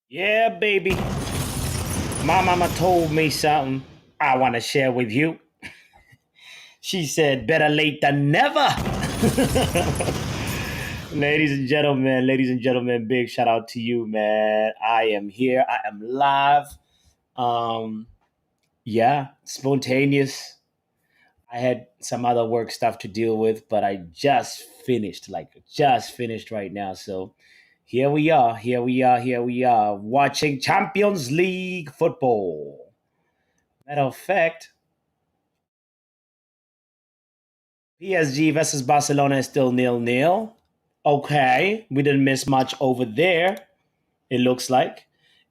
Yeah, baby. My mama told me something I want to share with you. She said, better late than never. Ladies and gentlemen, big shout out to you, man. I am here. I am live. Um, yeah, spontaneous. I had some other work stuff to deal with, but I just finished right now. So here we are, watching Champions League football. Matter of fact, PSG versus Barcelona is still nil-nil. Okay, we didn't miss much over there, it looks like.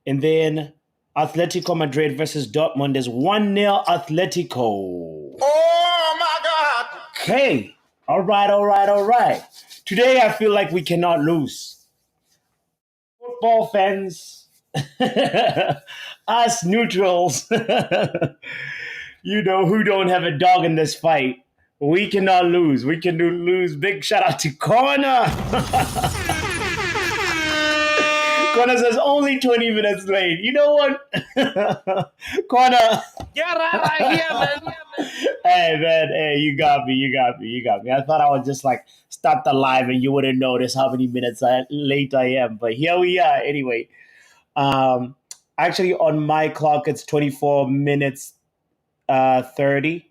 And then Atletico Madrid versus Dortmund is 1-0 Atletico. Oh my God! Okay, all right. Today I feel like we cannot lose. Football fans, us neutrals, who don't have a dog in this fight. We cannot lose. We can lose. Big shout out to Corner. Corner says only 20 minutes late. You know what? Corner. Get out of here, man! Hey, man. Hey, you got me. I thought I would just like start the live and you wouldn't notice how many minutes late I am. But here we are. Anyway, um, actually, on my clock, it's 24 minutes 30.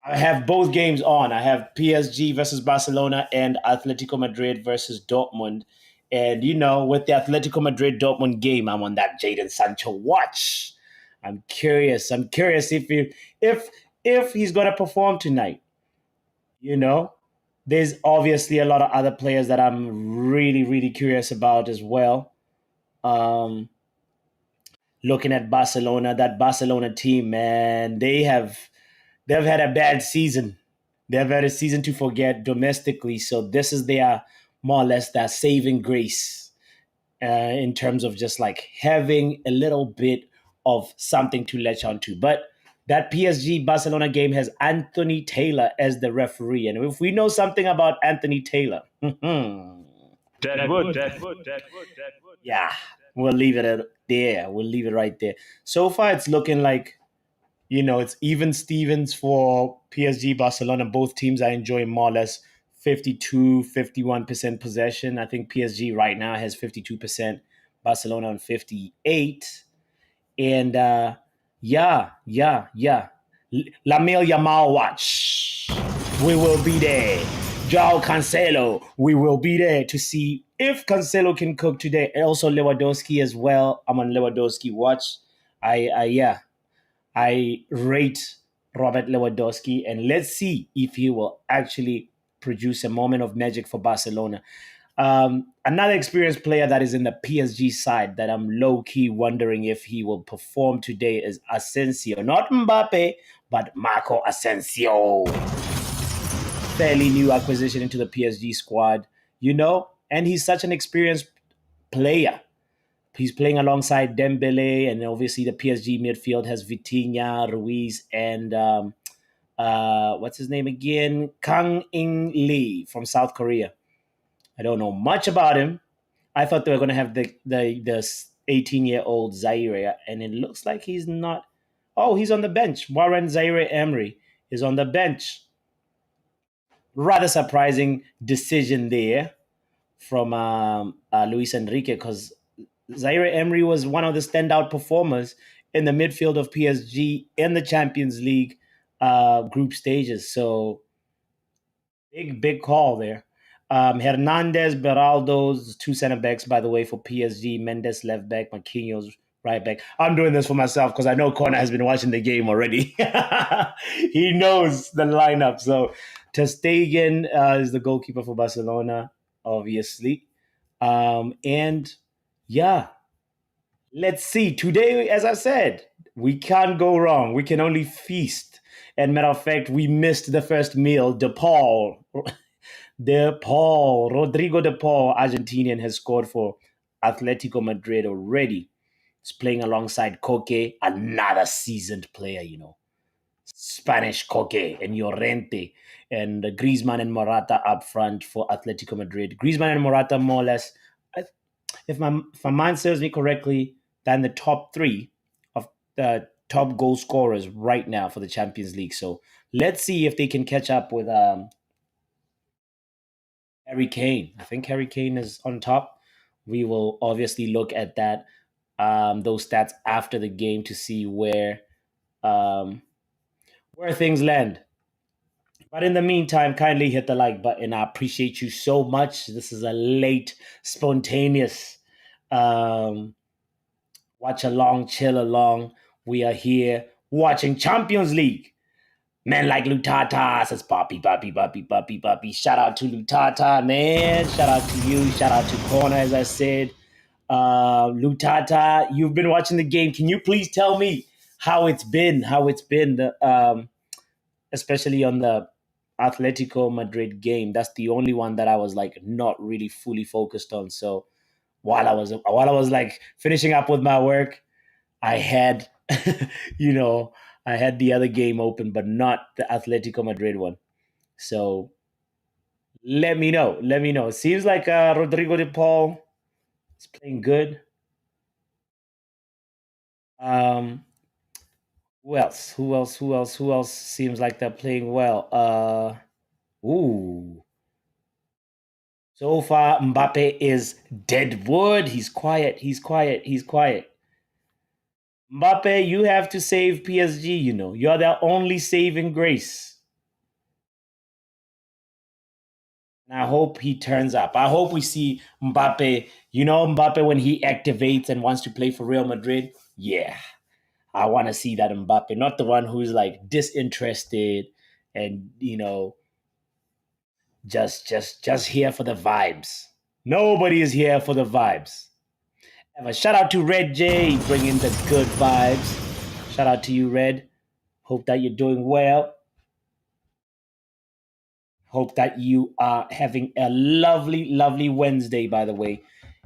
I have both games on. I have PSG versus Barcelona and Atletico Madrid versus Dortmund. And with the Atletico Madrid Dortmund game, I'm on that Jadon Sancho watch. I'm curious. I'm curious if he's going to perform tonight. You know, there's obviously a lot of other players that I'm really curious about as well. Um, Looking at Barcelona, that Barcelona team, man, they've had a bad season. They've had a season to forget domestically. So this is their more or less their saving grace in terms of just like having a little bit of something to latch onto. But that PSG Barcelona game has Anthony Taylor as the referee. And if we know something about Anthony Taylor, Deadwood. yeah, we'll leave it at there. We'll leave it right there. So far, it's looking like it's even Stevens for PSG Barcelona. Both teams are enjoying more or less 52, 51% possession. I think PSG right now has 52%, Barcelona on 58. And yeah. Lamil Yamal watch. We will be there. Joao Cancelo, we will be there to see if Cancelo can cook today. And also Lewandowski as well. I'm on Lewandowski watch. Yeah, I rate Robert Lewandowski, and let's see if he will actually produce a moment of magic for Barcelona. Another experienced player that is in the PSG side that I'm low key wondering if he will perform today is Asensio, not Mbappe, but Marco Asensio. Fairly new acquisition into the PSG squad, and he's such an experienced player. He's playing alongside Dembele, and obviously the PSG midfield has Vitinha, Ruiz, and what's his name again? Kang In Lee from South Korea. I don't know much about him. I thought they were going to have the 18-year-old Zaire, and it looks like he's not. Oh, he's on the bench. Warren Zaire Emery is on the bench. Rather surprising decision there from Luis Enrique, because Zaire Emery was one of the standout performers in the midfield of PSG in the Champions League group stages. So big call there. Hernandez, Beraldo's two center backs, by the way, for PSG. Mendes left back, Marquinhos right back. I'm doing this for myself because I know Corner has been watching the game already. He knows the lineup. So Ter Stegen is the goalkeeper for Barcelona, obviously. And yeah, let's see. Today, as I said, we can't go wrong. We can only feast. And matter of fact, we missed the first meal. Rodrigo De Paul, Argentinian, has scored for Atletico Madrid already. He's playing alongside Koke, another seasoned player, Spanish Koke and Llorente, and Griezmann and Morata up front for Atletico Madrid. Griezmann and Morata, more or less, if my mind serves me correctly, they're in the top three of the top goal scorers right now for the Champions League. So let's see if they can catch up with Harry Kane. I think Harry Kane is on top. We will obviously look at that those stats after the game to see um, where things land. But in the meantime, kindly hit the like button. I appreciate you so much. This is a late, spontaneous um, watch along, chill along. We are here watching Champions League. Man like Lutata says Poppy, Poppy, Poppy, Poppy, Poppy. Shout out to Lutata, man. Shout out to you. Shout out to Corner, as I said. Lutata, you've been watching the game. Can you please tell me how it's been? How it's been, especially on the Atletico Madrid game. That's the only one that I was like not really fully focused on. So while I was like finishing up with my work, I had you know I had the other game open, but not the Atletico Madrid one. So let me know. Let me know. It seems like Rodrigo de Paul is playing good. Um, who else? Who else? Who else? Who else seems like they're playing well? Ooh. So far, Mbappe is dead wood. He's quiet. He's quiet. He's quiet. Mbappe, you have to save PSG. You're their only saving grace. And I hope he turns up. I hope we see Mbappe. Mbappe when he activates and wants to play for Real Madrid. Yeah, I want to see that Mbappe, not the one who's like disinterested and just here for the vibes. Nobody is here for the vibes. Have a shout out to Red J, bringing the good vibes. Shout out to you, Red. Hope that you're doing well. Hope that you are having a lovely, lovely Wednesday, by the way.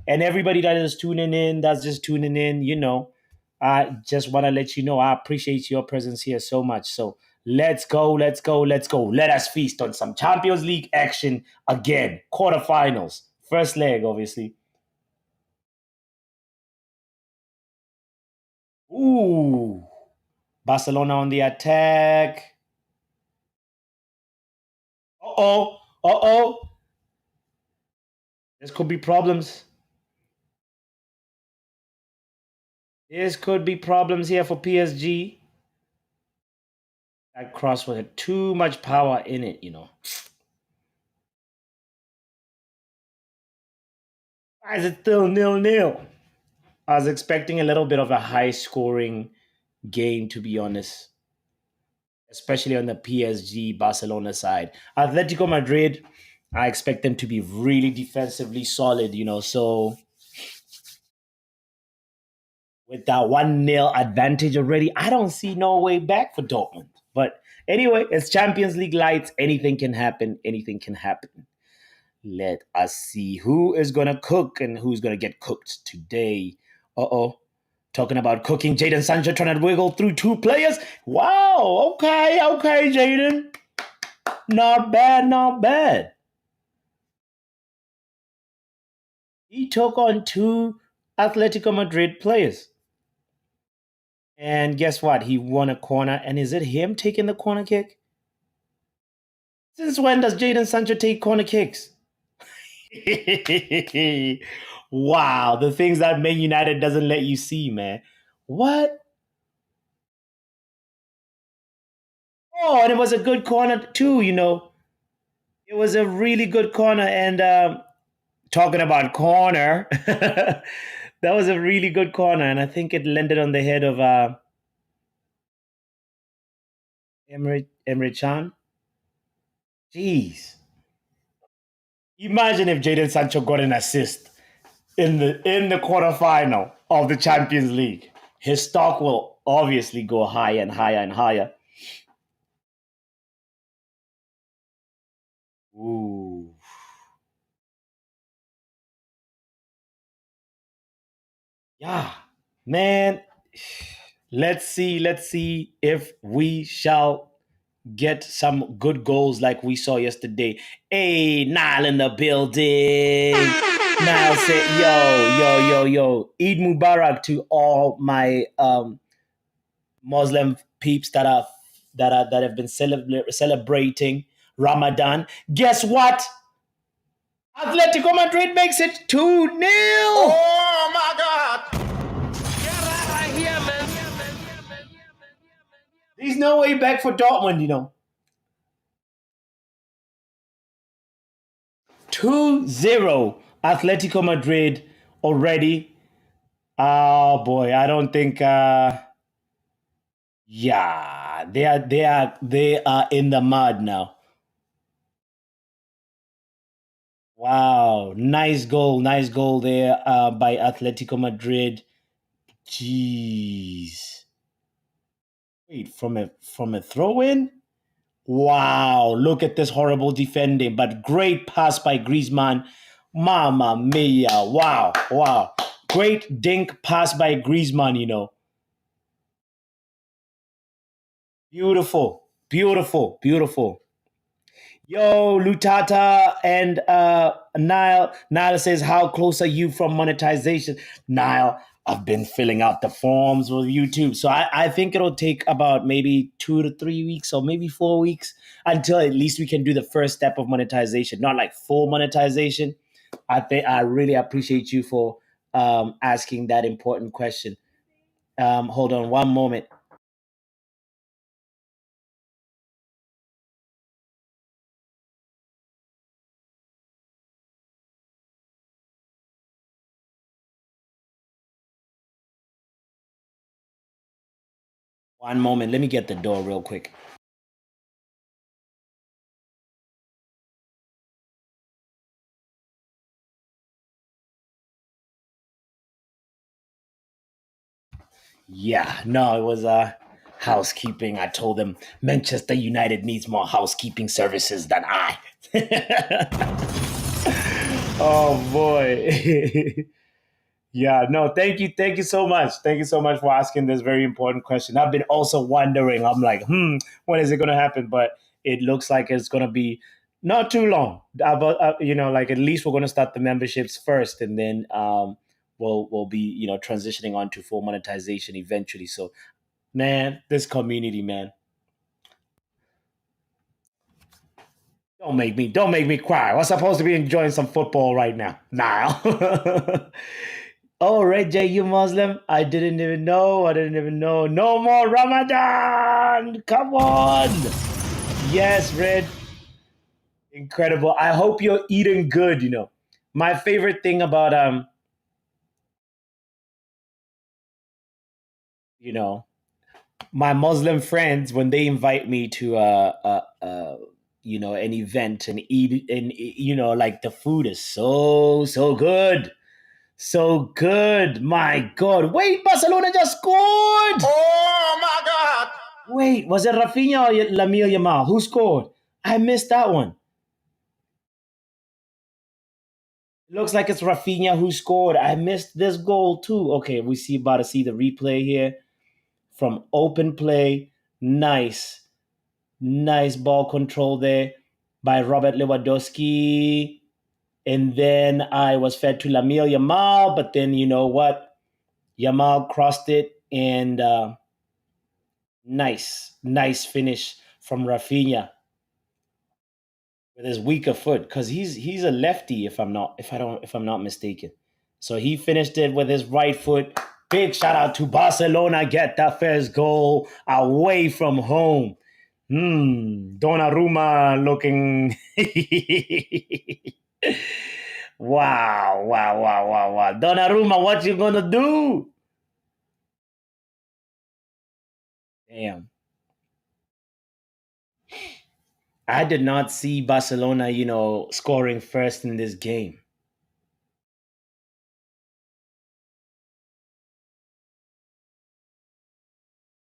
And everybody that is tuning in, that's just tuning in, I just want to let you know I appreciate your presence here so much. So let's go, let's go, let's go. Let us feast on some Champions League action again. Quarterfinals. First leg, obviously. Ooh. Barcelona on the attack. Uh-oh. Uh-oh. This could be problems. This could be problems here for PSG. That cross had too much power in it. Why is it still 0-0? I was expecting a little bit of a high scoring game, to be honest, especially on the PSG Barcelona side. Atletico Madrid, I expect them to be really defensively solid. So with that 1-0 advantage already, I don't see no way back for Dortmund. But anyway, it's Champions League lights. Anything can happen. Anything can happen. Let us see who is going to cook and who's going to get cooked today. Uh-oh. Talking about cooking, Jadon Sancho trying to wiggle through two players. Wow. Okay, Jadon. Not bad, not bad. He took on two Atletico Madrid players. And guess what? He won a corner. And is it him taking the corner kick? Since when does Jadon Sancho take corner kicks? Wow, the things that Man United doesn't let you see, man. What? Oh, and it was a good corner too. It was a really good corner. And talking about corner, that was a really good corner. And I think it landed on the head of Emre Chan. Jeez. Imagine if Jadon Sancho got an assist in the quarterfinal of the Champions League. His stock will obviously go higher and higher and higher. Ooh. Yeah, man. Let's see if we shall get some good goals like we saw yesterday. Hey, Nile in the building. Now say, yo, Eid Mubarak to all my Muslim peeps that have been celebrating Ramadan. Guess what? Atletico Madrid makes it 2-0. Oh my God. Yeah, right here, man. There's no way back for Dortmund. 2-0 Atletico Madrid already. Oh boy, I don't think yeah, they are in the mud now. Wow, nice goal there by Atletico Madrid. Jeez. Wait, from a throw in? Wow, look at this horrible defending, but great pass by Griezmann. Mama mia. Wow, wow. Great dink pass by Griezmann. Beautiful, beautiful, beautiful. Yo, Lutata and Nile. Nile says, how close are you from monetization? Nile, I've been filling out the forms with YouTube. So I think it'll take about maybe 2 to 3 weeks or maybe 4 weeks until at least we can do the first step of monetization, not like full monetization. I really appreciate you for asking that important question. Hold on one moment. One moment. Let me get the door real quick. Yeah, no, it was housekeeping. I told them Manchester United needs more housekeeping services than I. Oh boy. Yeah, no, thank you so much. Thank you so much for asking this very important question. I've been also wondering. I'm like, when is it going to happen? But it looks like it's going to be not too long. But like at least we're going to start the memberships first, and then we'll be transitioning on to full monetization eventually. So, man, this community, man, don't make me cry. I'm supposed to be enjoying some football right now. Nah. Oh, Red J, you Muslim? I didn't even know. I didn't even know. No more Ramadan. Come on. Yes, Red. Incredible. I hope you're eating good. My favorite thing about you know, my Muslim friends when they invite me to an event and eat and like the food is so good. So good. My God. Wait, Barcelona just scored. Oh my God. Wait, was it Rafinha or Lamine Yamal? Who scored? I missed that one. It looks like it's Rafinha who scored. I missed this goal too. Okay, about to see the replay here from open play. Nice, nice ball control there by Robert Lewandowski. And then I was fed to Lamine Yamal, but then you know what? Yamal crossed it and nice finish from Rafinha with his weaker foot because he's a lefty if I'm not mistaken. So he finished it with his right foot. Big shout out to Barcelona, get that first goal away from home. Donnarumma looking. Wow, wow, wow, wow, wow. Donnarumma, what you gonna do? Damn. I did not see Barcelona, scoring first in this game.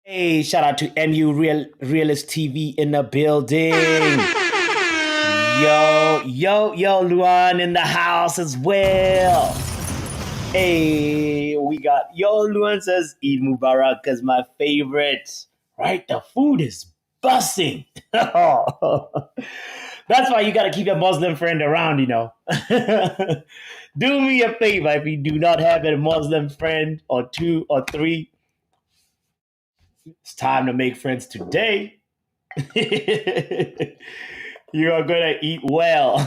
Hey, shout out to NU Realist TV in the building. Yo, Luan in the house as well. Hey, we got Luan says Eid Mubarak is my favorite. Right? The food is busting. The That's why you got to keep your Muslim friend around, you know. Do me a favor if you do not have a Muslim friend or two or three, it's time to make friends today. You are going to eat well.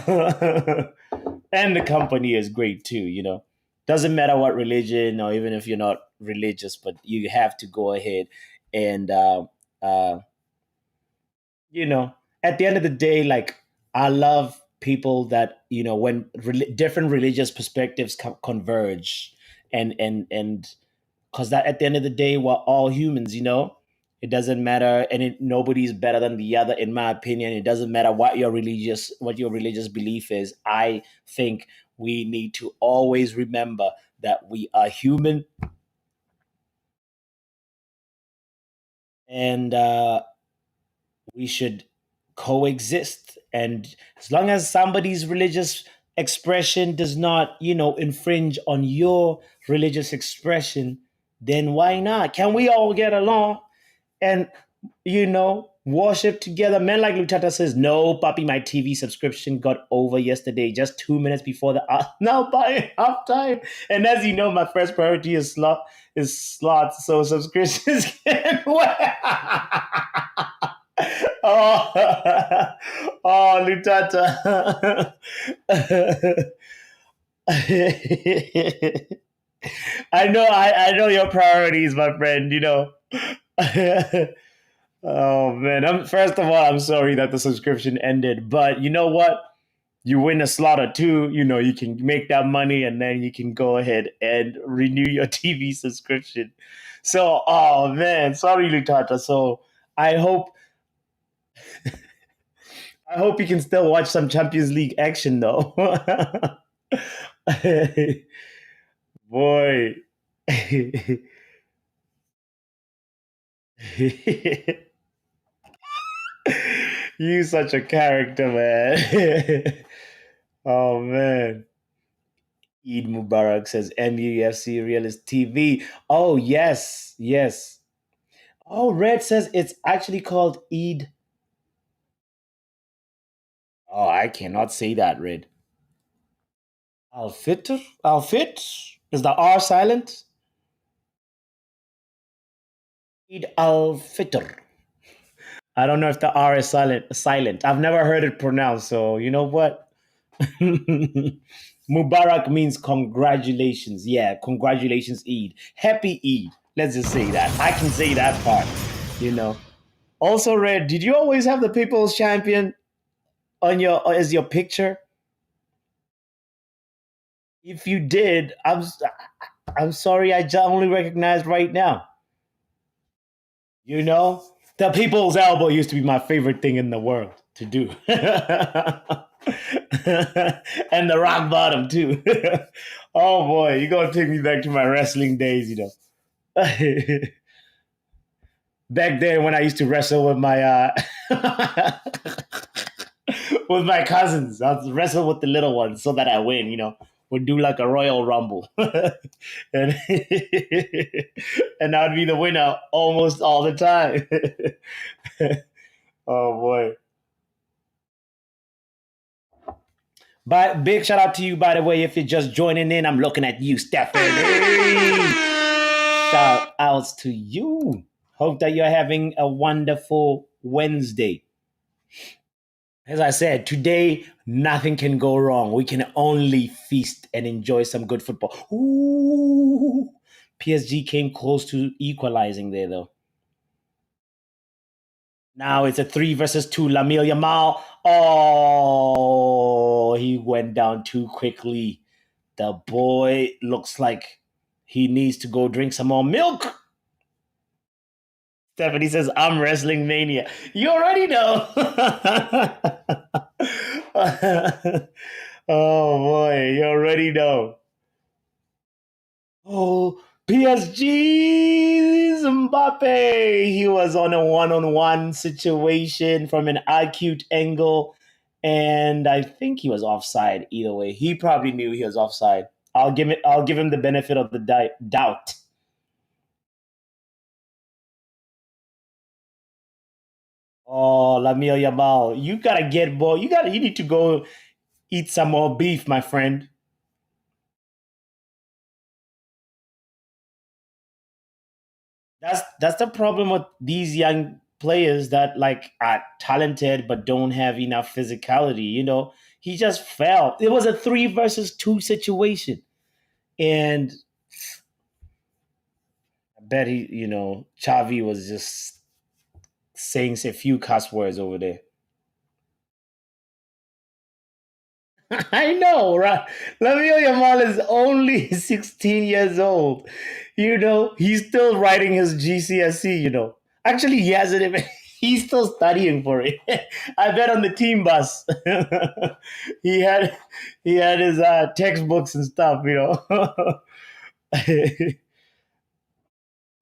And the company is great too, you know. Doesn't matter what religion or even if you're not religious, but you have to go ahead and uh, you know, at the end of the day, like I love people that when different religious perspectives converge, and because that at the end of the day, we're all humans, you know. It doesn't matter, and nobody's better than the other, in my opinion. It doesn't matter what your religious belief is. I think we need to always remember that we are human, and we should coexist. And as long as somebody's religious expression does not, infringe on your religious expression, then why not? Can we all get along and, worship together? Men like Lutata says, no, Papi, my TV subscription got over yesterday, just 2 minutes before the now by halftime. And as you know, my first priority is slots, so subscriptions can oh, oh, Lutata. I know your priorities, my friend. You know. Oh man! First of all, I'm sorry that the subscription ended, but you know what? You win a slot or two, you can make that money, and then you can go ahead and renew your TV subscription. So, oh man, sorry, Lutata. So I hope I hope you can still watch some Champions League action though. Boy. You such a character, man. Oh man. Eid Mubarak says MUFC Realist TV. Oh yes, yes. Oh, Red says it's actually called Eid. Oh, I cannot say that, Red. Al Fitr? Al Fit? Is the R silent? Eid Al Fitr. I don't know if the R is silent. I've never heard it pronounced, so you know what? Mubarak means congratulations. Yeah, congratulations, Eid. Happy Eid. Let's just say that. I can say that part, you know. Also, Red, did you always have the People's Champion on your as your picture? If you did, I'm sorry, I only recognized right now. You know, the People's Elbow used to be my favorite thing in the world to do. And the rock bottom too. Oh boy, you're gonna take me back to my wrestling days, you know. Back then when I used to wrestle with my with my cousins. I'd wrestle with the little ones so that I win, you know. Would do like a Royal Rumble. And and I'd be the winner almost all the time. Oh boy. But big shout out to you, by the way, if you're just joining in. I'm looking at you, Stephanie. Shout outs to you. Hope that you're having a wonderful Wednesday. As I said, today nothing can go wrong. We can only feast and enjoy some good football. Ooh, PSG came close to equalizing there, though. Now it's a 3 versus 2. Lamil Yamal. Oh, he went down too quickly. The boy looks like he needs to go drink some more milk. Stephanie says, I'm wrestling mania. You already know. Oh boy, you already know. Oh, PSG Mbappe. He was on a one-on-one situation from an acute angle, and I think he was offside. Either way, he probably knew he was offside. I'll give him the benefit of the doubt. Oh, Lamil Yamal, you gotta get more. You need to go eat some more beef, my friend. That's the problem with these young players that like are talented but don't have enough physicality. He just fell. It was a 3 versus 2 situation, and I bet Xavi was just saying a few cuss words over there. I know, right? Lamine Yamal is only 16 years old. He's still writing his GCSE, Actually, he hasn't even, he's still studying for it. I bet on the team bus. he had he had his textbooks and stuff.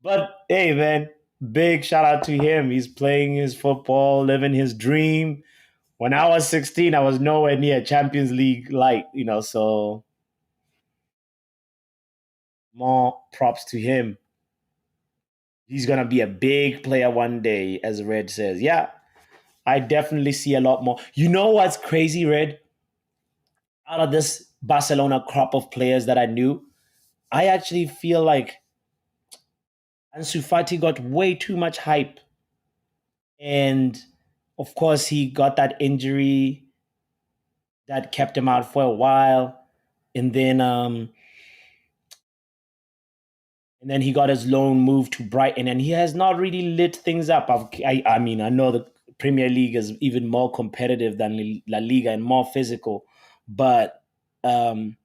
But hey, man, big shout out to him. He's playing his football, living his dream. When I was 16, I was nowhere near Champions League light, so more props to him. He's going to be a big player one day, as Red says. Yeah, I definitely see a lot more. You know what's crazy, Red? Out of this Barcelona crop of players that I knew, I actually feel like Ansu Fati got way too much hype. And of course, he got that injury that kept him out for a while. And then he got his loan move to Brighton, and he has not really lit things up. I mean, I know the Premier League is even more competitive than La Liga and more physical, but um,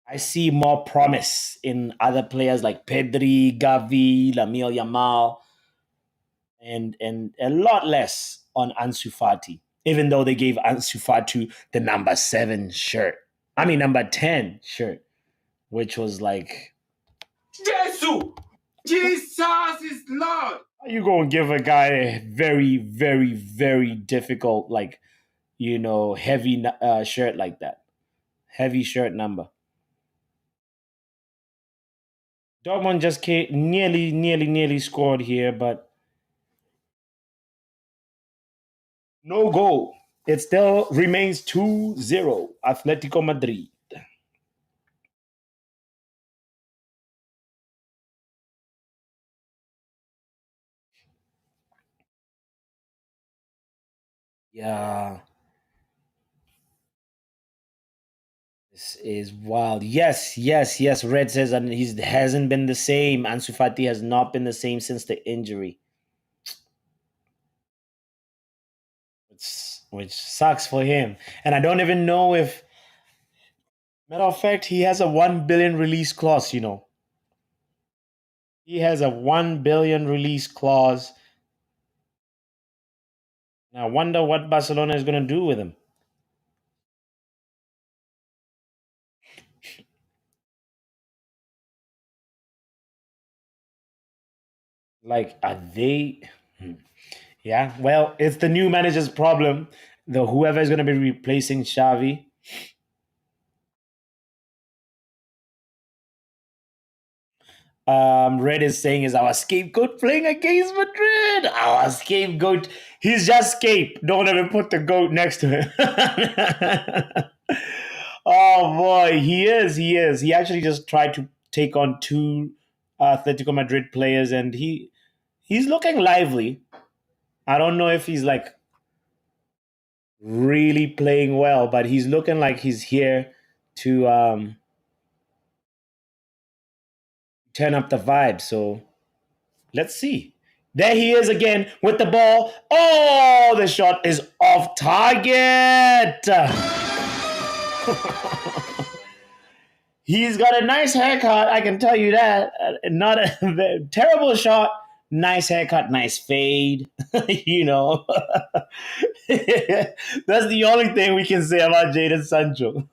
I see more promise in other players like Pedri, Gavi, Lamine Yamal, and a lot less on Ansu Fati. Even though they gave Ansu Fati the number 7 shirt, I mean number 10 shirt, which was like, Jesus! Jesus is Lord! how you gonna give a guy a very, very, very difficult, like, heavy shirt like that? Heavy shirt number. Dortmund just nearly, nearly, nearly scored here, but no goal. It still remains 2-0. Atletico Madrid. Yeah, this is wild. Yes, yes, yes. Red says, and he hasn't been the same. Ansu Fati has not been the same since the injury, which sucks for him. And I don't even know if, matter of fact, he has a 1 billion release clause. He has a 1 billion release clause. And I wonder what Barcelona is going to do with him. Like, are they? Hmm. Yeah, well, it's the new manager's problem. The whoever is going to be replacing Xavi. Red is saying is our scapegoat playing against Madrid. Our scapegoat. He's just scape. Don't even put the goat next to him. Oh boy, he is. He is. He actually just tried to take on two Atletico Madrid players, and he's looking lively. I don't know if he's like really playing well, but he's looking like he's here to turn up the vibe. So let's see. There he is again with the ball. Oh, the shot is off target. He's got a nice haircut, I can tell you that. Not a terrible shot. Nice haircut, nice fade. you know, that's the only thing we can say about Jadon Sancho.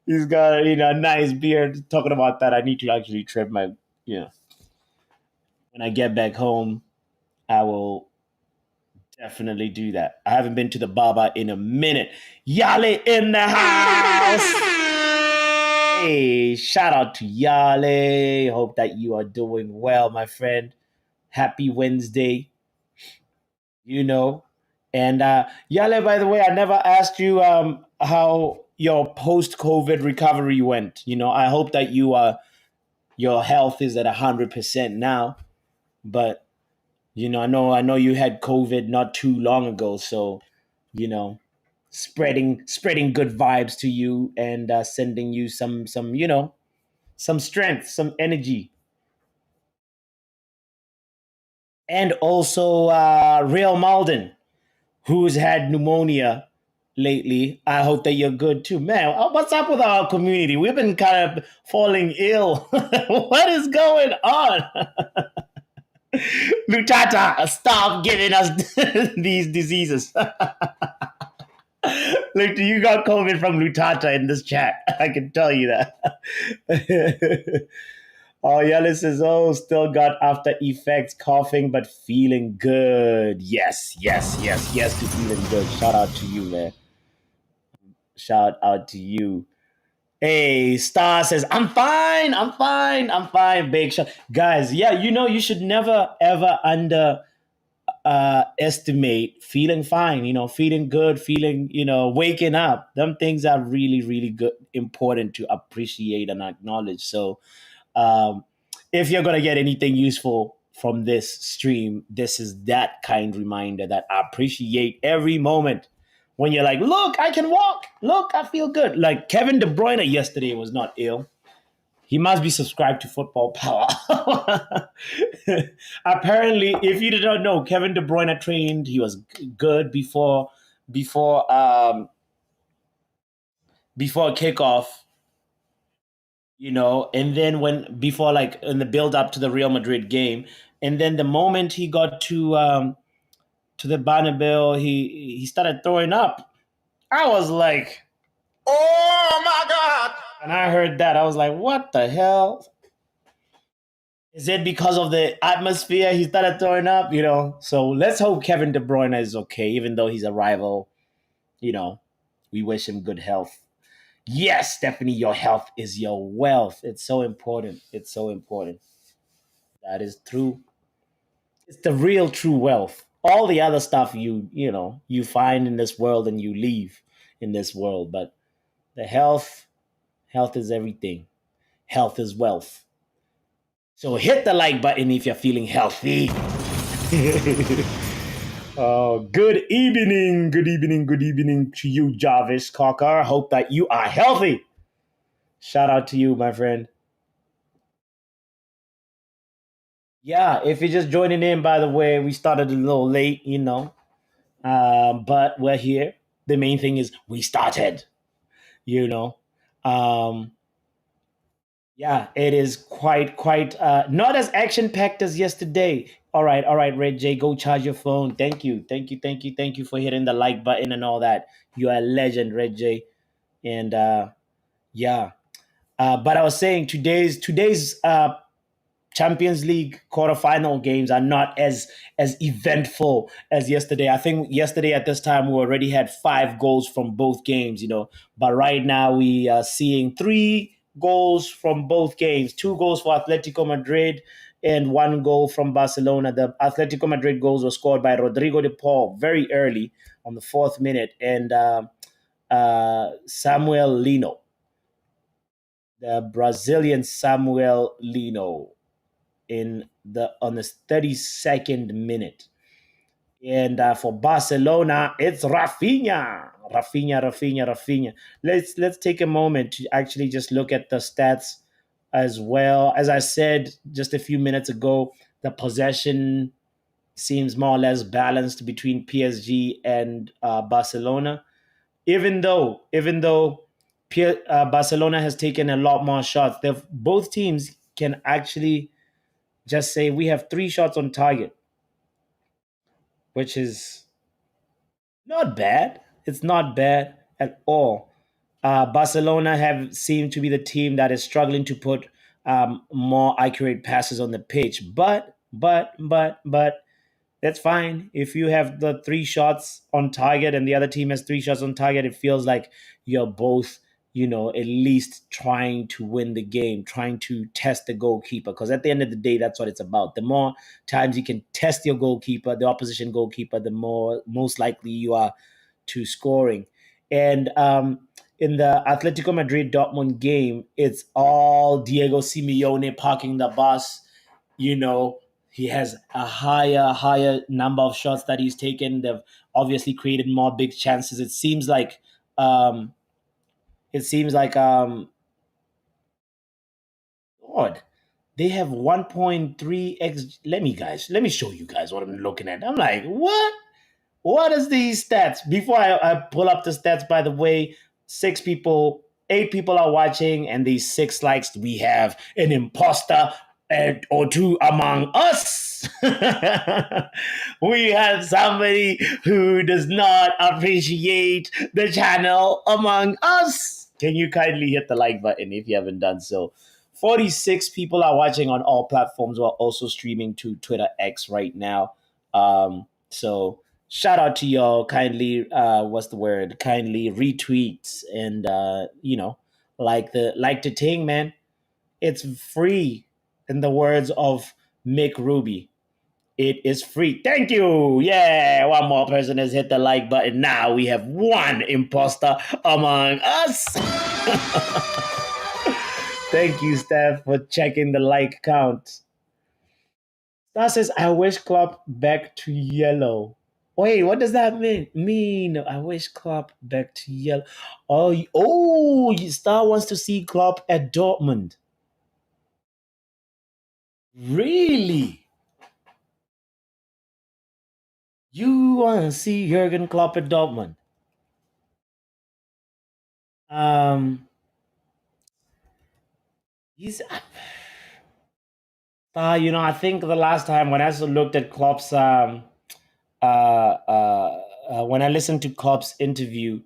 He's got a nice beard. Talking about that, I need to actually trim my you know when I get back home. I will definitely do that. I haven't been to the barber in a minute. Yale in the house. Hey, shout out to Yale. Hope that you are doing well, my friend. Happy Wednesday, you know. And Yale, by the way, I never asked you how your post-COVID recovery went. I hope that your health is at 100% now. But I know you had COVID not too long ago, so you know, spreading good vibes to you and sending you some strength, some energy, and also Real Malden, who's had pneumonia lately. I hope that you're good too, man. What's up with our community? We've been kind of falling ill. What is going on? Lutata, stop giving us these diseases. Look, you got COVID from Lutata in this chat. I can tell you that. Oh, Yalis says, oh, still got after effects, coughing, but feeling good. Yes, yes, yes, yes to feeling good. Shout out to you, man. Shout out to you. Hey, Star says, I'm fine, I'm fine, I'm fine. Big shot. Guys, yeah, you should never, ever estimate feeling fine, feeling good, feeling, waking up. Them things are really, really good, important to appreciate and acknowledge. So, um, if you're going to get anything useful from this stream, this is that kind reminder that I appreciate every moment when you're like, look, I can walk. Look, I feel good. Like Kevin De Bruyne yesterday was not ill. He must be subscribed to Football Power. Apparently, if you did not know, Kevin De Bruyne trained. He was good before before kickoff, and then when before like in the build up to the Real Madrid game, and then the moment he got to the Bernabeu, he started throwing up. I was like, Oh my God. and I heard that I was like, what the hell? Is it because of the atmosphere he started throwing up? So let's hope Kevin De Bruyne is okay, even though he's a rival. You know, we wish him good health. Yes, Stephanie, your health is your wealth. It's so important. It's so important. That is true. It's the real true wealth. All the other stuff you find in this world and you leave in this world, but the health is everything. Health is wealth. So hit the like button if you're feeling healthy. Oh, good evening, good evening, good evening to you, Jarvis Cocker. Hope that you are healthy. Shout out to you, my friend. Yeah, if you're just joining in, by the way, we started a little late, but we're here. The main thing is we started, you know. Um, yeah, it is quite not as action packed as yesterday. All right, Red J, go charge your phone. Thank you, thank you, thank you, thank you for hitting the like button and all that. You are a legend, Red J, and yeah. But I was saying today's Champions League quarterfinal games are not as eventful as yesterday. I think yesterday at this time we already had 5 goals from both games, But right now we are seeing 3 goals from both games: 2 goals for Atletico Madrid and 1 goal from Barcelona. The Atletico Madrid goals were scored by Rodrigo de Paul very early on the 4th minute, and Samuel Lino, the Brazilian Samuel Lino, on the 32nd minute. And for Barcelona, it's Rafinha. Let's take a moment to actually just look at the stats as well. As I said just a few minutes ago, the possession seems more or less balanced between PSG and Barcelona. Even though Barcelona has taken a lot more shots, both teams can actually just say we have 3 shots on target, which is not bad. It's not bad at all. Barcelona have seemed to be the team that is struggling to put more accurate passes on the pitch, but that's fine. If you have the 3 shots on target and the other team has 3 shots on target, it feels like you're both at least trying to win the game, trying to test the goalkeeper. Because at the end of the day, that's what it's about. The more times you can test your goalkeeper, the opposition goalkeeper, the more most likely you are to scoring. And in the Atletico Madrid Dortmund game, it's all Diego Simeone parking the bus. You know, he has a higher number of shots that he's taken. They've obviously created more big chances. Um, it seems like God, they have 1.3x. Let me show you guys what I'm looking at. I'm like, what? What is these stats? Before I pull up the stats, by the way, 6 people, 8 people are watching, and these 6 likes, we have an imposter or two among us. We have somebody who does not appreciate the channel among us. Can you kindly hit the like button if you haven't done so? 46 people are watching on all platforms. We're also streaming to Twitter X right now. So shout out to y'all. Kindly, what's the word? Kindly retweets and like the thing, man. It's free. In the words of Mick Ruby, it is free. Thank you. Yeah, one more person has hit the like button. Now we have one imposter among us. Thank you, Steph, for checking the like count. Star says, I wish Klopp back to yellow. Wait, what does that mean? I wish Klopp back to yellow. Star wants to see Klopp at Dortmund. Really? You want to see Jurgen Klopp at Dortmund? Um, he's I think the last time when I looked at Klopp's when I listened to Klopp's interview,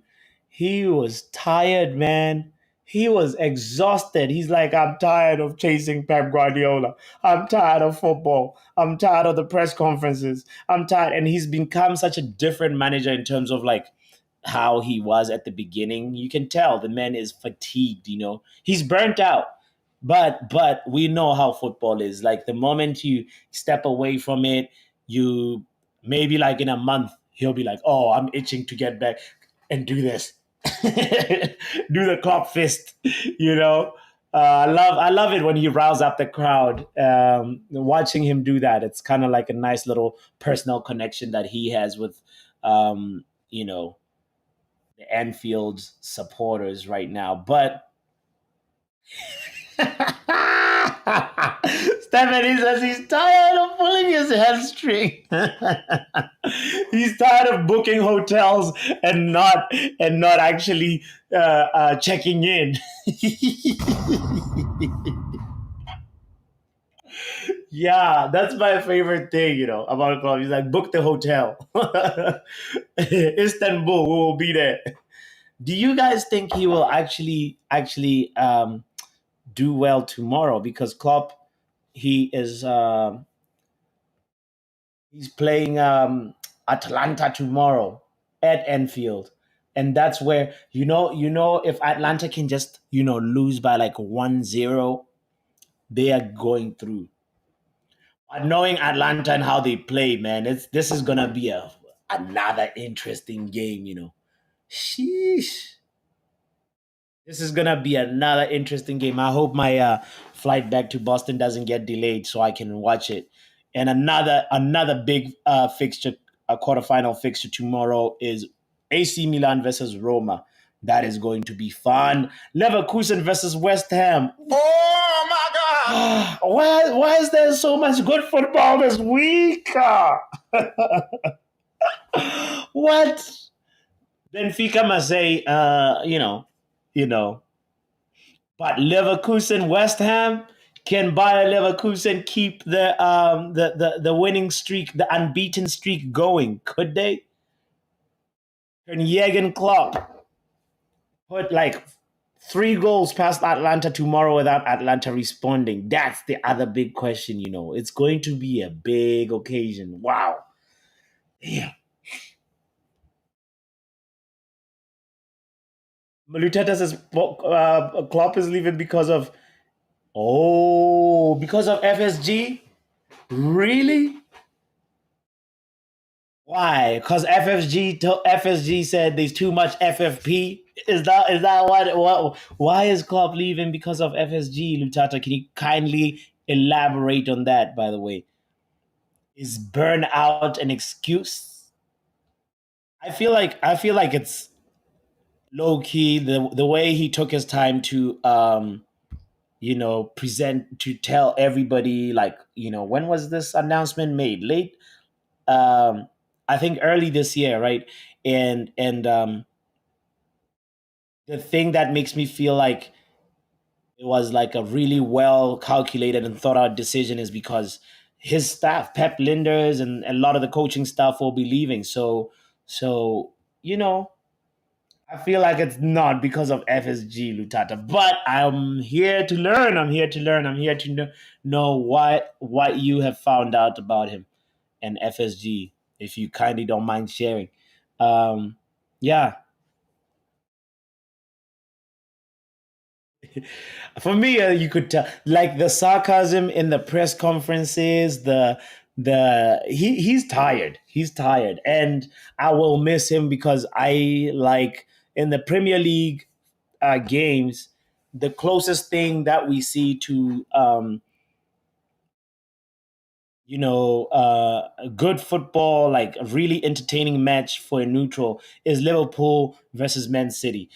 he was tired, man. He was exhausted. He's like, I'm tired of chasing Pep Guardiola. I'm tired of football. I'm tired of the press conferences. I'm tired. And he's become such a different manager in terms of like how he was at the beginning. You can tell the man is fatigued, He's burnt out. But we know how football is. Like the moment you step away from it, you maybe like in a month he'll be like, "Oh, I'm itching to get back and do this, do the clock fist," you know. I love it when he riles up the crowd. Watching him do that, it's kind of like a nice little personal connection that he has with, you know, the Anfield supporters right now. But Stephanie says he's tired of pulling his hamstring. He's tired of booking hotels and not actually checking in. Yeah, that's my favorite thing, about club. He's like, book the hotel. Istanbul, we will be there. Do you guys think he will actually do well tomorrow? Because Klopp, he is he's playing Atlanta tomorrow at Enfield. And that's where if Atlanta can just lose by like 1-0, they are going through. But knowing Atlanta and how they play, man, this is gonna be another interesting game. Sheesh. This is gonna be another interesting game. I hope my flight back to Boston doesn't get delayed so I can watch it. And another big fixture, a quarterfinal fixture tomorrow is AC Milan versus Roma. That is going to be fun. Leverkusen versus West Ham. Oh my God! Why is there so much good football this week? What? Benfica must say, you know, but Leverkusen, West Ham, can Bayer Leverkusen keep the winning streak, the unbeaten streak going? Could they? Can Jurgen Klopp put like 3 goals past Atlanta tomorrow without Atlanta responding? That's the other big question. It's going to be a big occasion. Wow. Damn. Luteta says Klopp is leaving because of because of FSG. Really? Why? Because FSG said there's too much FFP. Is that what? Why is Klopp leaving because of FSG, Lutata? Can you kindly elaborate on that? By the way, is burnout an excuse? I feel like it's low key the way he took his time to present to tell everybody, like, when was this announcement made? Late, um I think early this year, right? And the thing that makes me feel like it was like a really well calculated and thought out decision is because his staff, Pep Linders, and a lot of the coaching staff will be leaving. So you know, I feel like it's not because of FSG, Lutata, but I'm here to learn. I'm here to learn. I'm here to know what you have found out about him and FSG, if you kindly don't mind sharing. Um, yeah, for me, you could tell, like, the sarcasm in the press conferences. He's tired. He's tired, and I will miss him because I like in the Premier League games, the closest thing that we see to good football, like a really entertaining match for a neutral, is Liverpool versus Man City.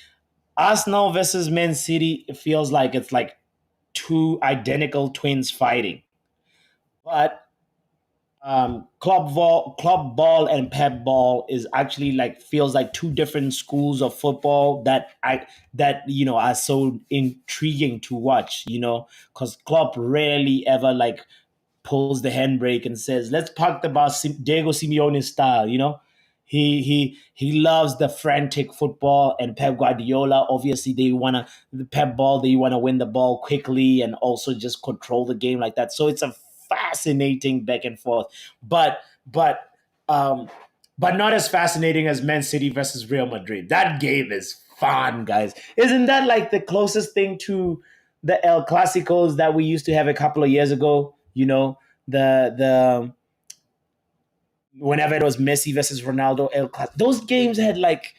Arsenal versus Man City, it feels like it's like two identical twins fighting. But club ball and pep ball is actually like feels like two different schools of football that are so intriguing to watch. Because Klopp rarely ever like pulls the handbrake and says, "Let's park the bus, Diego Simeone style." He loves the frantic football, and Pep Guardiola, obviously, the Pep ball. They want to win the ball quickly and also just control the game like that. So it's a fascinating back and forth, but but um, but not as fascinating as Man City versus Real Madrid. That game is fun, guys. Isn't that like the closest thing to the El Clasicos that we used to have a couple of years ago? The whenever it was Messi versus Ronaldo, those games had like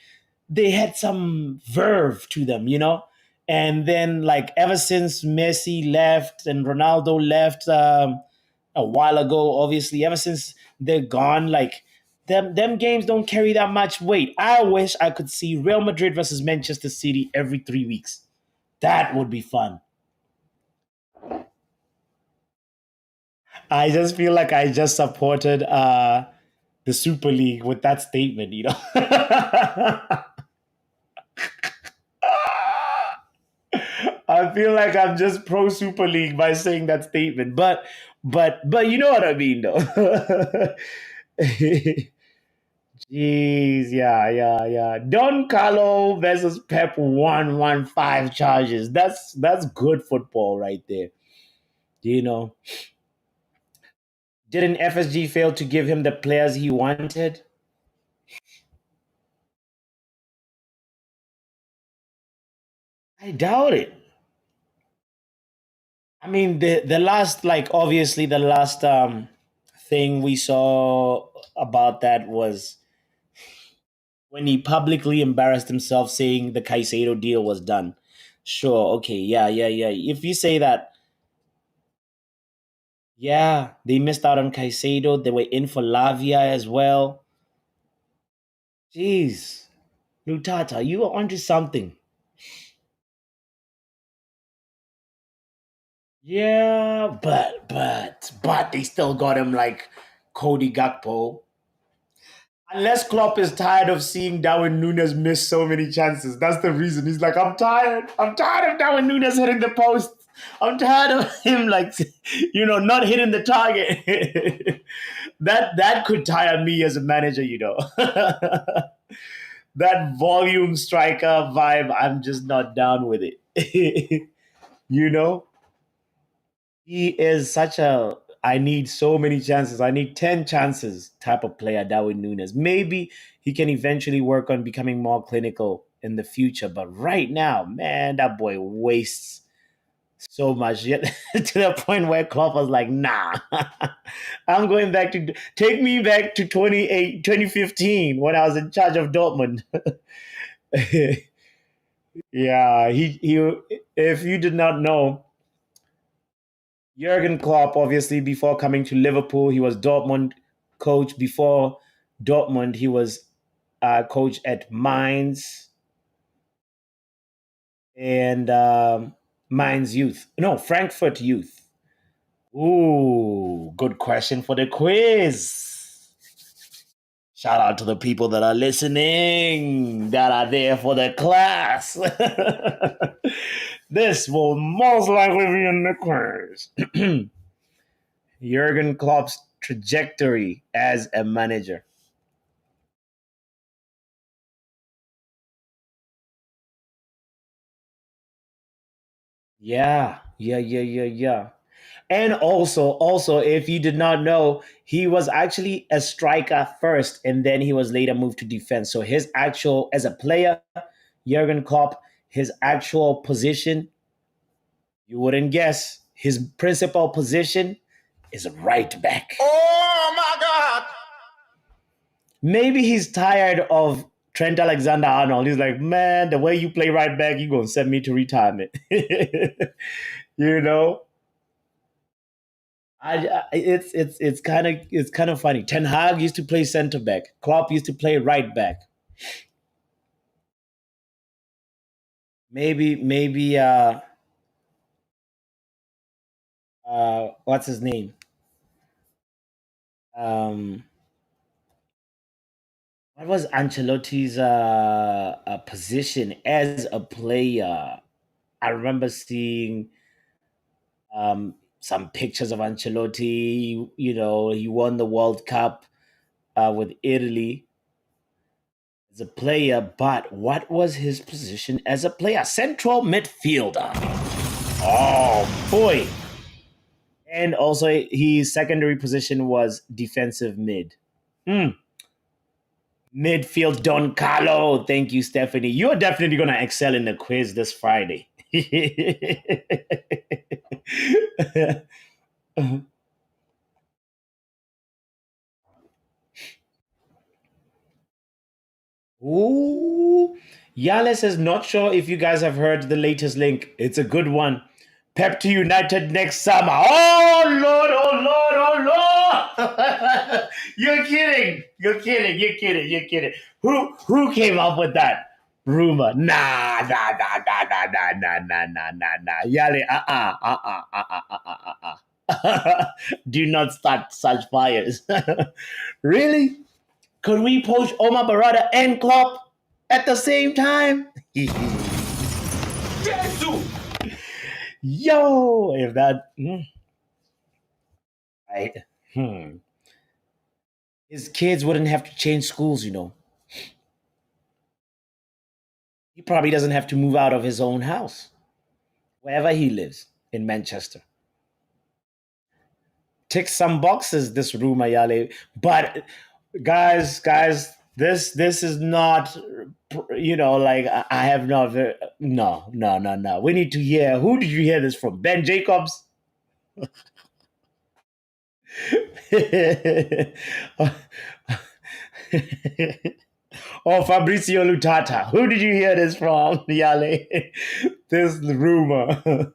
they had some verve to them, And then like ever since Messi left and Ronaldo left a while ago, obviously, ever since they're gone, like them games don't carry that much weight. I wish I could see Real Madrid versus Manchester City every 3 weeks. That would be fun. I just feel like I just supported the Super League with that statement. I feel like I'm just pro Super League by saying that statement, but you know what I mean, though. Jeez, yeah, yeah, yeah. Don Carlo versus Pep 115 charges. That's good football right there. You know, didn't FSG fail to give him the players he wanted? I doubt it. I mean, the last, like, obviously the last thing we saw about that was when he publicly embarrassed himself saying the Caicedo deal was done. Sure, okay, yeah, yeah, yeah. If you say that, yeah, they missed out on Caicedo. They were in for Lavia as well. Jeez, Lutata, you are onto something. Yeah, but they still got him like Cody Gakpo. Unless Klopp is tired of seeing Darwin Nunes miss so many chances. That's the reason. He's like, I'm tired. I'm tired of Darwin Nunes hitting the post. I'm tired of him, like, not hitting the target. That could tire me as a manager. That volume striker vibe, I'm just not down with it. you know? He is such a I need so many chances. I need 10 chances type of player, Darwin Nunes. Maybe he can eventually work on becoming more clinical. in the future. But right now, man, that boy wastes so much yet to the point where Klopp was like, nah, I'm going back to take me back to 2015 when I was in charge of Dortmund. Yeah, he if you did not know, Jurgen Klopp, obviously, before coming to Liverpool, he was Dortmund coach. Before Dortmund, he was coach at Mainz and Mainz Youth. No, Frankfurt Youth. Ooh, good question for the quiz. Shout out to the people that are listening, that are there for the class. This will most likely be in the quiz. Jurgen Klopp's trajectory as a manager. Yeah. And also, if you did not know, he was actually a striker first, and then he was later moved to defense. So his actual, as a player, Jurgen Klopp, his actual position, you wouldn't guess, his principal position is right back. Oh my God! Maybe he's tired of Trent Alexander Arnold. He's like, man, the way you play right back, you're gonna send me to retirement. you know, it's kind of funny. Ten Hag used to play center back. Klopp used to play right back. Maybe what's his name? Um, what was Ancelotti's position as a player? I remember seeing some pictures of Ancelotti. He won the World Cup with Italy as a player, but what was his position as a player? Central midfielder. Oh boy. And also his secondary position was defensive mid. Mm. Midfield Don Carlo. Thank you, Stephanie. You're definitely gonna excel in the quiz this Friday. Ooh. Yale says, not sure if you guys have heard the latest link. It's a good one. Pep to United next summer. Oh, Lord, oh, Lord, oh, Lord. You're kidding. You're kidding. Who came up with that rumor? Nah. Yale, Do not start such fires. Really? Could we poach Omar Barada and Klopp at the same time? Yo, if that right, his kids wouldn't have to change schools. He probably doesn't have to move out of his own house, wherever he lives in Manchester. Ticks some boxes, this rumor, Yale. But guys, this is not, like I have not. No. We need to hear. Who did you hear this from? Ben Jacobs. Or Fabrizio Lutata. Who did you hear this from, Yale? This rumor.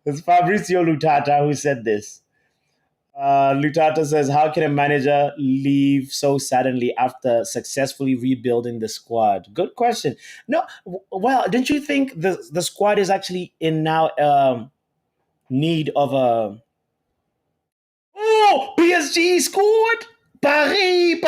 It's Fabrizio Lutata who said this. Lutata says, how can a manager leave so suddenly after successfully rebuilding the squad? Good question. No, well, don't you think the squad is actually in now need of a. Oh, PSG scored! Paris!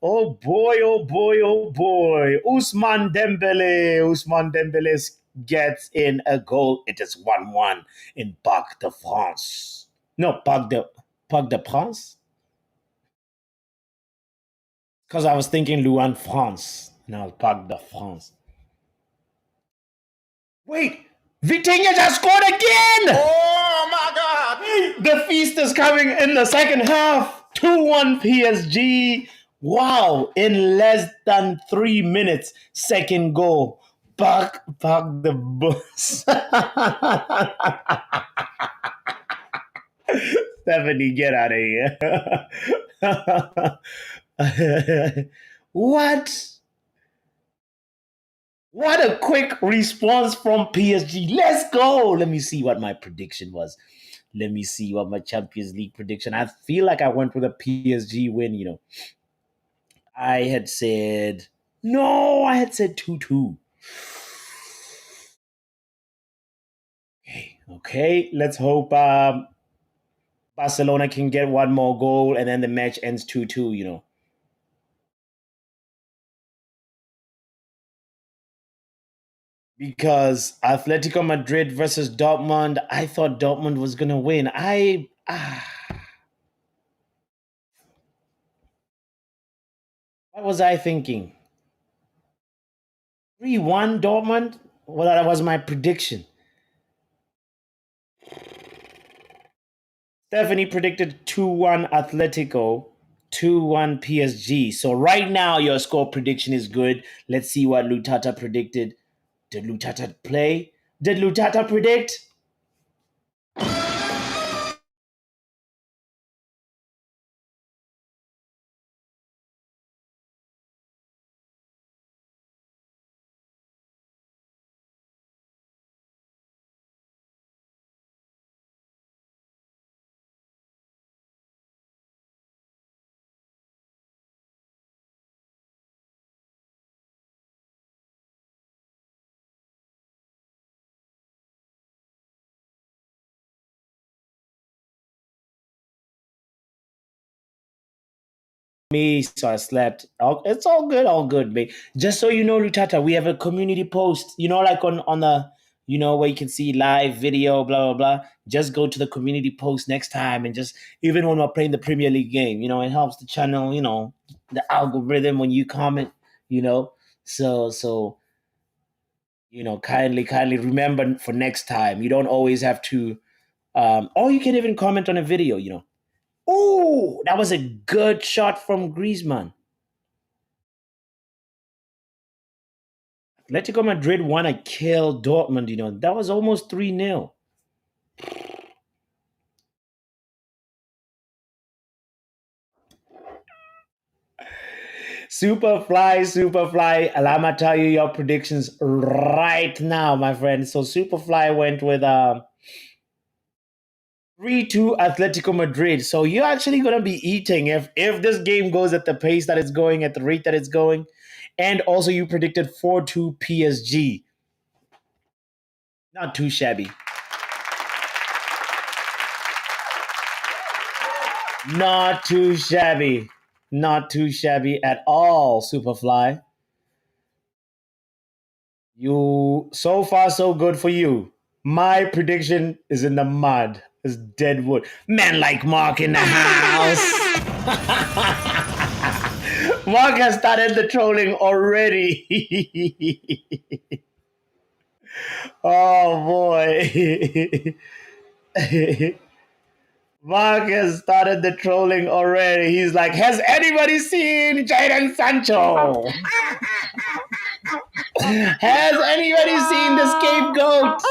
Oh boy. Usman Dembele gets in a goal. It is 1-1 in Parc de France. No, Parc de France? Because I was thinking Luan France. No, Parc de France. Wait. Vitinha just scored again! Oh my God! The feast is coming in the second half. 2-1 PSG. Wow, in less than 3 minutes, second goal. Park the bus. Stephanie, get out of here. What? What a quick response from PSG. Let's go. Let me see what my prediction was. Let me see what my Champions League prediction. I feel like I went with a PSG win. I had said no, I had said 2-2. Okay, let's hope Barcelona can get one more goal and then the match ends 2-2. Because Atletico Madrid versus Dortmund, I thought Dortmund was going to win. What was I thinking? 3-1 Dortmund? Well, that was my prediction. Stephanie predicted 2-1 Atletico, 2-1 PSG. So right now your score prediction is good. Let's see what Lutata predicted. Did Lutata play? Did Lutata predict? Me, so I slept. It's all good, mate. Just so you know, Lutata, we have a community post. Like on the, where you can see live video, blah blah blah. Just go to the community post next time, and just even when we're playing the Premier League game, it helps the channel. The algorithm when you comment. You know, so kindly remember for next time. You don't always have to. Or you can even comment on a video. Oh, that was a good shot from Griezmann. Atletico Madrid won a kill Dortmund, that was almost 3-0. Superfly, allow me to tell you your predictions right now, my friend. So Superfly went with 3-2 Atletico Madrid. So you're actually gonna be eating if this game goes at the pace that it's going, at the rate that it's going. And also you predicted 4-2 PSG. Not too shabby. Not too shabby. Not too shabby at all, Superfly. You so far so good for you. My prediction is in the mud. Is dead wood. Man like Mark in the house. Mark has started the trolling already. Oh boy. Mark has started the trolling already. He's like, has anybody seen Jadon Sancho? Has anybody seen the scapegoat?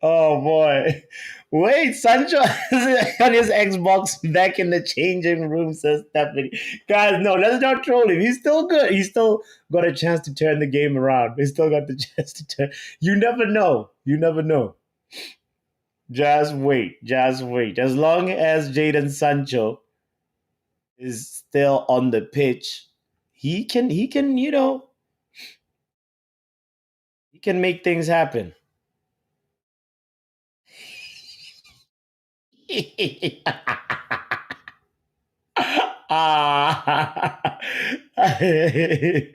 Oh boy. Wait, Sancho is on his Xbox back in the changing room, says Stephanie. Guys, no, let's not troll him. He's still good. He's still got a chance to turn the game around. He's still got the chance to turn. You never know. You never know. Just wait. Just wait. As long as Jadon Sancho is still on the pitch, he can, he can make things happen. Ah, hey,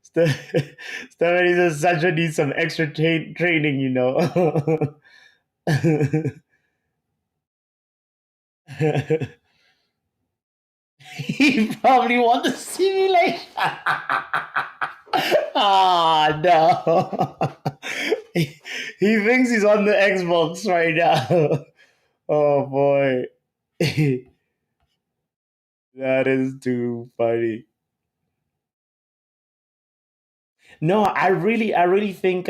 Stephanie says Sancho needs some extra training. He probably wants the simulation. Ah, no. He thinks he's on the Xbox right now. Oh boy. That is too funny. No, I really think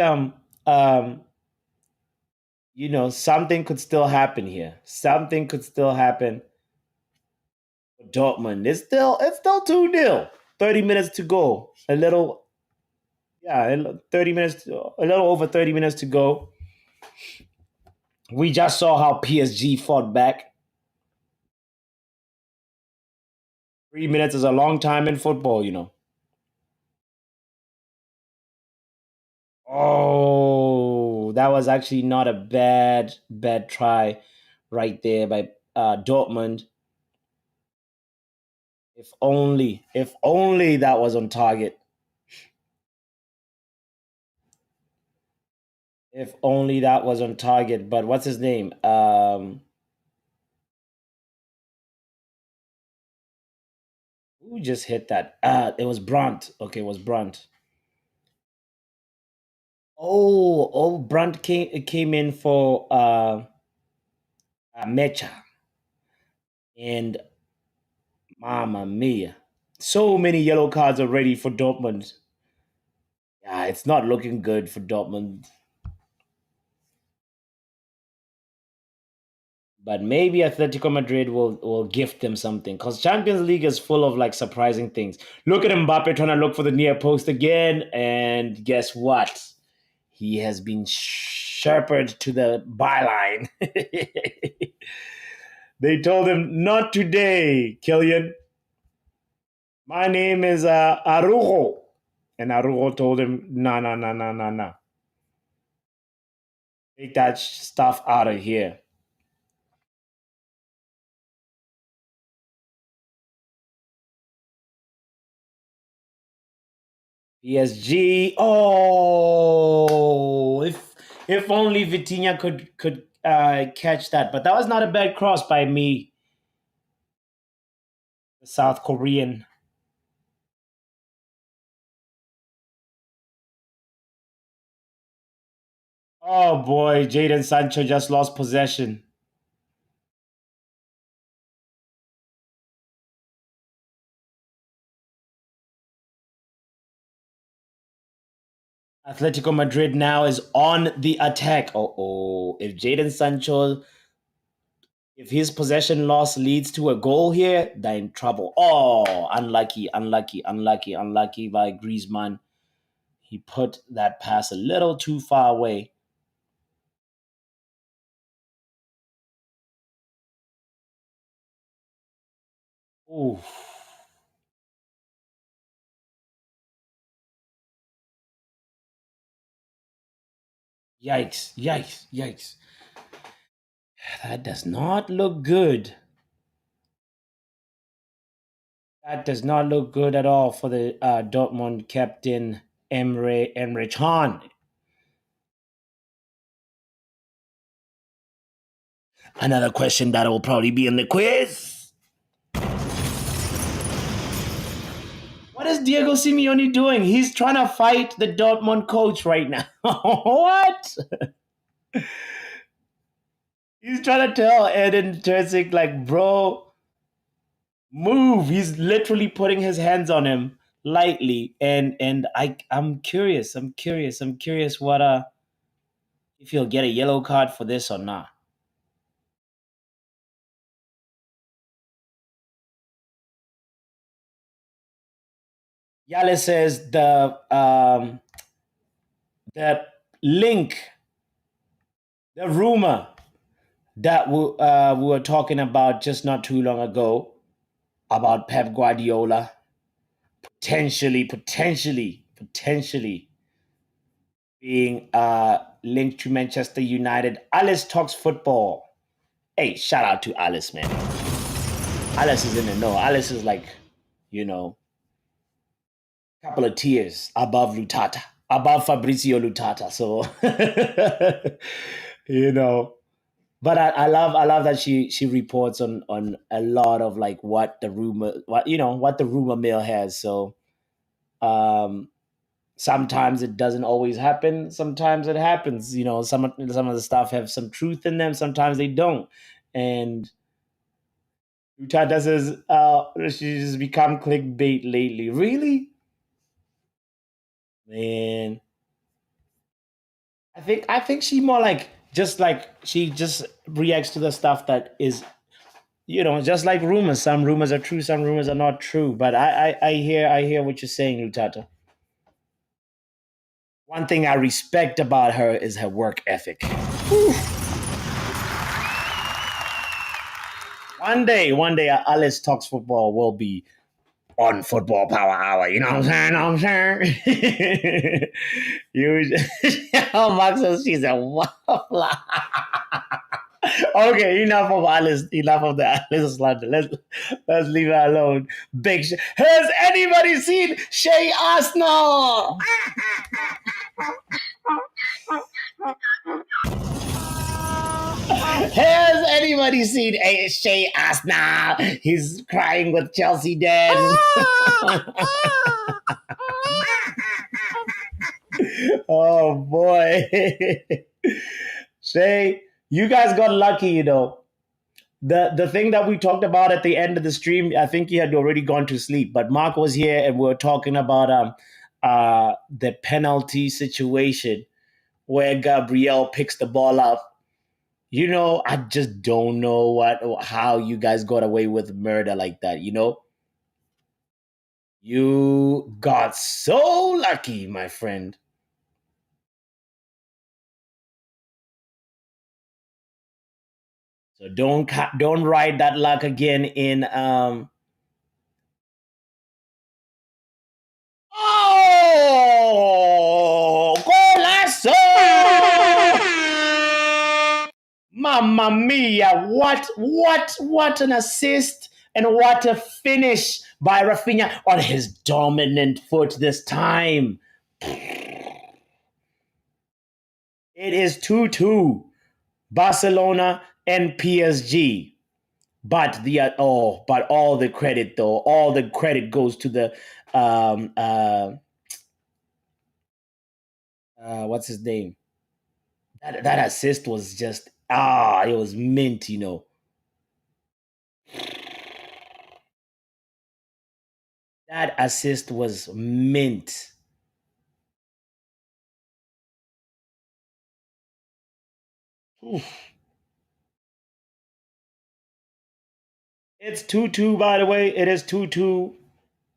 something could still happen here. Something could still happen for Dortmund. It's still 2-0. 30 minutes to go. A little, yeah, 30 minutes, a little over 30 minutes to go. We just saw how PSG fought back. 3 minutes is a long time in football. Oh, that was actually not a bad try right there by Dortmund. If only that was on target. If only that was on target. But what's his name? Who just hit that? It was Brunt. Okay, it was Brunt. Oh, Brunt came in for Mecha, and Mamma Mia, so many yellow cards already for Dortmund. Yeah, it's not looking good for Dortmund. But maybe Atletico Madrid will gift them something because Champions League is full of like surprising things. Look at Mbappe trying to look for the near post again, and guess what? He has been shepherded to the byline. They told him, "Not today, Killian. My name is Arujo," and Arujo told him, "No, no, no, no, no, no. Take that stuff out of here." PSG. Oh, if only Vitinha could catch that. But that was not a bad cross by me, the South Korean. Oh boy, Jaden Sancho just lost possession. Atletico Madrid now is on the attack. Oh, if Jaden Sancho, if his possession loss leads to a goal here, they're in trouble. Oh, unlucky, unlucky, unlucky, unlucky by Griezmann. He put that pass a little too far away. Ooh, yikes, yikes, yikes. That does not look good. That does not look good at all for the Dortmund captain Emre Can. Another question that will probably be in the quiz. What is Diego Simeone doing? He's trying to fight the Dortmund coach right now. What? He's trying to tell Eden Terzic, like, bro, move. He's literally putting his hands on him lightly, and I'm curious. I'm curious what if he'll get a yellow card for this or not. Yale says the link, the rumor that we were talking about just not too long ago about Pep Guardiola potentially being linked to Manchester United. Alice talks football. Hey, shout out to Alice, man. Alice is in the know. Alice is like, you know, a couple of tiers above Lutata, above Fabrizio Lutata. So, you know, But I love that she reports on a lot of like what the rumor, what the rumor mill has. So um sometimes it doesn't always happen, sometimes it happens. Some of the stuff have some truth in them, sometimes they don't. And Utata says she's become clickbait lately. Really? Man, I think she more like, just like, she just reacts to the stuff that is, just like rumors. Some rumors are true, some rumors are not true. But I hear what you're saying, Lutata. One thing I respect about her is her work ethic. One day, Alice Talks Football will be on Football Power Hour. You know what I'm saying? You, oh, Max says she's a waffler. Okay, enough of Alice. Enough of the Alice slander. Let's leave her alone. Has anybody seen Shay Arsenal? Has anybody seen Shay Arsenal? He's crying with Chelsea dead. Oh boy. Shay, you guys got lucky, The thing that we talked about at the end of the stream, I think he had already gone to sleep, but Mark was here and we were talking about the penalty situation where Gabriel picks the ball up. I just don't know how you guys got away with murder like that. You got so lucky, my friend. So don't ride that luck again in Oh, golazo! Mamma mia! What an assist and what a finish by Rafinha on his dominant foot this time. It is 2-2, Barcelona and PSG. But all the credit, though, all the credit goes to the um uh what's his name? That assist was just, it was mint. That assist was mint. Oof. It's 2-2, by the way. It is 2-2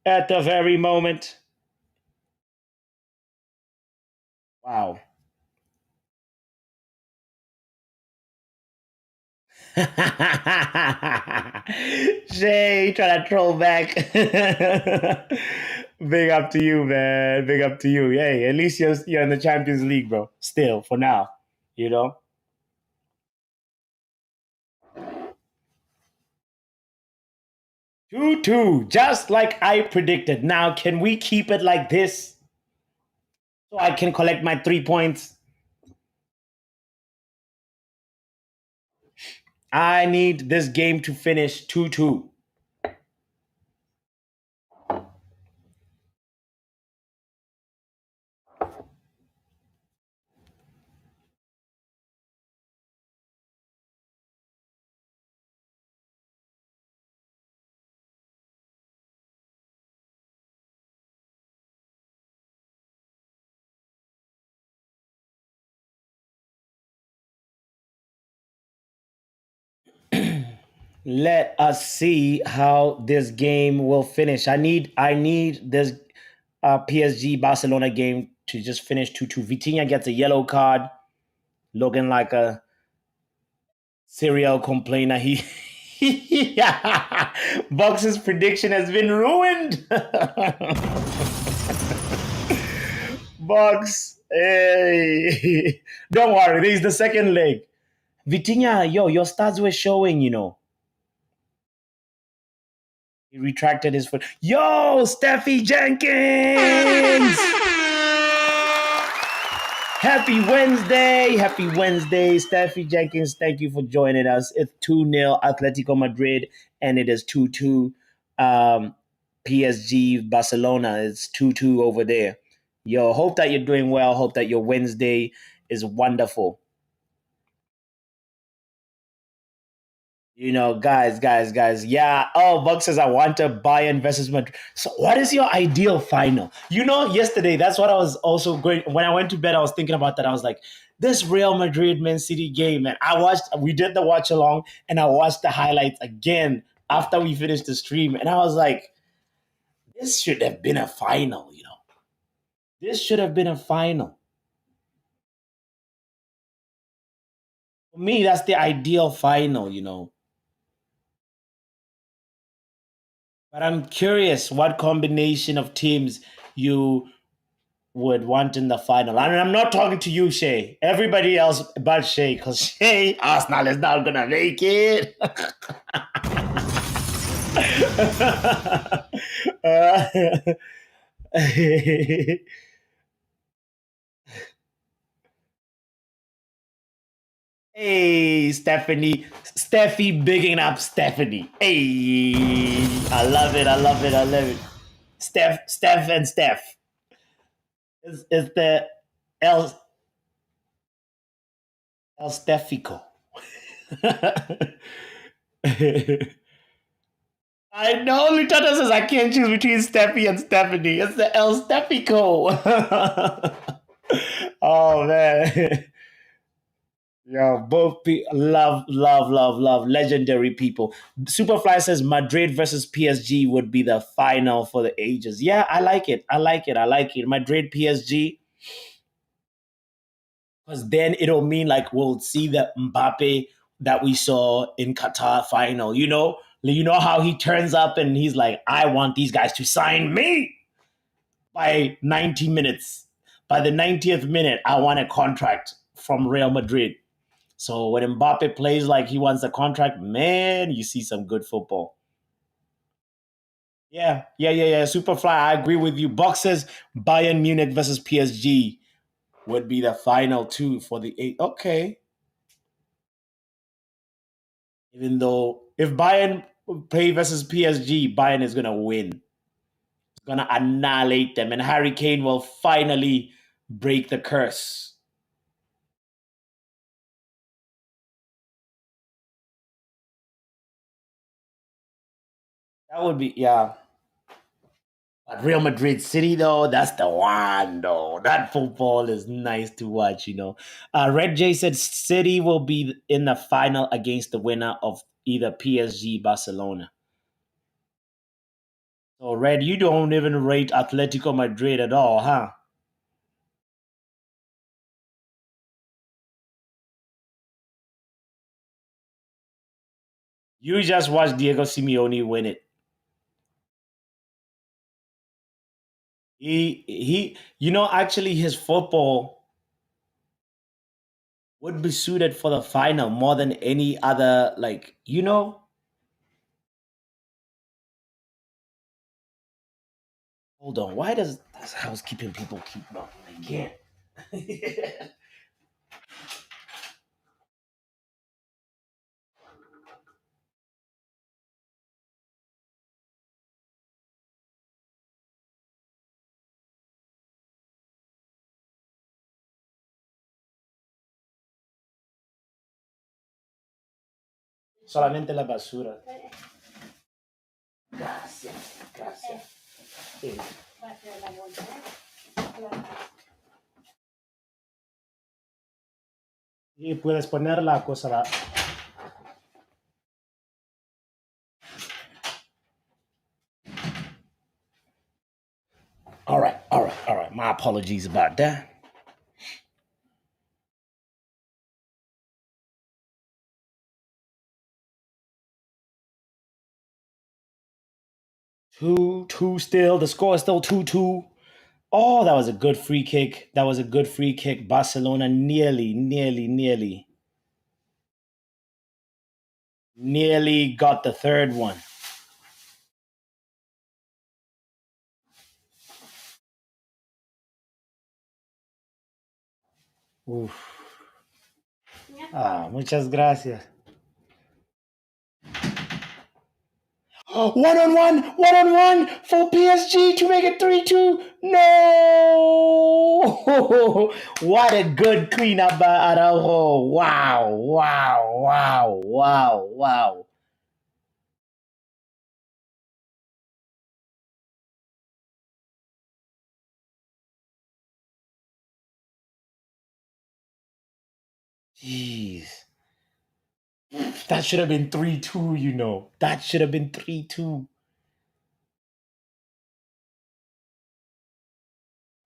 at the very moment. Wow. Shay trying to troll back. Big up to you, man. Big up to you. Hey, at least you're in the Champions League, bro. Still, for now. You know? 2-2, just like I predicted. Now, can we keep it like this so I can collect my 3 points? I need this game to finish 2-2. Let us see how this game will finish. I need this PSG Barcelona game to just finish 2-2. Vitinha gets a yellow card, looking like a serial complainer. Box's prediction has been ruined. Box, hey. Don't worry, there's the second leg. Vitinha, yo, your stats were showing. He retracted his foot. Yo, Steffi Jenkins! Happy Wednesday. Happy Wednesday. Steffi Jenkins, thank you for joining us. It's 2-0 Atletico Madrid, and it is 2-2 PSG Barcelona. It's 2-2 over there. Yo, hope that you're doing well. Hope that your Wednesday is wonderful. Guys. Yeah. Oh, Buck says I want to Bayern versus Madrid. So, what is your ideal final? Yesterday, that's what I was also going. When I went to bed, I was thinking about that. I was like, this Real Madrid Man City game, man. We did the watch along, and I watched the highlights again after we finished the stream. And I was like, this should have been a final. This should have been a final. For me, that's the ideal final. But I'm curious what combination of teams you would want in the final. And I'm not talking to you, Shay. Everybody else but Shay, because Shay, Arsenal is not gonna make it. Hey, Stephanie. Steffi bigging up Stephanie. Hey, I love it. I love it. I love it. Steph, and Steph. It's the El El Stefico. I know Lutata says I can't choose between Steffi and Stephanie. It's the El Stefico. Oh man. Yeah, love, legendary people. Superfly says Madrid versus PSG would be the final for the ages. Yeah, I like it. I like it. I like it. Madrid PSG, because then it'll mean like we'll see the Mbappe that we saw in Qatar final. You know how he turns up and he's like, I want these guys to sign me by 90 minutes. By the 90th minute, I want a contract from Real Madrid. So when Mbappe plays like he wants a contract, man, you see some good football. Yeah. Superfly, I agree with you. Box says Bayern Munich versus PSG would be the final two for the eight. Okay. Even though if Bayern play versus PSG, Bayern is gonna win. It's gonna annihilate them, and Harry Kane will finally break the curse. That would be, yeah. But Real Madrid City, though, that's the one, though. That football is nice to watch. Red J said City will be in the final against the winner of either PSG Barcelona. So, Red, you don't even rate Atletico Madrid at all, huh? You just watch Diego Simeone win it. Actually, his football would be suited for the final more than any other, hold on. Why does housekeeping people keep knocking again? Solamente la basura. Gracias. Sí. Y puedes poner la cosa. All right. My apologies about that. Two still. The score is still 2-2. Oh, that was a good free kick. Barcelona nearly got the third one. Uf. Muchas gracias. One on one for PSG to make it 3-2. No! What a good cleanup by Araujo. Wow, wow, wow, wow, wow. Jeez. That should have been 3-2, you know. That should have been 3-2.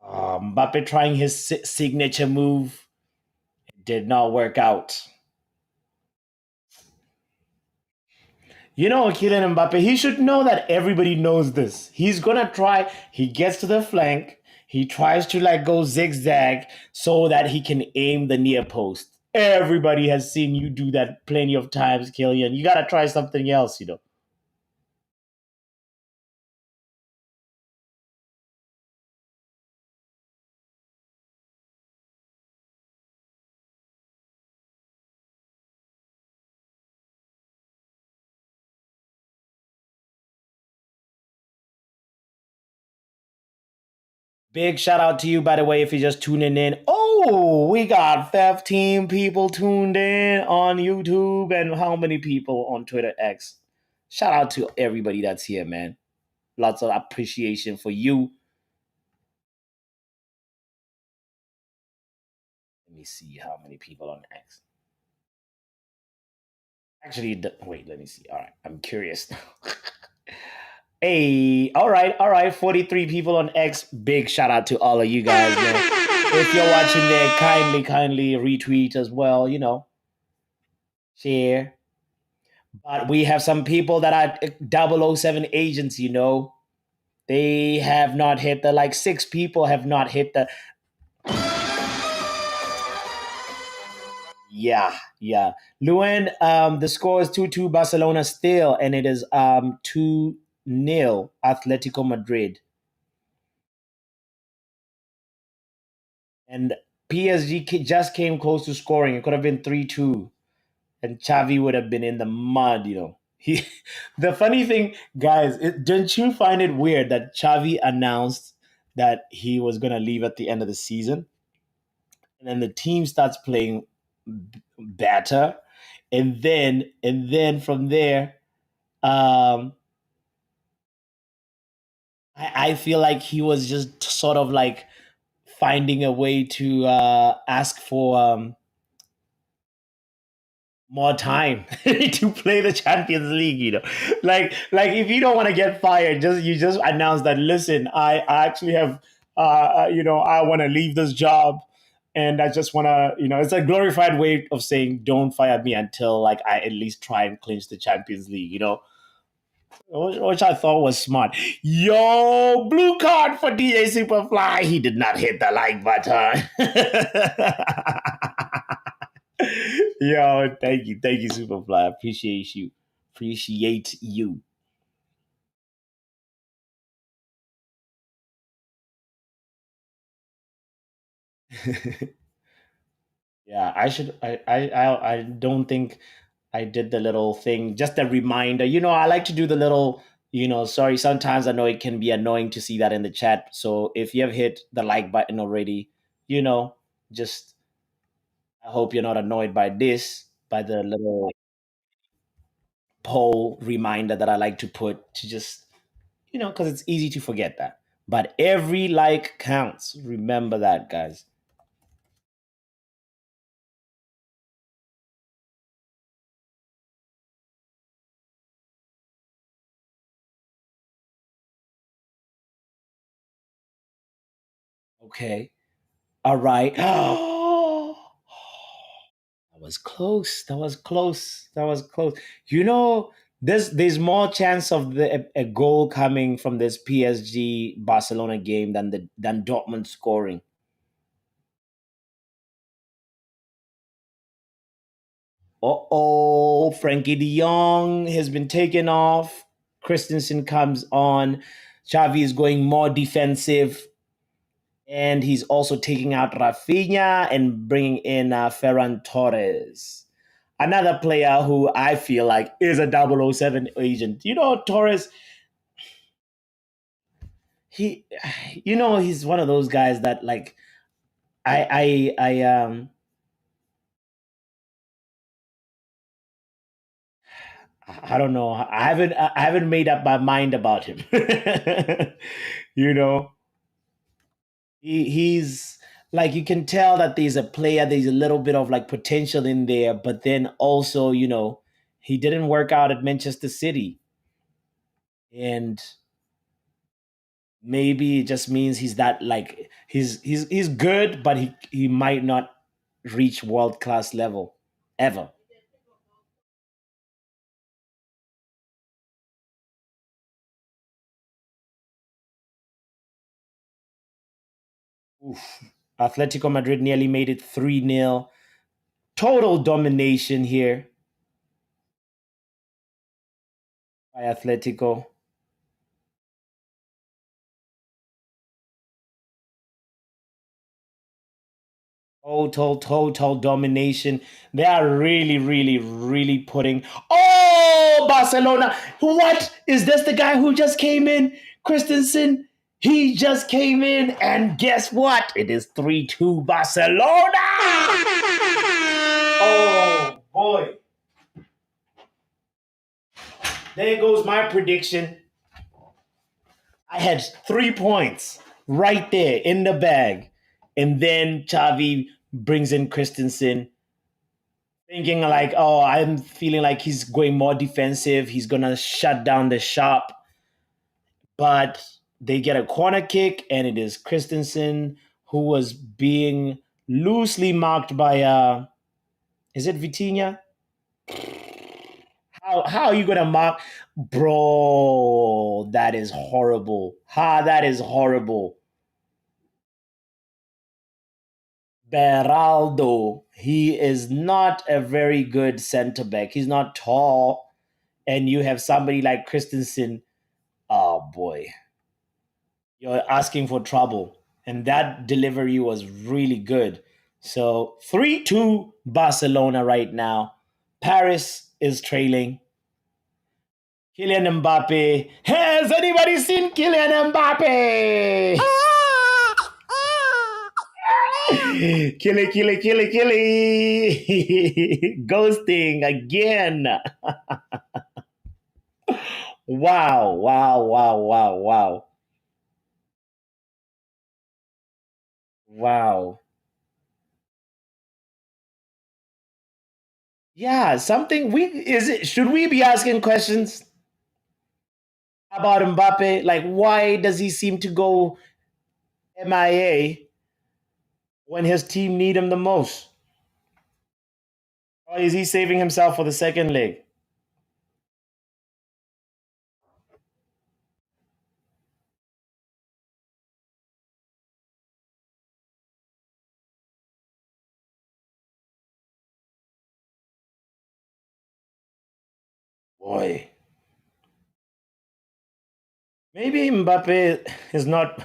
Mbappe trying his signature move did not work out. You know, Kylian Mbappe, he should know that everybody knows this. He's gonna try, he gets to the flank, he tries to like go zigzag so that he can aim the near post. Everybody has seen you do that plenty of times, Kylian. You gotta try something else, you know. Big shout out to you, by the way, if you're just tuning in. Oh, we got 15 people tuned in on YouTube and how many people on Twitter X? Shout out to everybody that's here, man. Lots of appreciation for you. Let me see how many people on X. Actually, wait, let me see. All right, I'm curious now. Hey, all right. 43 people on X. Big shout out to all of you guys, man. If you're watching there, kindly retweet as well, you know, share. But we have some people that are 007 agents, you know. They have not hit the, like, 6 people have not hit the, yeah. Luen, the score is 2-2 Barcelona still, and it is 2-0 Atletico Madrid. And PSG just came close to scoring. It could have been 3-2, and Xavi would have been in the mud, you know. He, the funny thing, guys, didn't you find it weird that Xavi announced that he was going to leave at the end of the season? And then the team starts playing better. And then from there, um, I feel like he was just sort of like finding a way to ask for more time to play the Champions League. You know, like if you don't want to get fired, just announce that. Listen, I actually have, I want to leave this job. And I just want to, it's a glorified way of saying, don't fire me until like I at least try and clinch the Champions League, which I thought was smart. Yo, blue card for DJ Superfly. He did not hit the like button. Yo, thank you, Superfly. Appreciate you. Yeah, I should. I don't think I did the little thing. Just a reminder. I like to do the little. Sorry. Sometimes I know it can be annoying to see that in the chat. So if you have hit the like button already, just I hope you're not annoyed by this, by the little poll reminder that I like to put to just, because it's easy to forget that. But every like counts. Remember that, guys. Okay. All right. That was close. That was close. That was close. There's more chance of a goal coming from this PSG Barcelona game than Dortmund scoring. Uh-oh, Frankie de Jong has been taken off. Christensen comes on. Xavi is going more defensive. And he's also taking out Rafinha and bringing in Ferran Torres, another player who I feel like is a 007 agent. Torres, he, he's one of those guys that like I don't know. I haven't made up my mind about him. you know, he's like you can tell that there's a player, there's a little bit of like potential in there, but then also, he didn't work out at Manchester City. And maybe it just means he's that like he's good, but he might not reach world class level ever. Oof. Atletico Madrid nearly made it 3-0. Total domination here by Atletico. Total domination. They are really, really, really putting. Oh, Barcelona! What is this? The guy who just came in, Christensen. He just came in, and guess what? It is 3-2 Barcelona. Oh boy! There goes my prediction. I had 3 points right there in the bag, and then Xavi brings in Christensen thinking like, oh, I'm feeling like he's going more defensive. He's gonna shut down the shop, but they get a corner kick, and it is Christensen who was being loosely marked by is it Vitinha? How are you gonna mark, bro? That is horrible. That is horrible. Beraldo, he is not a very good center back. He's not tall, and you have somebody like Christensen. Oh boy, you're asking for trouble. And that delivery was really good. So 3-2 Barcelona right now. Paris is trailing. Kylian Mbappe. Has anybody seen Kylian Mbappe? Killy. Ghosting again. Wow. Wow. Yeah, something we is it should we be asking questions about Mbappe? Like why does he seem to go MIA when his team need him the most? Or is he saving himself for the second leg? Boy, maybe Mbappe is not.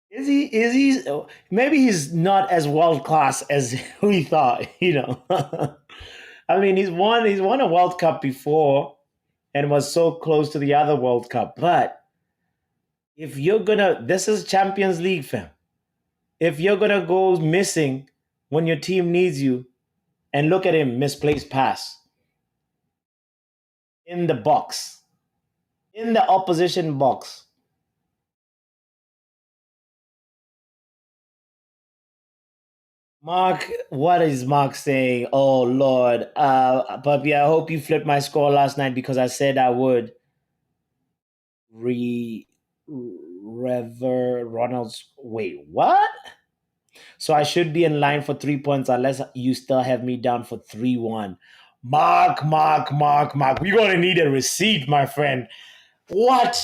Is he? Maybe he's not as world class as we thought. I mean, he's won a World Cup before and was so close to the other World Cup. But if you're gonna, this is Champions League, fam. If you're gonna go missing when your team needs you, and look at him, misplaced pass in the box, in the opposition box. Mark, what is Mark saying? Oh Lord, Puppy, I hope you flipped my score last night because I said I would. Re Rever Ronald's. Wait, what? So I should be in line for 3 points unless you still have me down for 3-1. Mark. We're gonna need a receipt, my friend. What?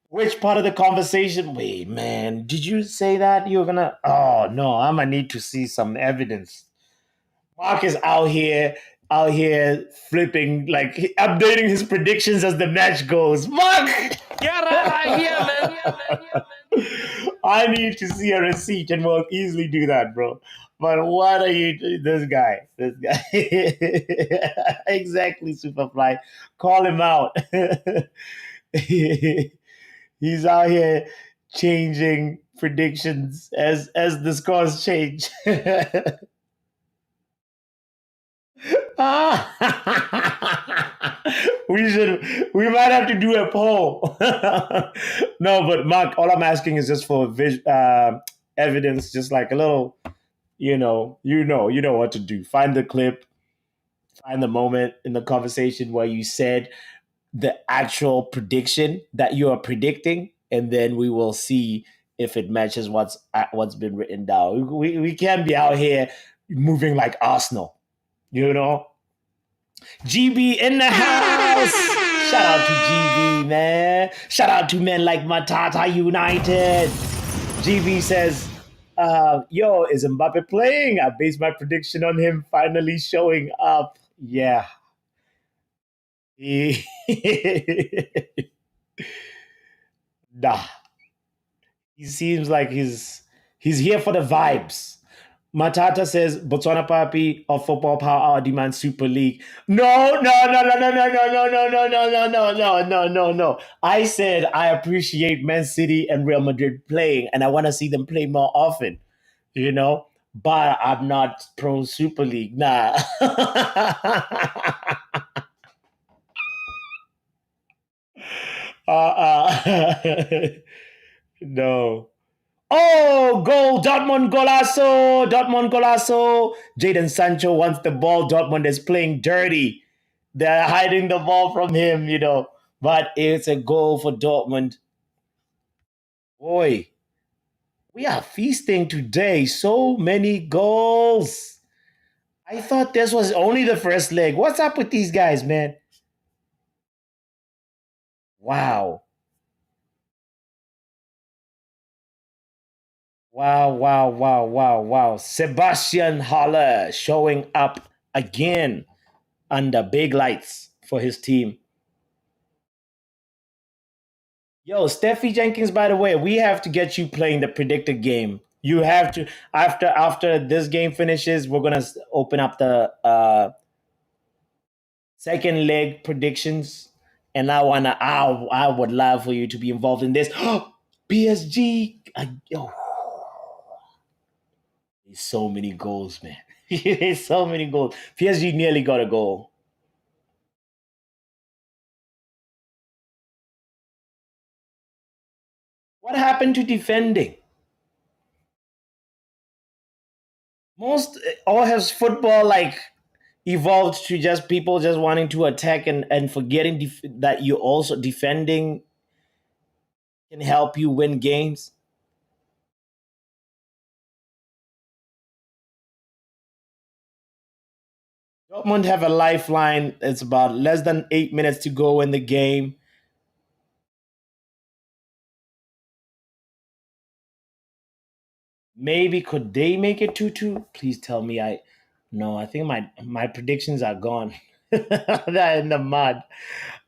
Which part of the conversation? Wait, man, did you say that you were gonna? Oh no, I'm gonna need to see some evidence. Mark is out here flipping, like updating his predictions as the match goes. Mark! Get out of here, man. I need to see a receipt and we'll easily do that, bro. But what are you, this guy, exactly, Superfly. Call him out. He's out here changing predictions as the scores change. We might have to do a poll. No, but Mark, all I'm asking is just for evidence, just like a little, you know what to do. Find the clip, find the moment in the conversation where you said the actual prediction that you are predicting, and then we will see if it matches what's been written down. We can't be out here moving like Arsenal, you know. GB in the house. Shout out to GB, man. Shout out to men like Matata United. GB says, yo, is Mbappe playing? I based my prediction on him finally showing up. Yeah. He- nah. He seems like he's here for the vibes. Matata says Botswana Papi of Football Power demand Super League. No, no, no, no, no, no, no, no, no, no, no, no, no, no, no, no. I said I appreciate Man City and Real Madrid playing, and I want to see them play more often. You know, but I'm not pro Super League. Nah. No. Oh, goal! Dortmund golazo! Dortmund golazo! Jadon Sancho wants the ball. Dortmund is playing dirty. They're hiding the ball from him, But it's a goal for Dortmund. Boy, we are feasting today. So many goals. I thought this was only the first leg. What's up with these guys, man? Wow. Wow, wow, wow, wow, wow. Sebastian Haller showing up again under big lights for his team. Yo, Steffi Jenkins, by the way, we have to get you playing the predicted game. You have to after this game finishes, we're gonna open up the second leg predictions, and I would love for you to be involved in this. PSG, yo, there's so many goals, man. There's so many goals. PSG nearly got a goal. What happened to defending? Most or has football like evolved to just people just wanting to attack and forgetting that you also defending can help you win games. Dortmund have a lifeline. It's about less than 8 minutes to go in the game. Maybe could they make it 2-2? Please tell me I no, I think my predictions are gone. They're in the mud.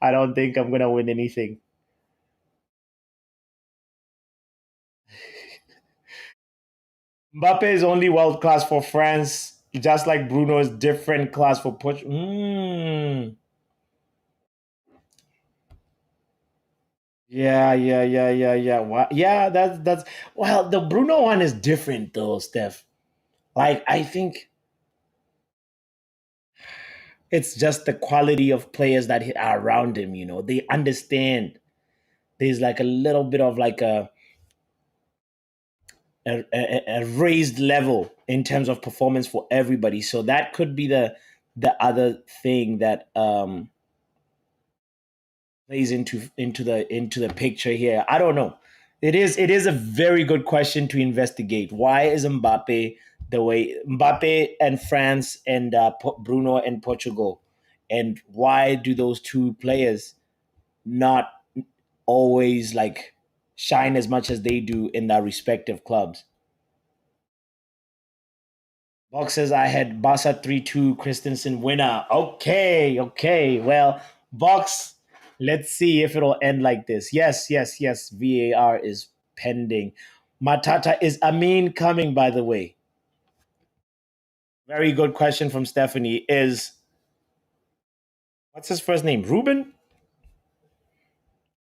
I don't think I'm gonna win anything. Mbappe is only world class for France, just like Bruno is different class for Portugal. Yeah, yeah, yeah, yeah, yeah. Yeah, that's well, the Bruno one is different though, Steph. Like I think it's just the quality of players that are around him. They understand. There's like a little bit of like a raised level in terms of performance for everybody. So that could be the other thing that plays into the picture here. I don't know. It is a very good question to investigate. Why is Mbappe the way Mbappe and France and Bruno and Portugal, and why do those two players not always like shine as much as they do in their respective clubs? Box says I had Barca 3-2 Christensen winner. Okay, okay. Well, Box. Let's see if it'll end like this. Yes, yes, yes. VAR is pending. Matata, is Amin coming, by the way? Very good question from Stephanie. What's his first name? Ruben?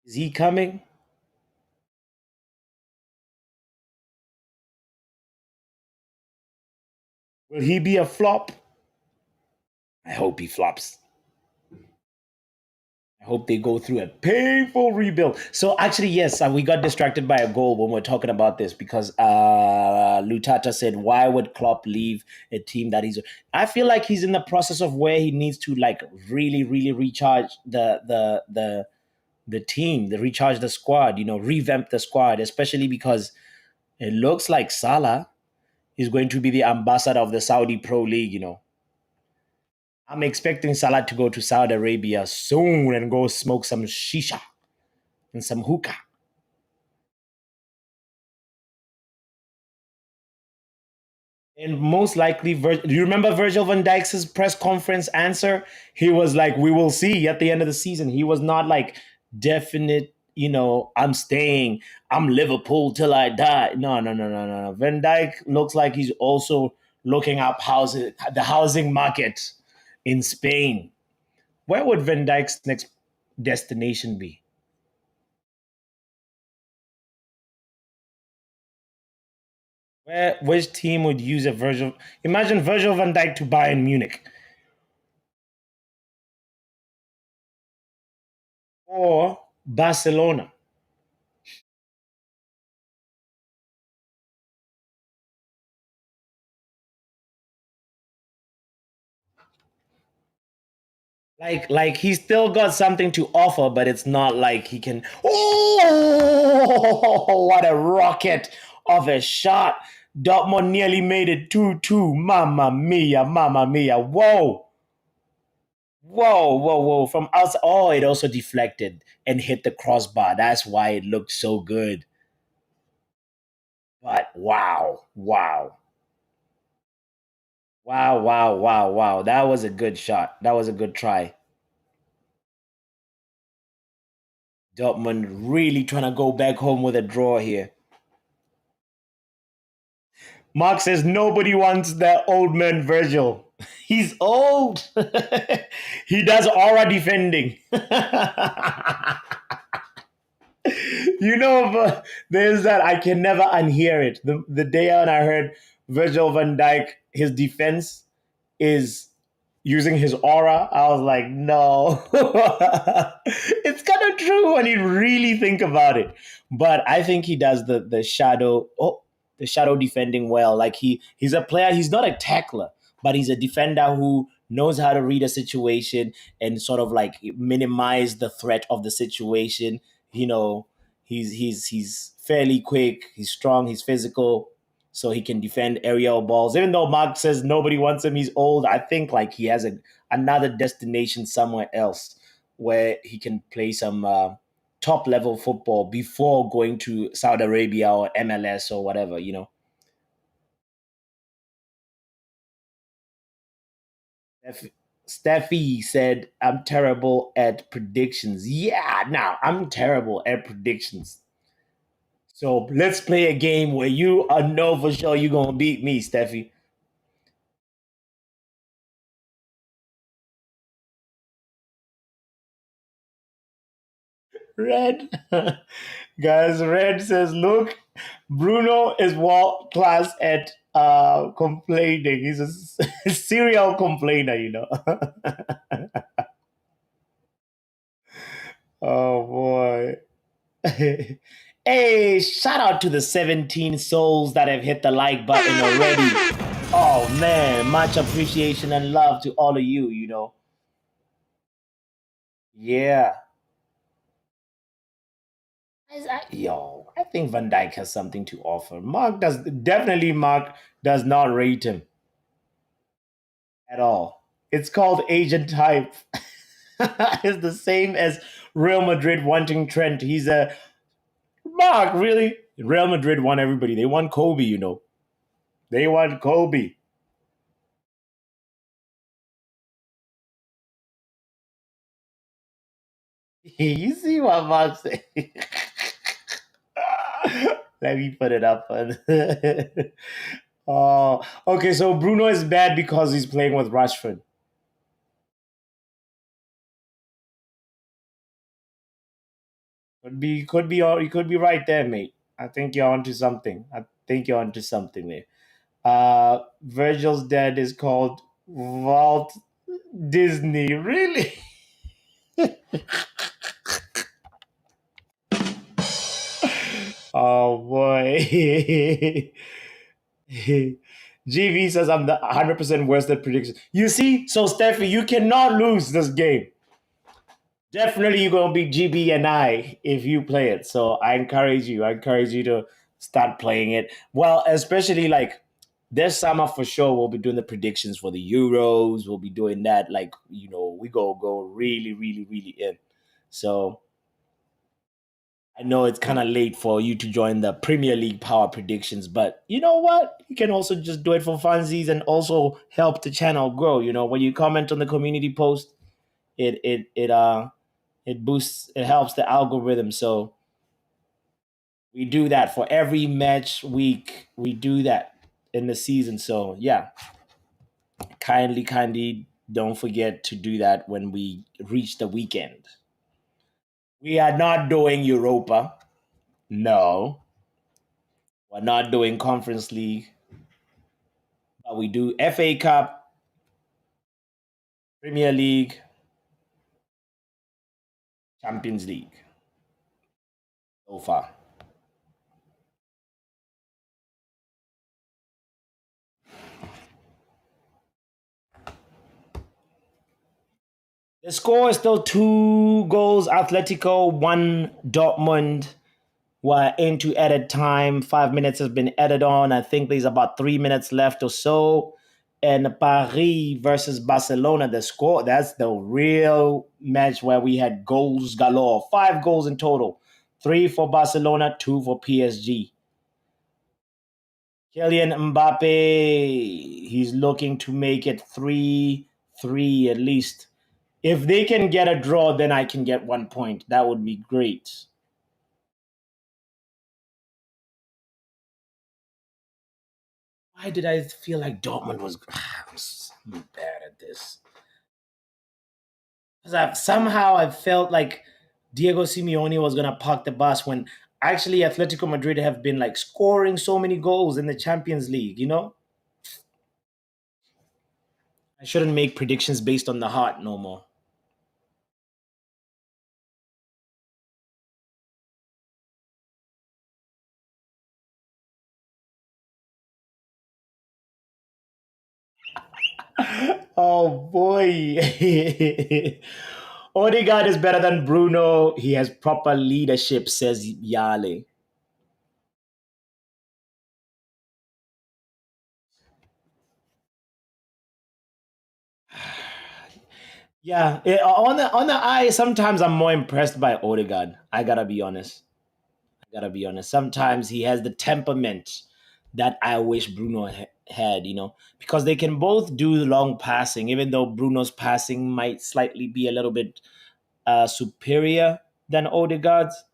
Is he coming? Will he be a flop? I hope he flops. I hope they go through a painful rebuild. So actually, yes, we got distracted by a goal when we're talking about this because Lutata said, "Why would Klopp leave a team that he's?" I feel like he's in the process of where he needs to like really, really recharge the team, the recharge the squad. Revamp the squad, especially because it looks like Salah is going to be the ambassador of the Saudi Pro League. I'm expecting Salah to go to Saudi Arabia soon and go smoke some shisha and some hookah. And most likely, do you remember Virgil van Dijk's press conference answer? He was like, "We will see at the end of the season." He was not like definite. I'm staying. I'm Liverpool till I die. No, no, no, no, no. Van Dijk looks like he's also looking up the housing market in Spain. Where would Van Dijk's next destination be? Which team would use a Virgil? Imagine Virgil van Dijk to Bayern Munich or Barcelona. Like he still got something to offer, but it's not like he can. Oh, what a rocket of a shot! Dortmund nearly made it 2-2. Mamma mia, mamma mia! Whoa, whoa, whoa, whoa! From outside, oh, it also deflected and hit the crossbar. That's why it looked so good. But wow, wow, wow, wow, wow, wow! That was a good shot. That was a good try. Dortmund really trying to go back home with a draw here. Mark says nobody wants that old man Virgil. He's old. He does aura defending. There's that I can never unhear it. The day when I heard Virgil van Dijk, his defense is using his aura, I was like, no. It's kind of true when you really think about it. But I think he does the shadow defending well. Like he's a player, he's not a tackler, but he's a defender who knows how to read a situation and sort of like minimize the threat of the situation. You know, he's fairly quick, he's strong, he's physical, so he can defend aerial balls. Even though Mark says nobody wants him, he's old. I think like he has another destination somewhere else where he can play some top level football before going to Saudi Arabia or MLS or whatever. Steffi said, "I'm terrible at predictions." Yeah, now I'm terrible at predictions. So let's play a game where you know for sure you're gonna beat me, Steffi. Red. Guys, Red says, "Look, Bruno is world class at complaining. He's a serial complainer." Oh boy. Hey, shout out to the 17 souls that have hit the like button already. Oh man, much appreciation and love to all of you. Yeah. I think Van Dyke has something to offer. Mark does not rate him at all. It's called agent type. It's the same as Real Madrid wanting Trent. He's a Mark, really? Real Madrid won everybody. They won Kobe. They won Kobe. You see what I'm saying? Let me put it up. Oh, okay. So Bruno is bad because he's playing with Rashford. You could be right there, mate. I think you're onto something. I think you're onto something there. Virgil's dad is called Walt Disney. Really? Oh boy. GV says I'm the 100% worst at predictions. You see, so Steffi, you cannot lose this game. Definitely, you're gonna beat GB and I if you play it. So I encourage you. I encourage you to start playing it. Well, especially like this summer for sure, we'll be doing the predictions for the Euros. We'll be doing that. Like we go really, really, really in. So I know it's kind of late for you to join the Premier League power predictions, but you know what? You can also just do it for funsies and also help the channel grow. When you comment on the community post, it boosts, it helps the algorithm. So we do that for every match week. We do that in the season. So yeah, kindly don't forget to do that when we reach the weekend. We are not doing Europa. No, we're not doing Conference League. But we do FA Cup, Premier League, Champions League so far. The score is still 2 goals Atletico, 1 Dortmund. We're into added time. 5 minutes has been added on. I think there's about 3 minutes left or so. And Paris versus Barcelona, the score, that's the real match where we had goals galore. 5 goals in total. 3 for Barcelona, 2 for PSG. Kylian Mbappe, he's looking to make it 3-3 at least. If they can get a draw, then I can get 1 point. That would be great. Why did I feel like Dortmund was I'm so bad at this? Because somehow I felt like Diego Simeone was gonna park the bus when actually Atletico Madrid have been like scoring so many goals in the Champions League. I shouldn't make predictions based on the heart no more. Oh boy. Odegaard is better than Bruno. He has proper leadership, says Yale. Yeah, on the eye, sometimes I'm more impressed by Odegaard. I gotta be honest. Sometimes he has the temperament that I wish Bruno had, because they can both do long passing, even though Bruno's passing might slightly be a little bit superior than Odegaard's.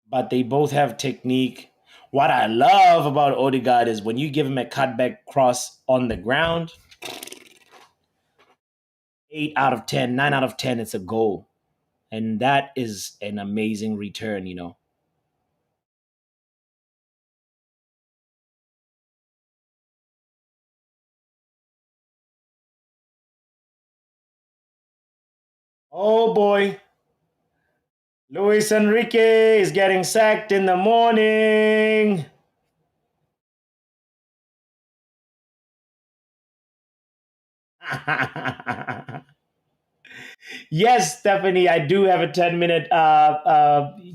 But they both have technique. What I love about Odegaard is when you give him a cutback cross on the ground, 8 out of 10, 9 out of 10, it's a goal. And that is an amazing return. Oh boy, Luis Enrique is getting sacked in the morning. Yes, Stephanie, I do have a 10-minute.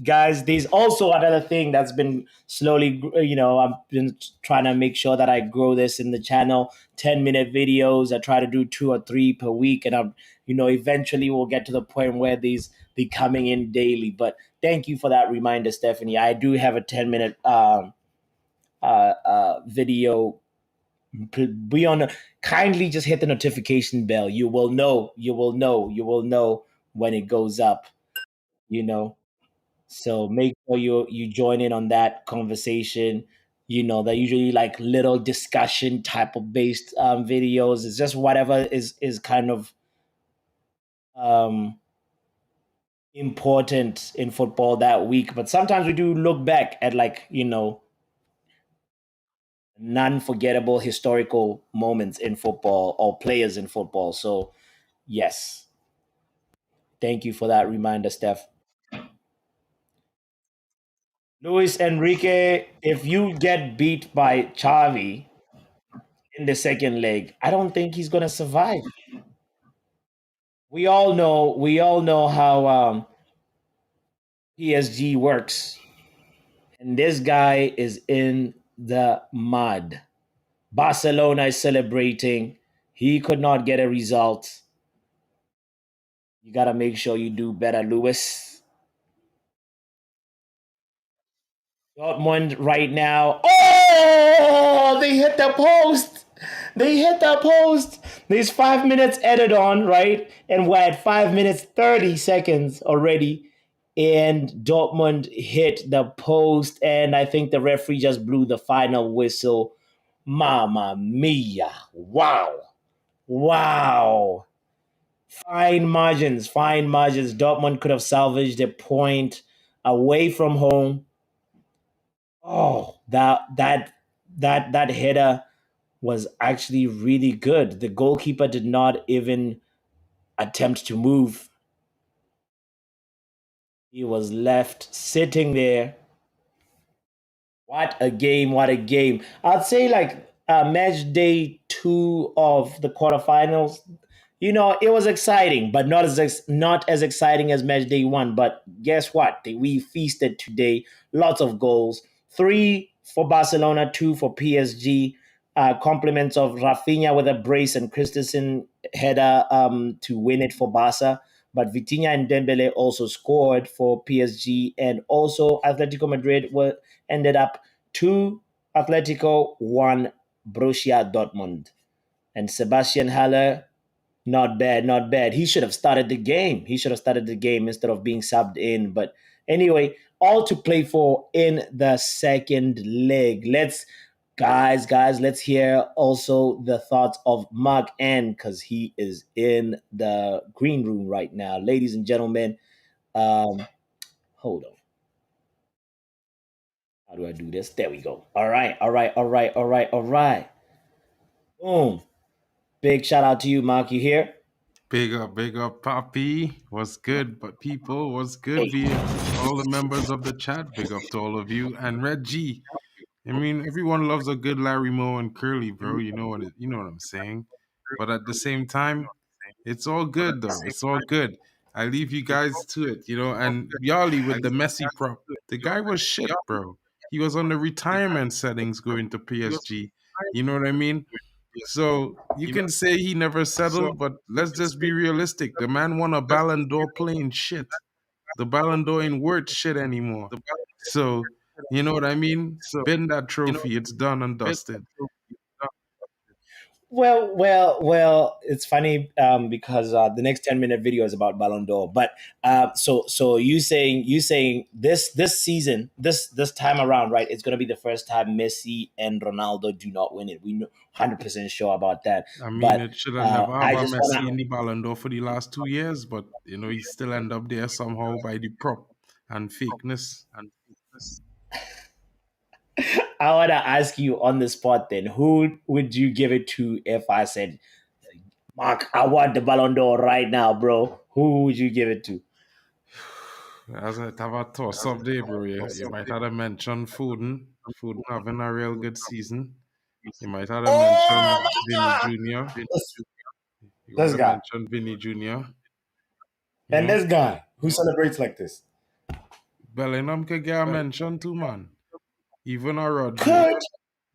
Guys, there's also another thing that's been slowly, I've been trying to make sure that I grow this in the channel. 10-minute videos. I try to do 2 or 3 per week. And eventually we'll get to the point where these be coming in daily. But thank you for that reminder, Stephanie. I do have a 10-minute video Be on a, kindly just hit the notification bell. You will know. You will know. You will know when it goes up. You know. So make sure you join in on that conversation. They're usually like little discussion type of based videos. It's just whatever is kind of um, important in football that week. But sometimes we do look back at like non-forgettable historical moments in football or players in football. So yes, thank you for that reminder, Steph. Luis Enrique, if you get beat by Xavi in the second leg, I don't think he's gonna survive. We all know how PSG works, and this guy is in the mud. Barcelona is celebrating. He could not get a result. You gotta make sure you do better, Lewis. Dortmund right now. Oh, they hit the post. They hit the post. There's 5 minutes added on, right? And we're at 5 minutes 30 seconds already. And Dortmund hit the post. And I think the referee just blew the final whistle. Mamma mia. Wow. Wow. Fine margins. Fine margins. Dortmund could have salvaged a point away from home. Oh, that header was actually really good. The goalkeeper did not even attempt to move. He was left sitting there. What a game! What a game! I'd say like match day two of the quarterfinals. It was exciting, but not as exciting as match day one. But guess what? We feasted today. Lots of goals. Three for Barcelona, two for PSG. Compliments of Rafinha with a brace and Christensen header to win it for Barca. But Vitinha and Dembele also scored for PSG, and also Atletico Madrid ended up 2 Atletico, 1 Borussia Dortmund. And Sebastian Haller, not bad, not bad. He should have started the game. He should have started the game instead of being subbed in. But anyway, all to play for in the second leg. Let's hear also the thoughts of Mark N because he is in the green room right now. Ladies and gentlemen, um, hold on. How do I do this? There we go. All right, all right, all right, all right, all right. Boom. Big shout out to you, Mark. You here? Big up, Poppy. What's good? But people, what's good, Hey. via all the members of the chat? Big up to all of you and Reggie. I mean, everyone loves a good Larry Moe and Curly, bro. You know what I'm saying. But at the same time, it's all good though. It's all good. I leave you guys to it, And Yali with the Messi prop, the guy was shit, bro. He was on the retirement settings going to PSG. You know what I mean? So you can say he never settled, but let's just be realistic. The man won a Ballon d'Or playing shit. The Ballon d'Or ain't worth shit anymore. So you know what I mean? Bend that trophy. It's done and dusted. Well. It's funny because the next 10-minute video is about Ballon d'Or. But so you saying this season this time around, right? It's going to be the first time Messi and Ronaldo do not win it. We know 100% sure about that. I mean, But it should have never have I a just want Messi in to the Ballon d'Or for the last 2 years, but he still end up there somehow by the prop and fakeness. I want to ask you on the spot. Then, who would you give it to if I said, Mark, I want the Ballon d'Or right now, bro? Who would you give it to? As I have a toss up there, bro. You might have to mention Foden. Foden having a real good season. You might have to Oh mention my Vinny God! Jr. This, You got this to guy mention Vinny Jr. You and know, this guy who celebrates like this. Bellingham could get a mention too, man. Even a Rodri. Could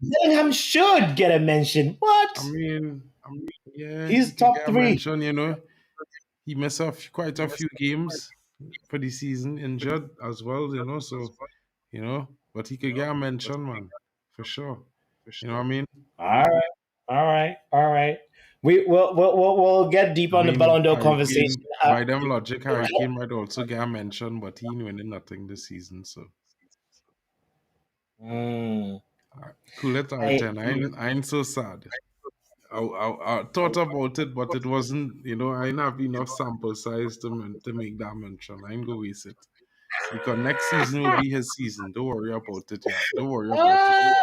Bellingham should get a mention. I What? mean, yeah, he He's could top get a three. mention. He missed quite a few games for the season, injured as well. So but he could get a mention, man, for sure. You know what I mean? All right. All right, all right. We'll get deep I on the mean, Ballon d'Or Harry conversation. Kane, by them logic, Harry Kane might also get a mention, but he ain't winning nothing this season. So, Mm, cool it out, I, 10. I ain't so sad. I thought about it, but it wasn't, I didn't have enough sample size to make that mention. I ain't go waste it. Because next season will be his season. Don't worry about it, yeah. Don't worry about it.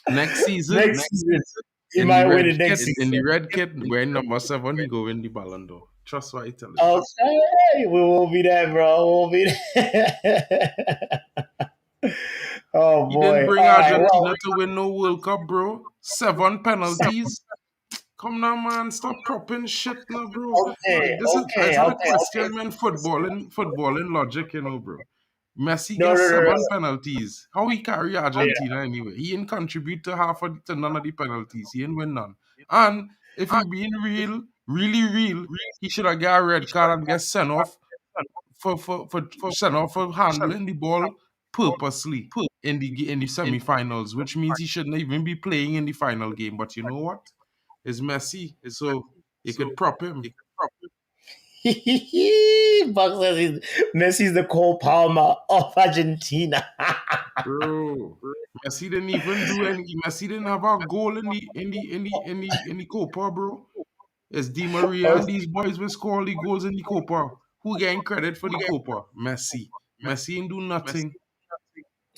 Next season, next season, he in the might win red it next kit, in the season. red kit, wearing number 7, he go win the Ballon d'Or. Trust what I telling you. Okay, we will be there, bro. We'll be there. Oh He didn't boy! bring All right. Well, Argentina to win no World Cup, bro. 7 penalties. Come now, man. Stop propping shit now, bro. okay, Like this is I okay, try to okay, okay. question man footballing logic, bro. Messi No, gets no, no, no. 7 penalties. How he carry Yeah. Argentina anyway? He didn't contribute to none of the penalties. He didn't win none. And if he being real, really real, he should have got a red card and get sent off for handling the ball purposely in the semi-finals, which means he shouldn't even be playing in the final game. But you know what? It's Messi, so you could prop him. Buck says Messi's the Cole Palmer of Argentina. Bro, Messi didn't even do any. Messi didn't have a goal in the Copa, bro. It's Di Maria and these boys will score all the goals in the Copa. Who getting credit for the Copa? Messi. Messi ain't do nothing.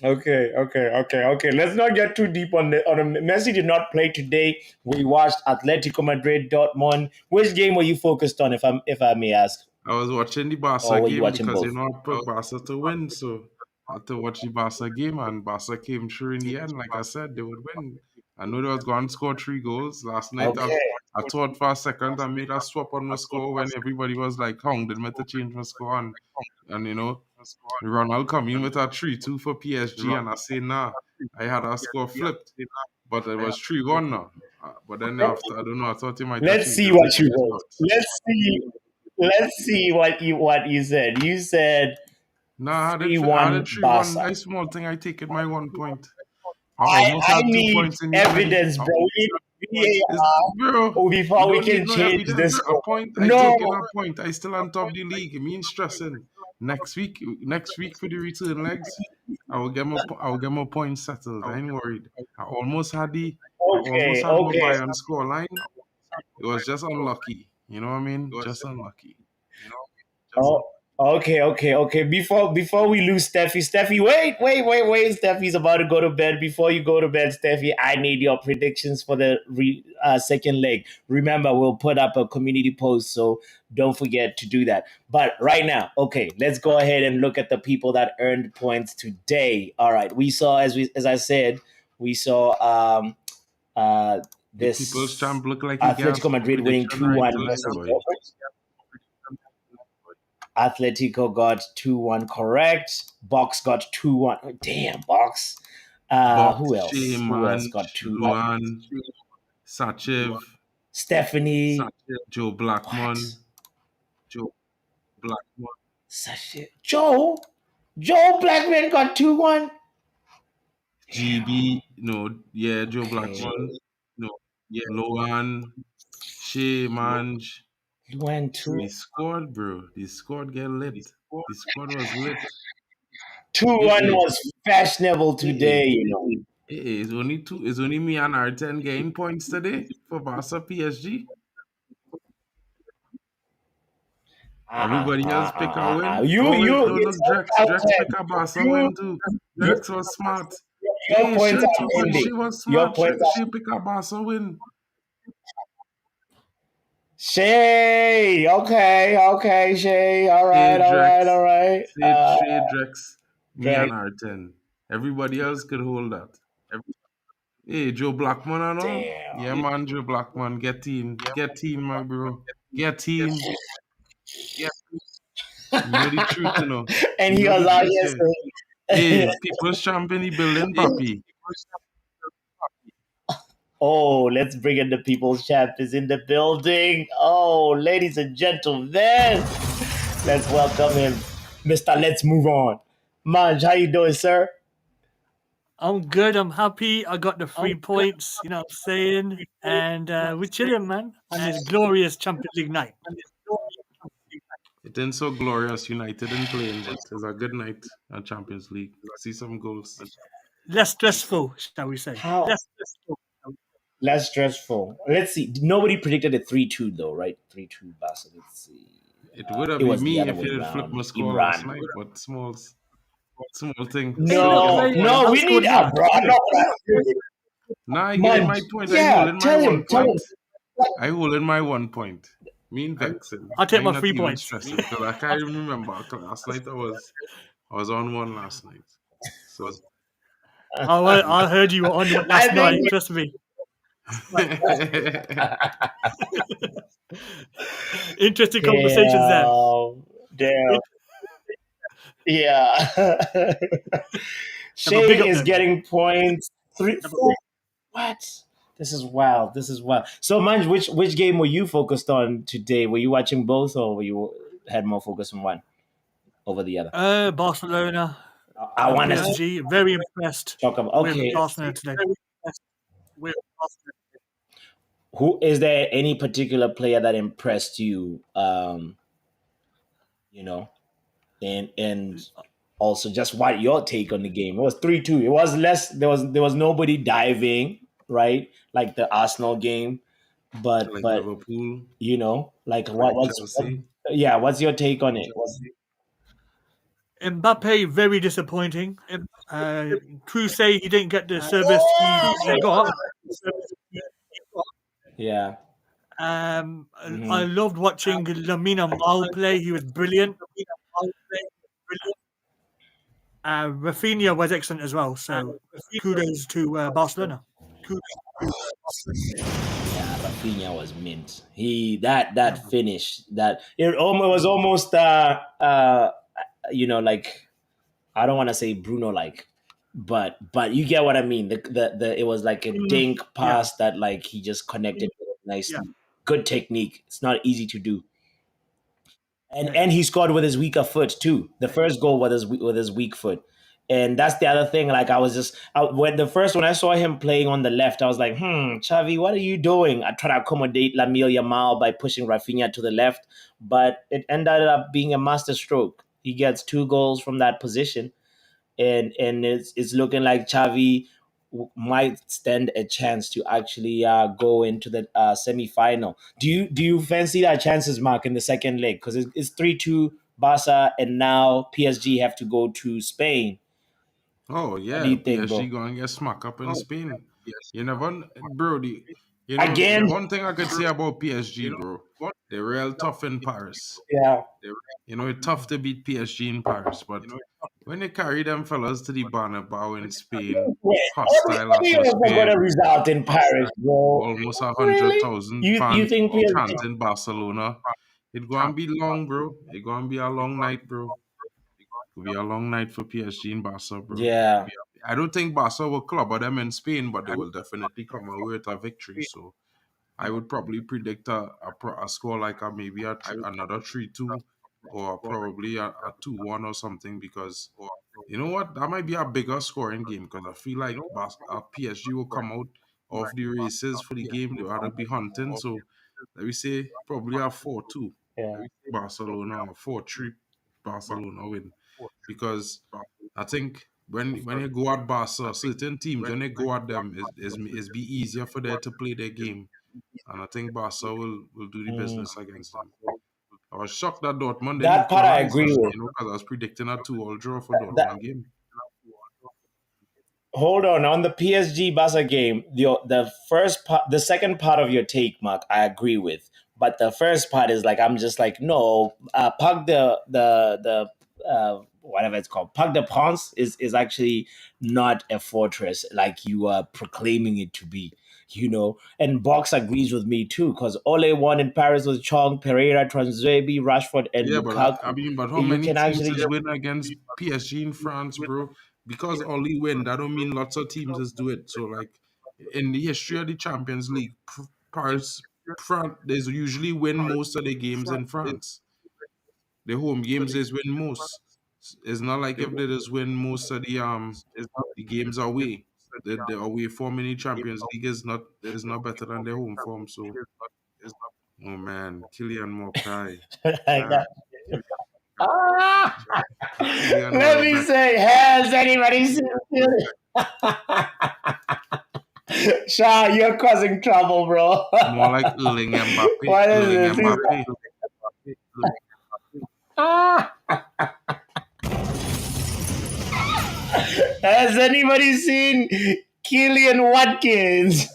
Okay, okay, okay, okay. Let's not get too deep on the Messi did not play today. We watched Atletico Madrid, Dortmund. Which game were you focused on, if I may ask, I was watching the Barca or were you game watching because both? I put Barca to win, so I had to watch the Barca game, and Barca came through in the end. Like I said, they would win. I know they was going to score 3 goals last night. Okay, I thought for a second I made a swap on my score when everybody was like, "Hung, did me to change my score?" And Ronald come in with a 3-2 for PSG, and I say, "Nah, I had a score flipped, but it was 3-1 now." But then after, I don't know. I thought he might have let's changed see it to what you three wrote. shots. Let's see what you said. You said Nah, three I had a one 3-1. Barca. Nice small thing. I take it my 1 point. I I almost I had two need points in the middle. evidence, bro. We need Bro, VAR you before we don't need can no change this evidence. A score. point. I No. taking a point. I still on top of the league. It means stressing. Next week for the return legs, I will get my points settled. I ain't worried. I almost Okay, had my okay. Bayern score line. It was just unlucky. You know what I mean? Just unlucky. Oh, okay, okay, okay. Before we lose Steffi, wait. Steffi's about to go to bed. Before you go to bed, Steffi, I need your predictions for the second leg. Remember, we'll put up a community post, so don't forget to do that. But right now, okay, let's go ahead and look at the people that earned points today. All right, we saw as I said, we saw uh, The people's this champ look like he got a Atletico score Madrid winning prediction 2-1 right today, versus boy. Dortmund. Atletico got 2-1 correct. Box got 2-1. Damn, Box. Who Box, else? Who else Sheaman, got 2? Luan, Sachev, Stephanie. Joe What? Blackmon, Such a, Joe? Joe Blackman got 2-1? Damn. GB, Joe Okay. Blackmon, Loan, Shea Manj. Luan 2. The squad, bro. The squad get lit. The squad was lit. 2-1 Eh, was fashionable eh, eh, today, you know. It's only two. It's only me and R10 getting points today for Barca PSG. Everybody else pick a win. You, Oh wait, no, you, look, it's Drex out pick a Barca You, win too. you, Drex was smart. your Hey, points shit, are too, but pending. she was Your smart. points She are pick a Barca win. Shay. Okay, Shay. Say All Drex. right. Say Drex. Me Drake. and R10. Everybody else could hold that. Hey, Joe Blackman and all. Yeah, Damn. man, Joe Blackman. Get team, my bro. Get team. You know the truth, you know. And You he know was the out truth there. here. Hey, people's champion the building, papi. Oh, let's bring in the people's champ is in the building. Oh, ladies and gentlemen, let's welcome him, Mister. Let's move on. Manj, how you doing, sir? I'm good. I'm happy. I got the 3 points. You know what I'm saying? And we're chilling, man. On this glorious Champions League night. It ain't so glorious. United in playing, but it's a good night at Champions League. See some goals. Less stressful, shall we say? How less stressful? Let's see. Nobody predicted a 3-2 though, right? 3-2 Barca. Let's see. It would have It been was the me other if way you did flip around. my score last Imran. night, but small thing. Hey, Still look, get my No, they point. no, we need outscored me. bro. I'm not Nah, I getting man. my point. I Yeah, holding my tell him, one tell him. point. I holding my 1 point. Me and vexing. I'll take I my not three even points. stressing because I can't even remember. Last night I was on one last night. So I heard you were on one I last think. night. Trust me. Interesting conversations there. Damn. Yeah. Have a big Shay up is them. getting points. 3-4. What? This is wild. This is wild. So, Manj, which game were you focused on today? Were you watching both, or were you had more focus on one over the other? Barcelona, I want us to PSG. Very impressed talk about. with Okay, Barcelona today. who is there? Any particular player that impressed you? You know, and also just what your take on the game. It was 3-2. It was less. There was nobody diving right like the Arsenal game, like but Liverpool, like like Chelsea. yeah, what's your take on it? Mbappe, very disappointing. True say he didn't get the service he got. Yeah. I Hmm. loved watching Lamine Yamal play. He was brilliant. Rafinha was excellent as well. So kudos to Barcelona. Yeah, Rafinha was mint. That Yeah. finish that it was almost like I don't want to say Bruno like, but you get what I mean. The it was like a dink Yeah. pass that like he just connected nicely. Good technique. It's not easy to do. And he scored with his weaker foot too. The first goal with his weak foot, and that's the other thing. Like when I saw him playing on the left, I was like, Xavi, what are you doing? I tried to accommodate Lamine Yamal by pushing Rafinha to the left, but it ended up being a master stroke. He gets 2 goals from that position, and it's looking like Xavi might stand a chance to actually go into the semi-final. Do you fancy that chances, Mark, in the second leg? Because it's 3-2 Barca, and now PSG have to go to Spain. Oh What do yeah, you think, PSG bro? going to get smack up in Spain. You never, bro. The Again? one thing I could say about PSG, bro, they're real tough in Paris. Yeah. It's tough to beat PSG in Paris, but when they carry them fellas to the Bernabeu in Spain, Wait, hostile what do you also got atmosphere, a result in Paris, bro? almost a hundred Really? thousand You fans think PSG? chanting Barcelona. It gonna be long, bro. It gonna be a long night, bro. It'll be a long night for PSG and Barca, bro. Yeah. I don't think Barca will clubber them in Spain, but they will definitely come away with a victory. So I would probably predict a score like maybe another 3-2 or probably a 2-1 or something, because you know what? That might be a bigger scoring game, because I feel like PSG will come out of the races for the game. They'll have to be hunting. So let me say probably a 4-2 Yeah. Barcelona or 4-3 Barcelona win, because I think when you go at Barca, certain teams when they go at them is be easier for them to play their game, and I think Barca will do the Mm. business against them. I was shocked that Dortmund didn't That part I equalize, agree and with. because I was predicting a 2-all draw for That Dortmund game. Hold on the PSG Barca game. The second part of your take, Mark, I agree with. But the first part is like I'm just like no. Parc the whatever it's called. Parc de France is actually not a fortress like you are proclaiming it to be. And Box agrees with me too, because all they won in Paris was Chong, Pereira, Transrebi, Rashford, and Yeah, but I Lukaku. mean, but how You many can teams actually is win against PSG in France, bro? Because only win, that don't mean lots of teams is do it. So like in the history of the Champions League, Paris, France, there's usually win most of the games in France. The home games is win most. It's not like if they just win most of the games away. The away form in the Champions League is not better than their home form. So, oh man, Kylian Mbappe, I yeah, got Ah! Kylian Let me Welbeck, say, has anybody seen Shaw, you're causing trouble, bro. more like Erling Mbappe, What is Erling this? Mbappe. Ah! Has anybody seen Killian Watkins?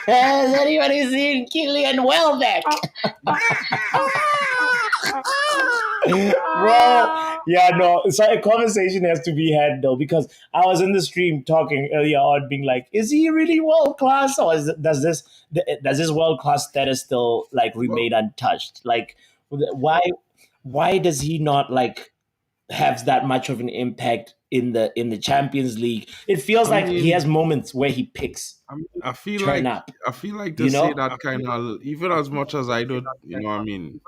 Has anybody seen Killian Welbeck? Bro, yeah, no. So a conversation has to be had though, because I was in the stream talking earlier on, being like, "Is he really world class, or does this world class status still like Well, remain untouched? Like, why does he not like have that much of an impact in the Champions League? It feels I like he mean, has moments where he picks I feel turn like up, to you say know? that kind of, even as much as I don't, I mean,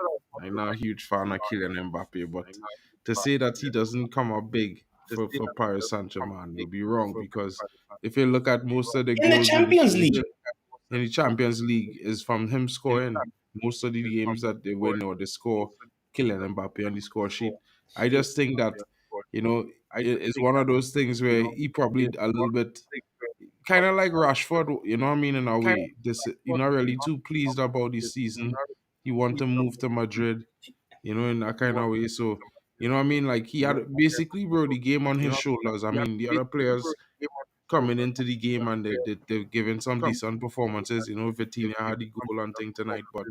I'm not a huge fan of Kylian Mbappe, but to say that he doesn't come up big for Paris Saint Germain would be wrong, because if you look at most of the In the goals Champions League. in the Champions League is from him scoring. Most of the games that they win or they score, Kylian Mbappe on the score sheet. I just think that, it's one of those things where he probably a little bit kind of like Rashford, what I mean, in a way. This you're not really too pleased about this season. He want to move to Madrid, in that kind of way. So, what I mean? Like he had basically, bro, the game on his shoulders. I mean, the other players coming into the game and they're giving some decent performances. Vitinha had the goal and thing tonight, but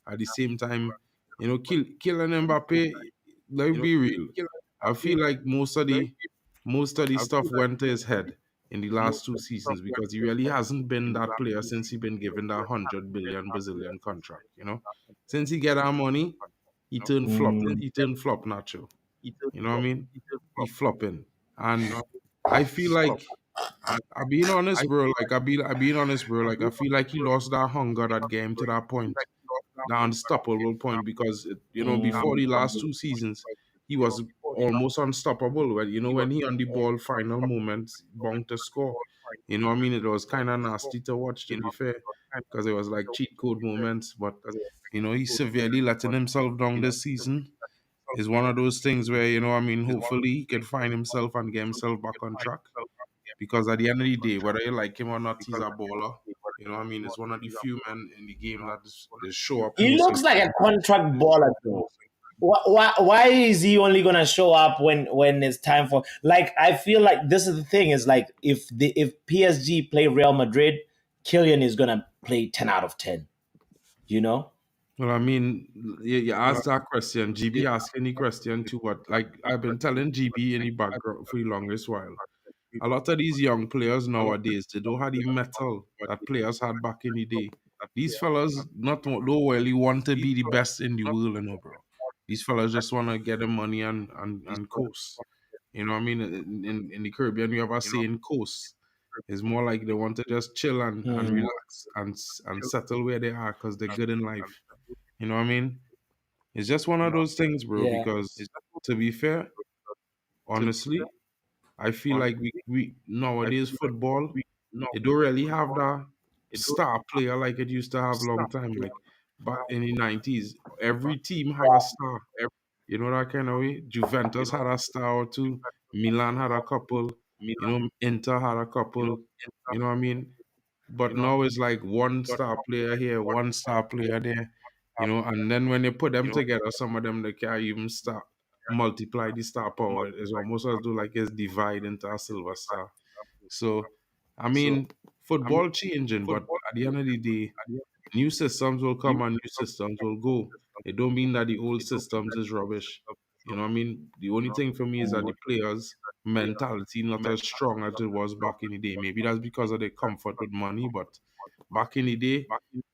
at the same time, Kylian Mbappe, let's be real. I feel like most of the stuff went to his head in the last 2 seasons, because he really hasn't been that player since he been given that 100 billion Brazilian contract. Since he get our money, Mm. he turned flop Nacho. You know what I mean? He flopping. And I feel like, I being honest, bro. Like I being honest, bro. Like I feel like he lost that hunger, that game to that point, the unstoppable point, because before the last 2 seasons he was almost unstoppable. When he on the ball, final moments, bound to score. I mean, it was kind of nasty to watch, to be fair, because it was like cheat code moments. But he's severely letting himself down this season. It's one of those things where, I mean, hopefully he can find himself and get himself back on track, because at the end of the day, whether you like him or not, he's a baller. What I mean? It's one of the few men in the game that just show up He most of looks the like a contract baller though. Why is he only gonna show up when it's time for? Like, I feel like this is the thing, is like, if PSG play Real Madrid, Kylian is gonna play 10 out of 10. You know? Well, I mean, you asked that question. GB asking the question too. What, like I've been telling GB in the background for the longest while. A lot of these young players nowadays, they don't have the metal that players had back in the day. These fellas don't really want to be the best in the world, bro. These fellas just want to get the money and coast. You know what I mean? In the Caribbean, we have a saying coast. It's more like they want to just chill and Mm, relax and settle where they are, because they're good in life. You know what I mean? It's just one of those things, bro. yeah. Because to be fair, honestly, I feel like we nowadays football, it don't really have that star player like it used to have long time. Like back in the 90s, every team had a star. You know that kind of way. Juventus had a star or two. Milan had a couple. Inter had a couple. You know what I mean? But now it's like one star player here, one star player there, and then when they put them together, some of them they can't even start multiply the star power. It's almost as though like it's divide into a silver star. So I mean, football changing, but at the end of the day, new systems will come and new systems will go. It don't mean that the old systems is rubbish. You know what I mean? The only thing for me is that the players' mentality not as strong as it was back in the day. Maybe that's because of the comfort with money, but back in the day,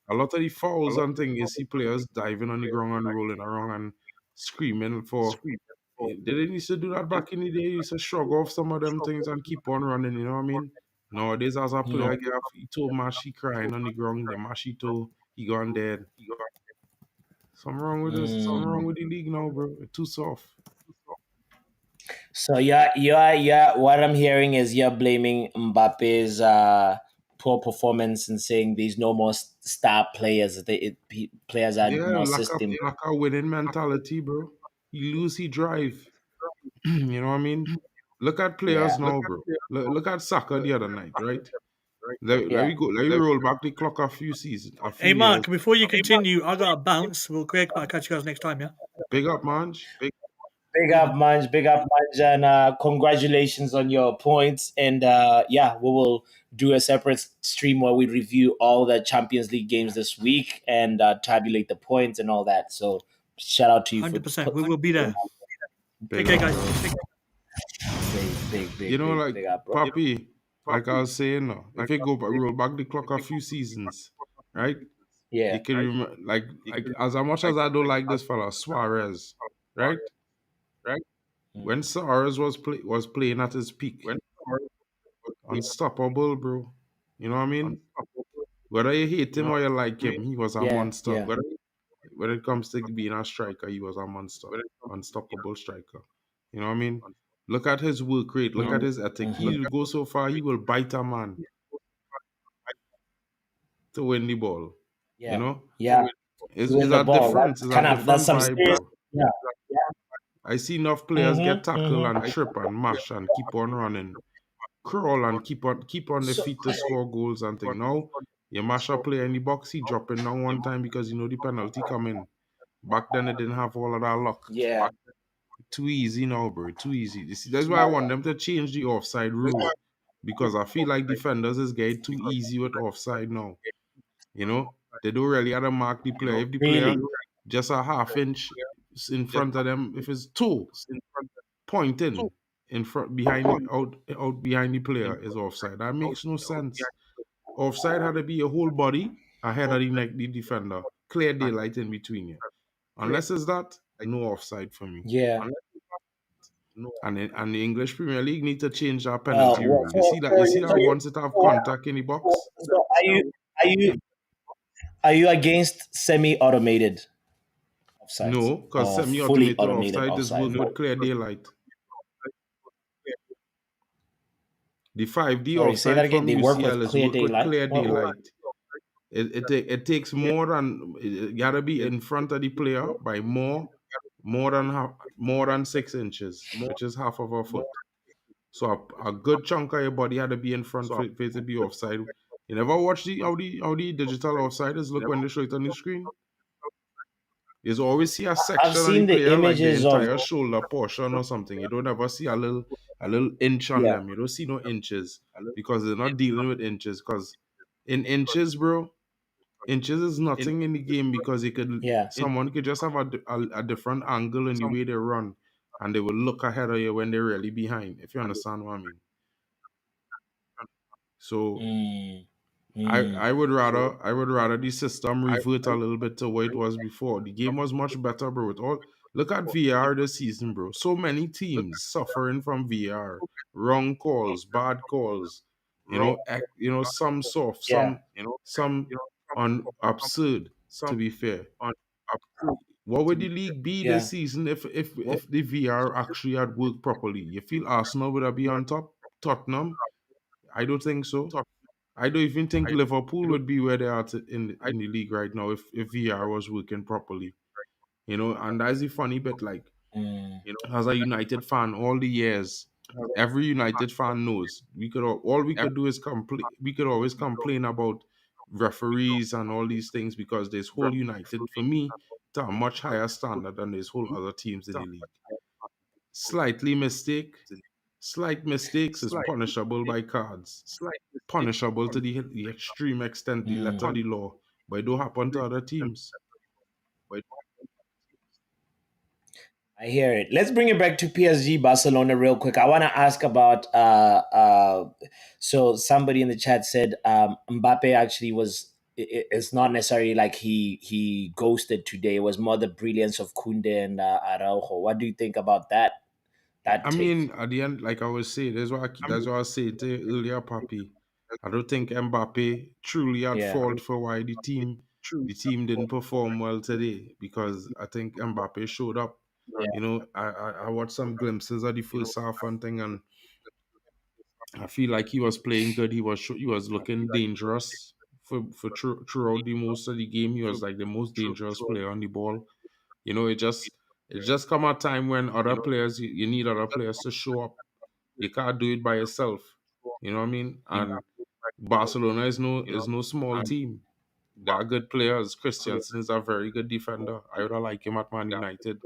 a lot of the fouls and things, you see players diving on the ground and rolling around and screaming for. They didn't used to do that back in the day. You used to shrug off some of them things and keep on running, you know what I mean? Nowadays, as a player, Mm, get he told Mashi crying on the ground, the Mashi told he gone dead. Something wrong with this, something wrong mm. with the league now, bro. It's too soft. So yeah. What I'm hearing is you're blaming Mbappe's poor performance and saying there's no more star players. Players are Yeah, more system. like a winning mentality, bro. He lose, he drive. You know what I mean? Look at players Yeah, now, bro. Look at soccer the other night, right? Let yeah. me go. Let me roll back the clock a few seasons, a Hey, few years. Mark, before you continue, I got to bounce real quick, but I'll catch you guys next time, yeah? Big up, Manj. Big up, Munch, and congratulations on your points. And yeah, we will do a separate stream where we review all the Champions League games this week and tabulate the points and all that. So shout out to you for 100%. We will be there. Take Big care, up, guys. bro. big, Like big up, bro. Papi, like I was saying, if you go back, roll back the clock a few seasons, right? Yeah. You can remember, like as much as I don't like this fella Suarez, right? Mm. When Suarez was playing at his peak, unstoppable, bro. You know what I mean? Whether you hate him or you like him, he was a Yeah, monster. yeah. When it comes to being a striker, he was a monster, unstoppable striker. You know what I mean? Look at his work rate. Look at his ethic. Hmm. He'll go so far. He will bite a man to win the ball. You Yeah, know, yeah. To is win the a ball. difference. Is a That's different some vibe, serious. bro. Yeah. I see enough players get Mm-hmm. tackled and Mm-hmm. trip and mash and keep on running, crawl and keep on the So feet to score goals and thing. Now you mash a player in the box, he dropping down one time because you know the penalty coming. Back then it didn't have all of that luck. yeah. Too easy now, bro. Too easy. You see, that's why I want them to change the offside rule because I feel like defenders is getting too easy with offside now. You know, they don't really have to mark the player. If the player Really? just a half inch in front of them, if it's two pointing in front behind out behind the player is offside. That makes no sense. Offside had to be a whole body ahead of the neck, the defender. Clear daylight in between you. Unless it's that, no offside for me. Yeah. And the English Premier League need to change that Well, penalty well, rule. You see that once it have what, contact in the box, so are you are you against semi-automated offsides no, because or fully semi-automated automated offside is offsides? work with clear daylight. The 5D Sorry, say that offside again. from They work UCL with is clear work with daylight. clear What? daylight. It takes more than you gotta be in front of the player by more than 6 inches, which is half of a foot. So a good chunk of your body had to be in front for it to be offside. You never watch the digital offside is look when they show it on the screen. There's always see a I've section of the seen the player like the images of entire shoulder portion or something. You don't ever see a little inch on yeah, them. You don't see no inches because they're not dealing with inches. Because in inches, bro, inches is nothing in the game because yeah. someone could just have a different angle in the way they run, and they will look ahead of you when they're really behind. If you understand what I mean. So Mm, I mm, I would rather the system revert a little bit to what it was before. The game was much better, bro. Look at VR this season, bro. So many teams suffering from VR, wrong calls, bad calls. Some soft, yeah, some on absurd. To be fair, what would the league be yeah. this season if the VR actually had worked properly? You feel Arsenal would have be on top? Tottenham? I don't think so. I don't even think Liverpool would be where they are in the league right now if VR was working properly. And that's the funny bit. Like Mm, as a United fan, all the years, every United fan knows all we could do is complain. We could always complain about referees and all these things because this whole United, for me, to a much higher standard than this whole other teams in the league. Slightly mistake, slight mistakes is punishable by cards, punishable to the extreme extent, the letter of mm. the law, but it don't happen to other teams. I hear it. Let's bring it back to PSG Barcelona real quick. I want to ask about so somebody in the chat said Mbappe actually was it's not necessarily like he ghosted today. It was more the brilliance of Kunde and Araujo. What do you think about that I take? mean, at the end, like I was saying, that's what I was saying to you earlier, Papi. I don't think Mbappe truly at Yeah. fault for why the team didn't perform well today because I think Mbappe showed up. I watched some glimpses of the first half and thing, and I feel like he was playing good. He was looking dangerous throughout the most of the game. He was like the most dangerous player on the ball. It just come a time when other players you need other players to show up. You can't do it by yourself. You know what I mean? And Barcelona is no small team. They are good players. Christensen is a very good defender. I would have liked him at Man United.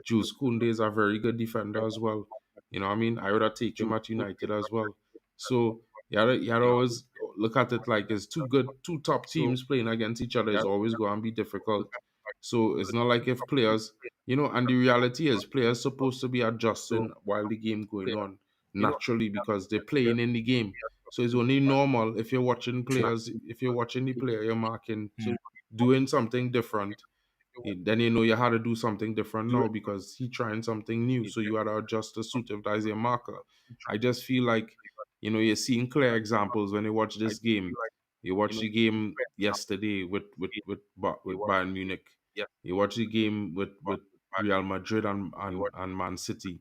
Jules Koundé is a very good defender as well. You know what I mean? I would have taken him at United as well. So you had to always look at it like it's two top teams playing against each other is always going to be difficult. So it's not like if players, and the reality is players supposed to be adjusting while the game going on naturally because they're playing in the game. So it's only normal if you're watching players, if you're watching the player you're marking doing something different, then you know you had to do something different now because he trying something new. So you had to adjust to suit if that's your marker. I just feel like, you're seeing clear examples when you watch this game. You watch the game yesterday with Bayern Munich. You watch the game with Real Madrid and Man City.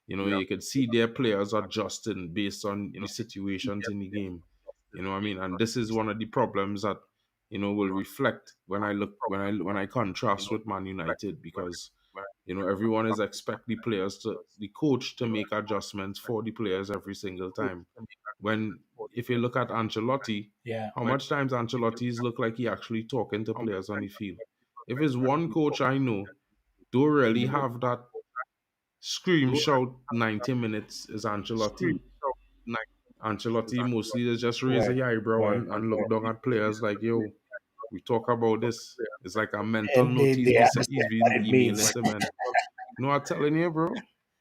You could see their players adjusting based on the situations in the game. You know what I mean? And this is one of the problems that will reflect when I look when I contrast with Man United because everyone is expect the coach to make adjustments for the players every single time. When if you look at Ancelotti, Yeah. how much times Ancelotti's look like he actually talking to players on the field? If it's one coach I know don't really have that scream shout 90 minutes is Ancelotti. Ancelotti mostly is just raise Right. a eyebrow Right. and look down at players like, yo, we talk about this. It's like a mental And note they he's understand what been it emailing means. to men. No, I'm telling you, bro.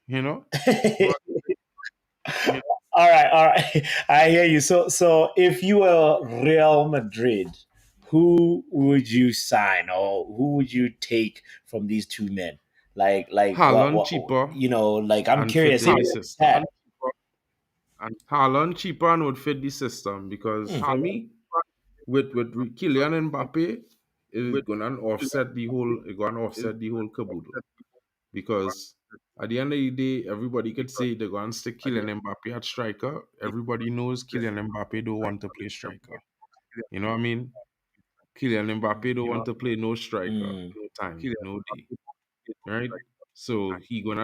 You know? All right, all right. I hear you. So if you were Real Madrid, who would you sign or who would you take from these two men? Like Haaland cheaper like I'm and fit curious in if the it's that. system. Haaland cheaper and would fit the system because Hmm. for me, with Kylian Mbappe, it's gonna offset the whole caboodle. Because at the end of the day, everybody could say they're going to stick Kylian Mbappe at striker. Everybody knows Kylian Mbappe don't want to play striker. You know what I mean? Kylian Mbappe don't want to play no striker, Mm. no time, no day. Right? So he going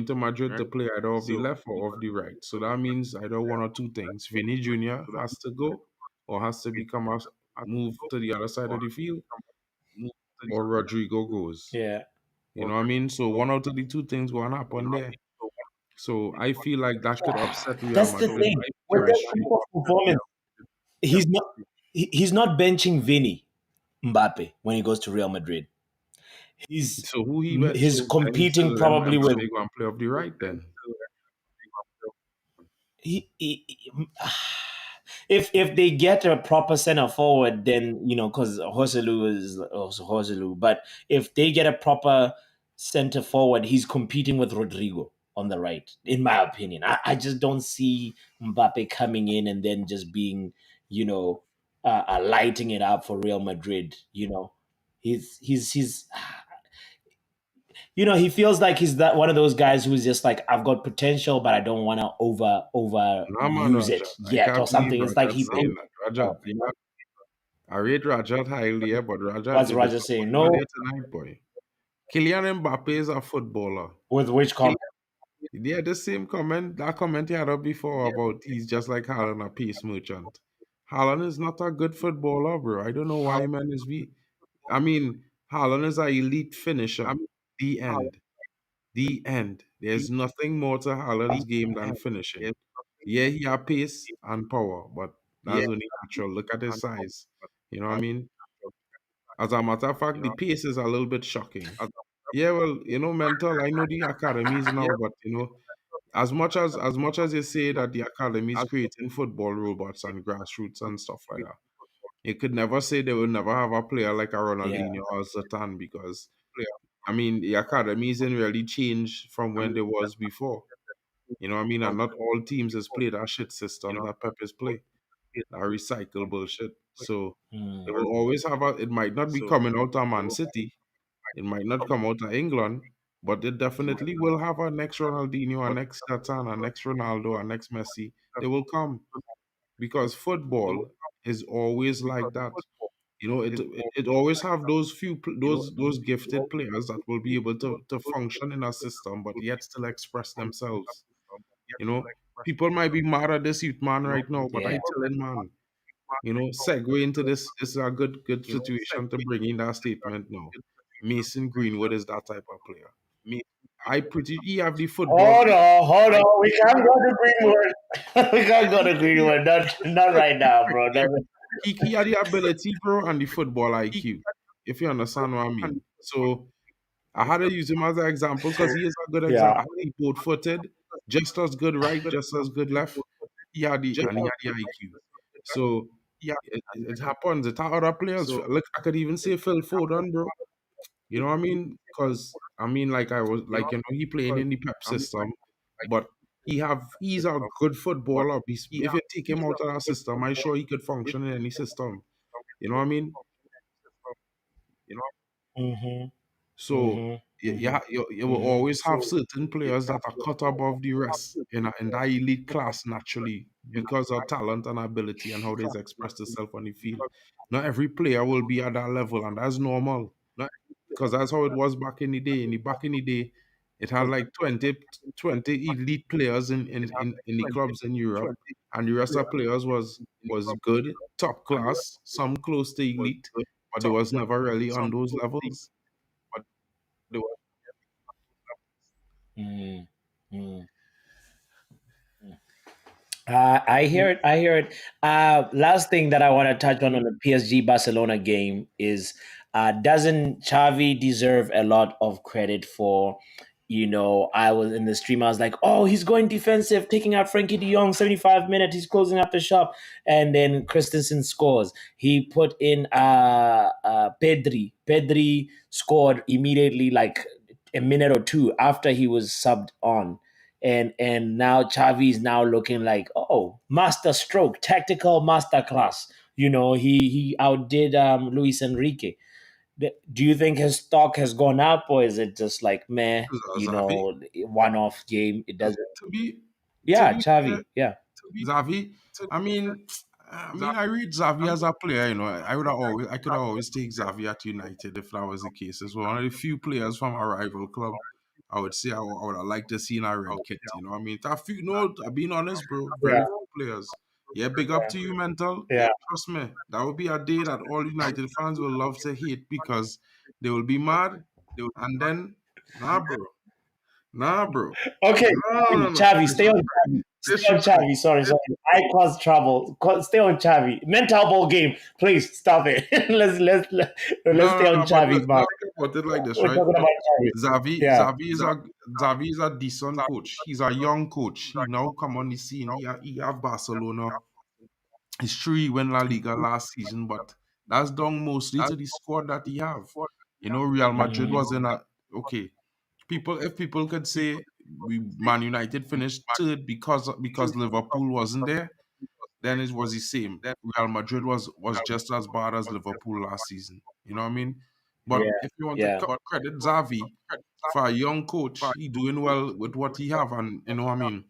to Madrid to play either off the left or off the right. So that means either one or two things. Vinny Jr. has to go or has to move to the other side of the field, or Rodrigo goes. Yeah. You know what I mean? So one out of the two things going to happen there. So I feel like that could upset Real That's the Madrid thing. With that chemistry. type of performance, he's not benching Vinny Mbappe when he goes to Real Madrid. He's So who he bench? he's Then he competing still let probably with Mbappe go and play off the right then. he if they get a proper center forward, then because Joselu is also Joselu, but if they get a proper center forward, he's competing with Rodrigo on the right. In my opinion, I just don't see Mbappe coming in and then just being, lighting it up for Real Madrid. He's he feels like he's that one of those guys who's just like, I've got potential, but I don't want to over Nah man, use it Rajat. I yet or can't believe something. It's like Rajat he thinks saying that. Rajat. I rate Rajat highly, yeah, but Rajat, what's you're Roger saying? disappointed No, there tonight, boy. Kylian Mbappe is a footballer. with which comment? Yeah, the same comment, that comment you had up before about he's just like Haaland, a peace merchant. Haaland is not a good footballer, bro. I don't know why man is we. I mean, Haaland is an elite finisher. The end. The end. There's nothing more to Haaland's game than finishing. Yeah, he has pace and power, but that's only natural. Look at his size. You know what I mean? As a matter of fact, the pace is a little bit shocking. Yeah, well, mental. I know the academies now, but as much as you say that the academy is creating football robots and grassroots and stuff like that, you could never say they will never have a player like a Yeah. Ronaldinho or Zlatan because I mean the academies didn't really change from when they was before. You know what I mean? And not all teams has played that shit system that Pep is play. That recycle bullshit. So they will always have it might not be coming out of Man City. It might not come out of England, but they definitely will have a next Ronaldinho, a next Zlatan, a next Ronaldo, a next Messi. They will come because football is always like that. It always have those those gifted players that will be able to function in a system, but yet still express themselves. You know, people might be mad at this youth man right now, but I Yeah. tell him, man, segue into this. This is a good situation to bring in that statement now. Mason Greenwood is that type of player. I pretty he have the football. Hold on. We can't go to Greenwood. We can't go to Greenwood. Not right now, bro. He had the ability, bro, and the football IQ. If you understand what I mean. So I had to use him as an example because he is a good Yeah. example. He both footed, just as good right, just as good left. He had the IQ. So it happens. It had other players. Look, I could even say Phil Foden, bro. You know what I mean? Because I mean, like I was like he playing in the Pep system, but he's a good footballer. If you take him out of that system, I'm sure he could function in any system. You know what I mean? Mm-hmm. So Mm-hmm. you will Mm-hmm. always have certain players that are cut above the rest in that elite class naturally because of talent and ability and how they express themselves on the field. Not every player will be at that level, and that's normal. Because that's how it was back in the day. Back in the day, it had like 20 elite players in the clubs in Europe, and the rest of players was good, top class, some close to elite, but they was never really on those levels. Mm-hmm. I hear it. I hear it. Last thing that I want to touch on the PSG Barcelona game is doesn't Xavi deserve a lot of credit for? I was in the stream. I was like, "Oh, he's going defensive, taking out Frankie De Jong, 75 minutes. He's closing up the shop." And then Christensen scores. He put in Pedri. Pedri scored immediately, like a minute or two after he was subbed on, and now Xavi is now looking like, oh, master stroke, tactical masterclass. He outdid Luis Enrique. Do you think his stock has gone up, or is it just like meh? Xavi, One off game. It doesn't. to be to Yeah, be fair, Xavi. Yeah, Xavi, I mean, I read Xavi as a player. I could have always take Xavi at United if that was the case. As one of the few players from a rival club, I would say I would have liked to see in a red kit. You know what I mean? A few, no, being honest, bro, very yeah, few players. Yeah, big up to you, mental. yeah. Trust me, that would be a day that all United fans will love to hate because they will be mad. And then, nah, bro, nah, bro, Okay, no. Xavi, stay on Xavi. Stay on Disrespect. Xavi. Sorry. I cause trouble. Stay on Xavi. Mental ball game. Please stop it. Let's stay on But Xavi, man. let's think about it like this, We're right? talking about Xavi. Xavi, Yeah. Xavi is a decent coach. He's a young coach. He now come on the scene. He have Barcelona. It's true he won La Liga last season, but that's down mostly to the squad that he have. Real Madrid was in a okay. If people could say we Man United finished third because Liverpool wasn't there, then it was the same. Real Madrid was just as bad as Liverpool last season. You know what I mean? But Yeah. if you want to Yeah. credit Xavi for a young coach, he doing well with what he have, and you know what I mean.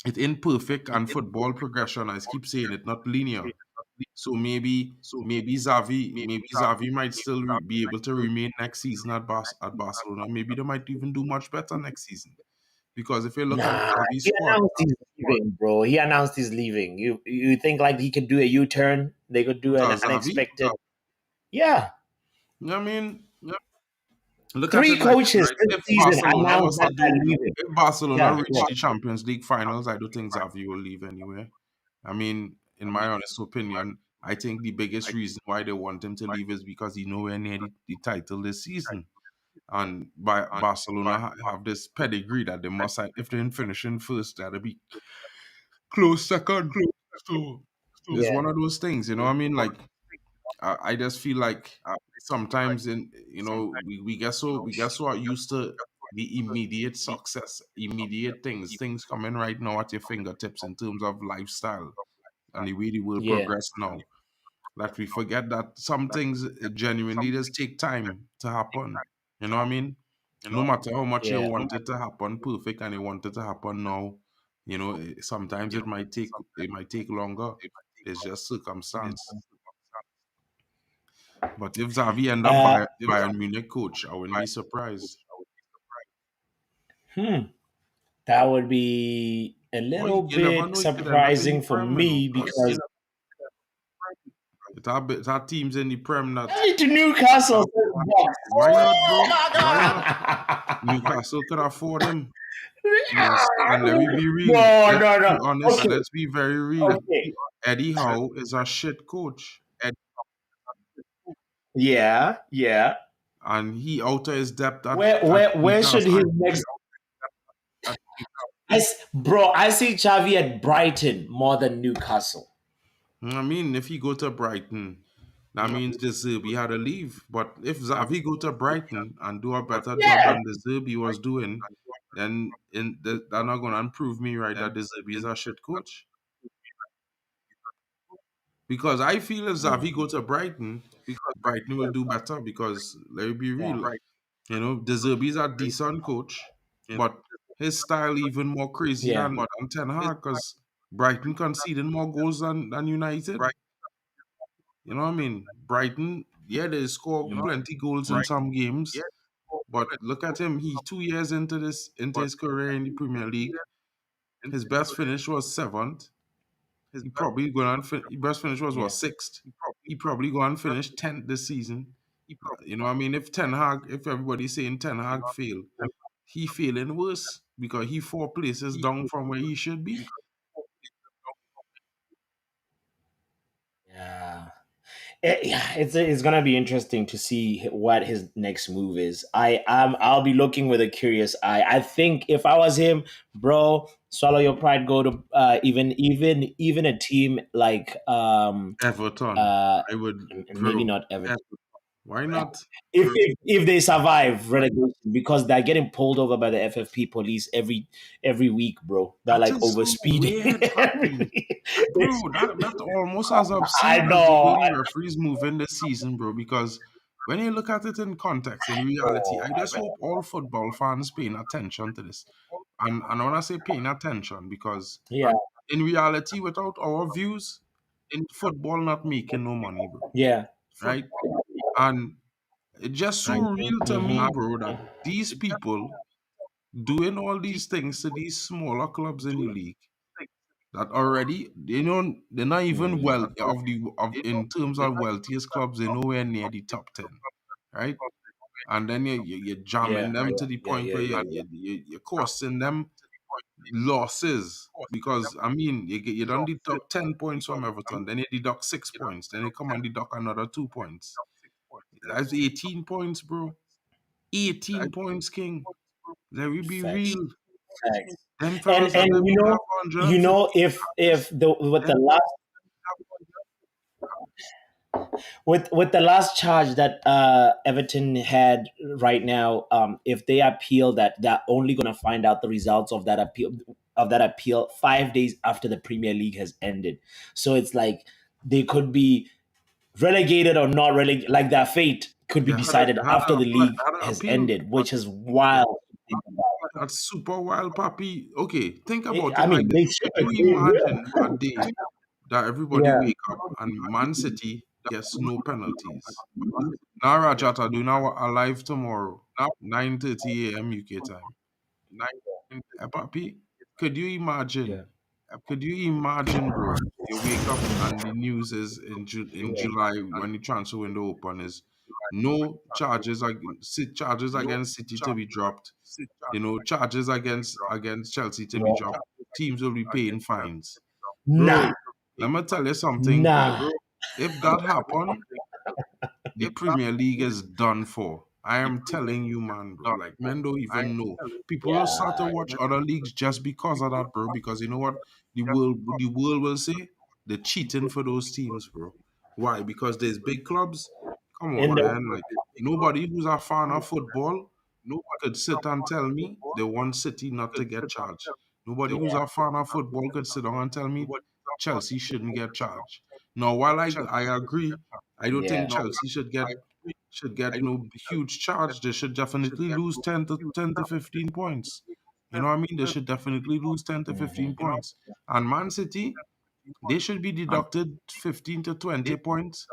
It's imperfect and football progression. I keep saying it, not linear. So maybe Xavi might still be able to remain next season at Barcelona. Maybe they might even do much better next season because if you look at Nah, Xavi's he squad, announced he's leaving, bro. He announced he's leaving. You think like he could do a U turn? They could do an Xavi, unexpected. Yeah. you know what I mean, look at Three it like this, coaches right? this season announced that they're leaving. If Barcelona Yeah. reach the Champions League finals, I don't think Xavi will leave anyway. I mean, in my honest opinion, I think the biggest reason why they want him to leave is because he's nowhere near the title this season. And by Barcelona have this pedigree that they must have, if they didn't finish in first, that'll be close second. So it's Yeah. one of those things, you know what I mean? Like I just feel like sometimes we get so used to the immediate success, immediate things coming right now at your fingertips in terms of lifestyle and the way the world Yeah. progress now that we forget that some things genuinely just take time to happen. You know what I mean? no matter how much you Yeah. want it to happen perfect and you want it to happen now, sometimes it might take longer. It's just circumstance. But if Xavi end up Uh, Bayern Munich coach, I wouldn't be surprised. hmm. That would be a Well, little you never bit know. He could end up in the surprising for Prem, me because because it had teams in the Prem that. hey, to Newcastle. Why not, Oh bro? my Why God. not? Newcastle could afford him. And let me be real. No, Let's no, no. be honest. Okay, Let's be very real. okay. Eddie Howe is a shit coach, Yeah, yeah. and he out of his depth at Where should his Newcastle. next? Bro, I see Xavi at Brighton more than Newcastle. I mean, if he go to Brighton, that means De Zerbi had to leave. But if Xavi go to Brighton and do a better job Yeah, than De Zerbi was doing, then they're not going to prove me right that De Zerbi is a shit coach. Because I feel if Xavi go to Brighton will do better because let me be yeah, real. De Zerbi is a decent coach, but his style even more crazy yeah, than Ten Hag because Brighton conceding more goals than United. You know what I mean? Brighton, yeah, they score plenty goals in some games, but look at him. He 2 years into his career in the Premier League. His best finish was seventh. He probably going on. His best finish was what, yeah. sixth. He probably going to finish 10th this season. You know what I mean? If everybody's saying Ten Hag failed, he failing worse because he 4 places down from where he should be. Yeah. Yeah, it's gonna be interesting to see what his next move is. I'll be looking with a curious eye. I think if I was him, bro, swallow your pride. Go to even a team like Everton, uh I would, maybe bro. not Everton. Why not? If they survive relegation because they're getting pulled over by the FFP police every week, bro. They're That like is over so speeding. weird, Papi. Bro, that's almost as I obscene as the know. way the referees move in this season, bro. Because when you look at it in context, in reality, Oh I my just hope all football fans paying attention to this. And I want to say paying attention because yeah, in reality, without our views, in football not making no money, bro. yeah. Right? And it's just so real to me, Mhm. bro, that these people doing all these things to these smaller clubs in the league that already they're not even well of in terms of wealthiest clubs, they're nowhere near the top 10, right? And then you're jamming Yeah, them to yeah, the yeah, point yeah, where yeah, you're costing them losses because I mean you don't deduct 10 points from Everton, then you deduct 6 points, then you come and deduct another 2 points. That's 18 points, bro. 18 points, King. Let me be facts, real. facts. Them And fellas that them have you 150 know if the with the last charge that Everton had right now, if they appeal that, they're only gonna find out the results of that appeal 5 days after the Premier League has ended. So it's like they could be relegated or not relegated. Like their fate could be they decided had after the league to has appeal. ended, which is wild. To think about. That's super wild, Papi. Okay, think about I it like mean, they this. should. Could you They will. imagine a day that everybody Yeah, wake up and Man City gets no penalties? Now Rajata do now alive tomorrow, 9:30 a.m. UK time. Papi, could you yeah, imagine? Could you imagine, bro? You wake up and the news is in July when the transfer window open is no charges charges against City to be dropped. Charges against Chelsea to be yeah. dropped. Teams will be paying fines. Nah, Bro, let me tell you something. nah. If that happen, the Premier League is done for. I am telling you, man, bro. Like, men don't even know. People will start to Yeah, watch other leagues just because of that, bro. Because you know what the world will say? They're cheating for those teams, bro. Why? Because there's big clubs. Come in on, the man. Like, nobody who's a fan of football could sit and tell me they want City not to get charged. Nobody who's a fan of football could sit down and tell me Chelsea shouldn't get charged. Now, while I agree, I don't think yeah. Chelsea should get should get no huge charge. They should definitely lose 10 to 15 points. You know what I mean? They should definitely lose 10 to 15 Mhm. points. And Man City, they should be deducted 15 to 20 points.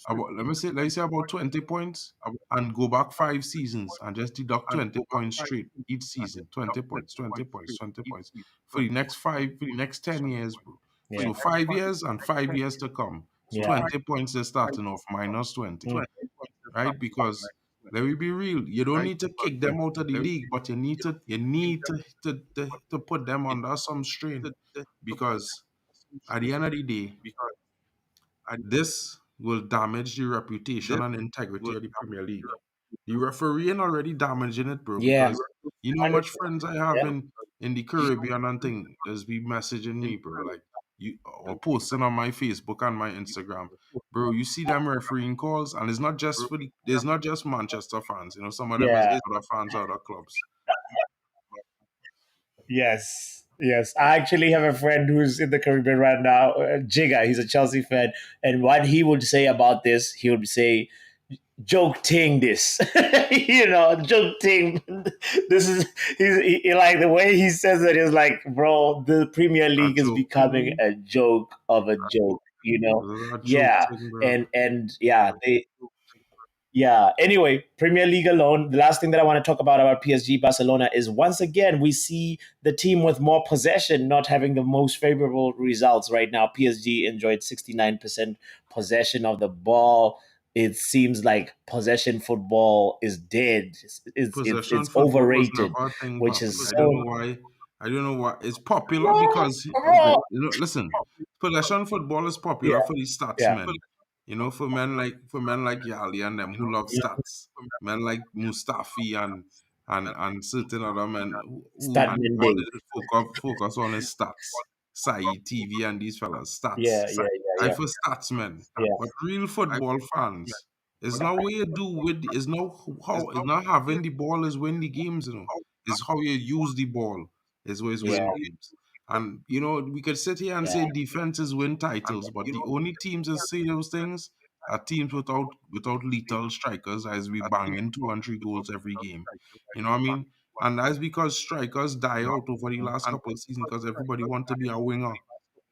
Let me say about 20 points and go back 5 seasons and just deduct 20 points straight each season. 20 points, 20 points, 20 points. For the next 10 years, bro. Yeah. So 5 years and 5 years to come. So Yeah. 20 points is starting off minus 20, right? Because let me be real, you don't need to kick them out of the league, but you need to put them under some strain because at the end of the day, this will damage the reputation and integrity of the Premier League. The refereeing already damaging it, bro, Yeah. because you know how much friends I have Yeah. in the Caribbean and thing just be messaging me, bro, like you or posting on my Facebook and my Instagram. Bro, you see them refereeing calls, and it's not just Manchester fans, some of them is Yeah. other fans, other clubs. Yes. Yes. I actually have a friend who's in the Caribbean right now, Jigga. He's a Chelsea fan. And what he would say about this, he would say, joke ting this. Joke ting. This is, like the way he says it is like, bro, the Premier A League is joke becoming thing, a joke of a joke. this is a joke Yeah. thing, bro. And yeah, yeah. Anyway, Premier League alone. The last thing that I want to talk about PSG Barcelona is once again we see the team with more possession not having the most favorable results right now. PSG enjoyed 69% possession of the ball. It seems like possession football is dead. Possession It's football was overrated, never a thing, which Papi. is I don't so. know why. I don't know why. It's popular because okay, listen, possession football is Yeah, popular for the stats yeah, men. For men like Yali and them who love stats. Men like Mustafi and certain other men who Statman Day. wanted to focus on his stats. Sai TV and these fellas stats. Yeah, yeah, I yeah, for stats men. yeah, But real football fans, it's not what you do with it's not how it's not having the ball is win the games. It's how you use the ball is what is yeah, win games. And we could sit here and yeah, say defenses win titles, but the only teams that say those things are teams without lethal strikers as we bang in 2 and 3 goals every game. You know what I mean? And that's because strikers die out over the last couple of seasons because everybody want to be a winger.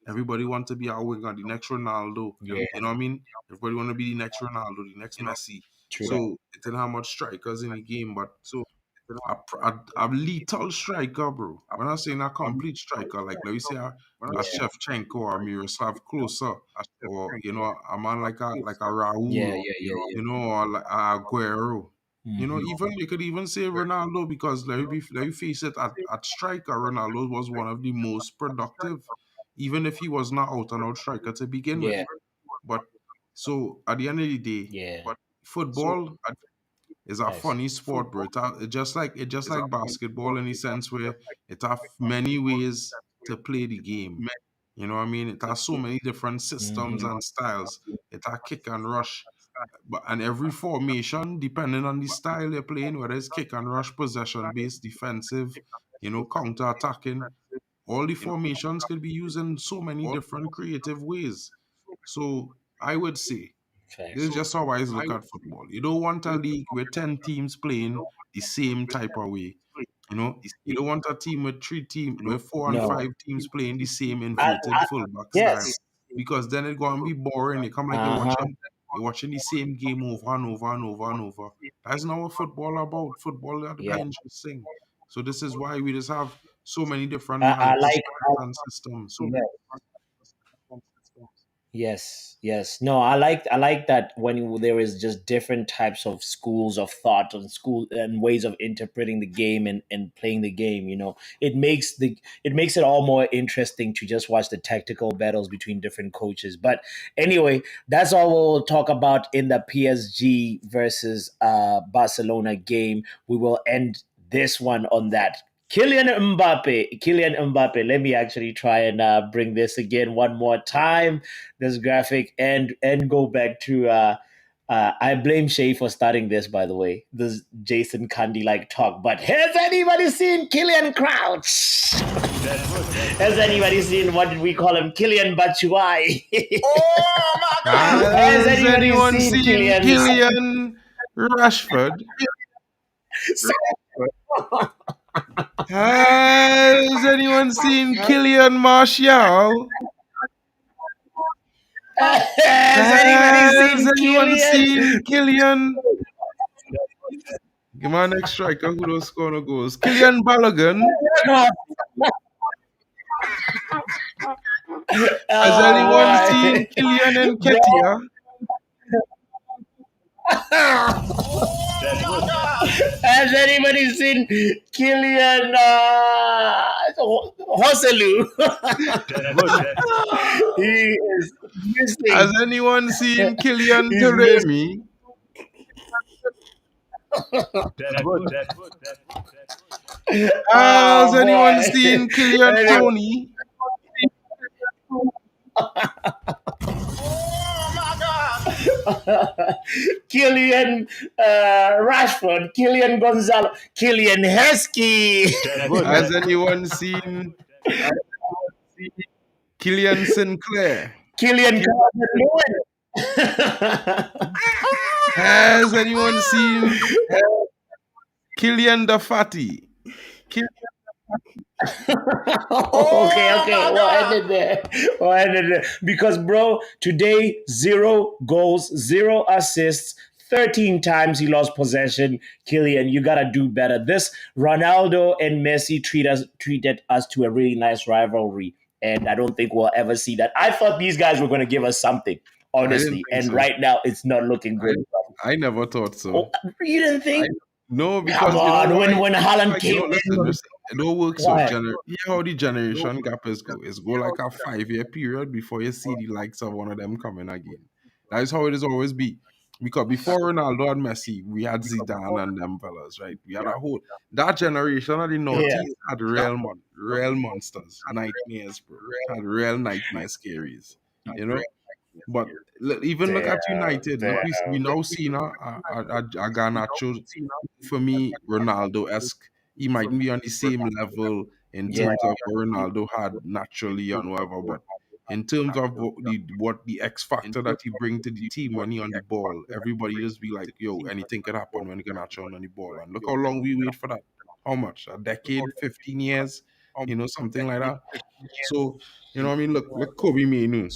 Everybody want to be a winger, the next Ronaldo. yeah. You know what I mean? Everybody want to be the next Ronaldo, the next Messi. True that. So it didn't have much strikers in the game, but a lethal striker, bro. When I'm saying a complete striker, like let me say a Yeah, Shevchenko or Miroslav Klose, or a man like a Raul, yeah, or yeah, yeah, or like a Aguero. yeah. Even you could even say Ronaldo because let me face it, at striker, Ronaldo was one of the most productive, even if he was not out and out striker to begin with. Yeah, But so at the end of the day, yeah. football is a Nice. funny sport, bro. It just like basketball in the sense where it have many ways to play the game. You know what I mean? It has so many different systems Hmm. and styles. It has kick and rush. And every formation, depending on the style you're playing, whether it's kick and rush, possession based, defensive, counter attacking, all the formations could be used in so many different creative ways. So I would say this Thanks. is just how I look at football. You don't want a league with 10 teams playing the same type of way. You don't want a team with with four and No. five teams playing the same I, inverted fullback style. yes. Because then it's gonna be boring. It come like you're Uh huh. watching the same game over and over and over and over. That's not what football about. Football is Yeah. interesting. So this is why we just have so many different I mindset like. and systems. Yeah. Yes, yes. No, I like that when there is just different types of schools of thought and school and ways of interpreting the game and playing the game, it makes it all more interesting to just watch the tactical battles between different coaches. But anyway, that's all we'll talk about in the PSG versus Barcelona game. We will end this one on that. Kylian Mbappe. Let me actually try and bring this again one more time, this graphic, and go back to I blame Shay for starting this, by the way. This Jason Candy like talk. But has anybody seen Killian Crouch? Has anybody seen, what did we call him? Killian Bachuai. Oh my God! Has Has anybody anyone seen seen Killian? Kylian Rashford? Has anyone seen Kylian Martial? Has anybody Has seen anyone Killian? seen Kylian? Give my next striker who don't score no goals. Kylian Balogun. Has Oh anyone boy. seen Kylian Bro. Nketiah? Oh my God! Has anybody seen Killian Hoselu? He is Has missing. anyone seen Kylian He's missing. Taremi? Has Oh anyone boy. seen Kylian Tony? Oh my God! Killian Rashford, Killian Gonzalo, Killian Heskey. Has anyone seen Kylian Sinclair? Killian Calvert-Lewin. Has anyone seen Kylian Dafati? Okay, we'll end it there. We'll end it there. Because, bro, today, 0 goals, 0 assists. 13 times he lost possession. Killian, you gotta do better. This Ronaldo and Messi treated us to a really nice rivalry, and I don't think we'll ever see that. I thought these guys were gonna give us something, I didn't honestly, think and so. right now it's not looking good. I never thought so. Oh, you didn't think? No, because Come you know on, why? when Haaland Like, came listen, it don't work so. Why? Yeah, how the generation gap is go. It's go like a 5-year period before you see the likes of one of them coming again. That is how it is always be. Because before Ronaldo and Messi, we had Zidane and them fellas, right? We had a whole that generation of the noughties had real monsters, nightmares, bro. Had real nightmare scaries, you know. But even look at United. Look, we now see now a Garnacho. For me, Ronaldo esque. He mightn't be on the same level in Yeah. terms of what Ronaldo had naturally and whatever, but in terms of what the X factor that he bring to the team when he on the ball, everybody just be like, yo, anything could happen when Garnacho on the ball. And look how long we wait for that. How much? A decade, 15 years, something like that. So, what I mean, look Kobe Mainu.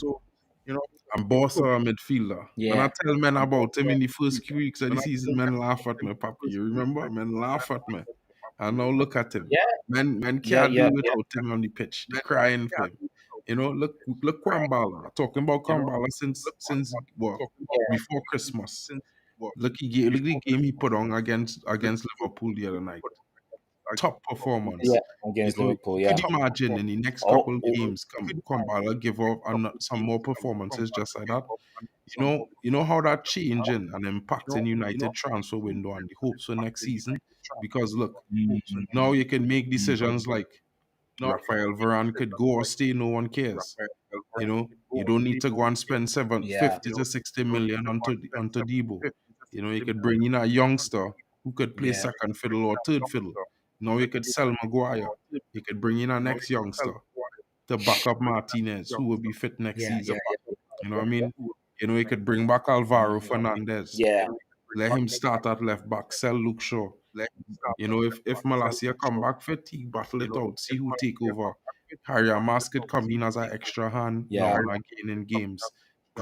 I'm boss a midfielder. When I Yeah. tell men about him in the first few weeks of the season, men laugh at me, Papi. You remember? Men laugh at me. And now look at him. Yeah. Men Yeah. can't do Yeah. without him on the pitch. They're crying for him. Look Kwambala. Talking about Kwambala since what? Before Christmas. Look the game he put on against Liverpool the other night. Top performance. Yeah. Against Liverpool. You Yeah. could imagine in the next Oh. couple games, Kwambala give up some more performances just like that. You know how that changing and impacting United transfer window and the hopes for next season. Because look, now you can make decisions like Rafael Varane could go or stay. No one cares. You don't need to go and spend Yeah. 50 to 60 million onto Debo. You could bring in a youngster who could play Yeah. second fiddle or third fiddle. Now you could sell Maguire. You could bring in a next youngster to back up Martinez, who will be fit next Yeah. season. You know what I mean? You could bring back Alvaro Fernandez. Yeah. Let him start at left back. Sell Luke Shaw. If Malacia come back fit, he battle it out. See who take over. Harry Amas could come in as an extra hand now Yeah. and again in games.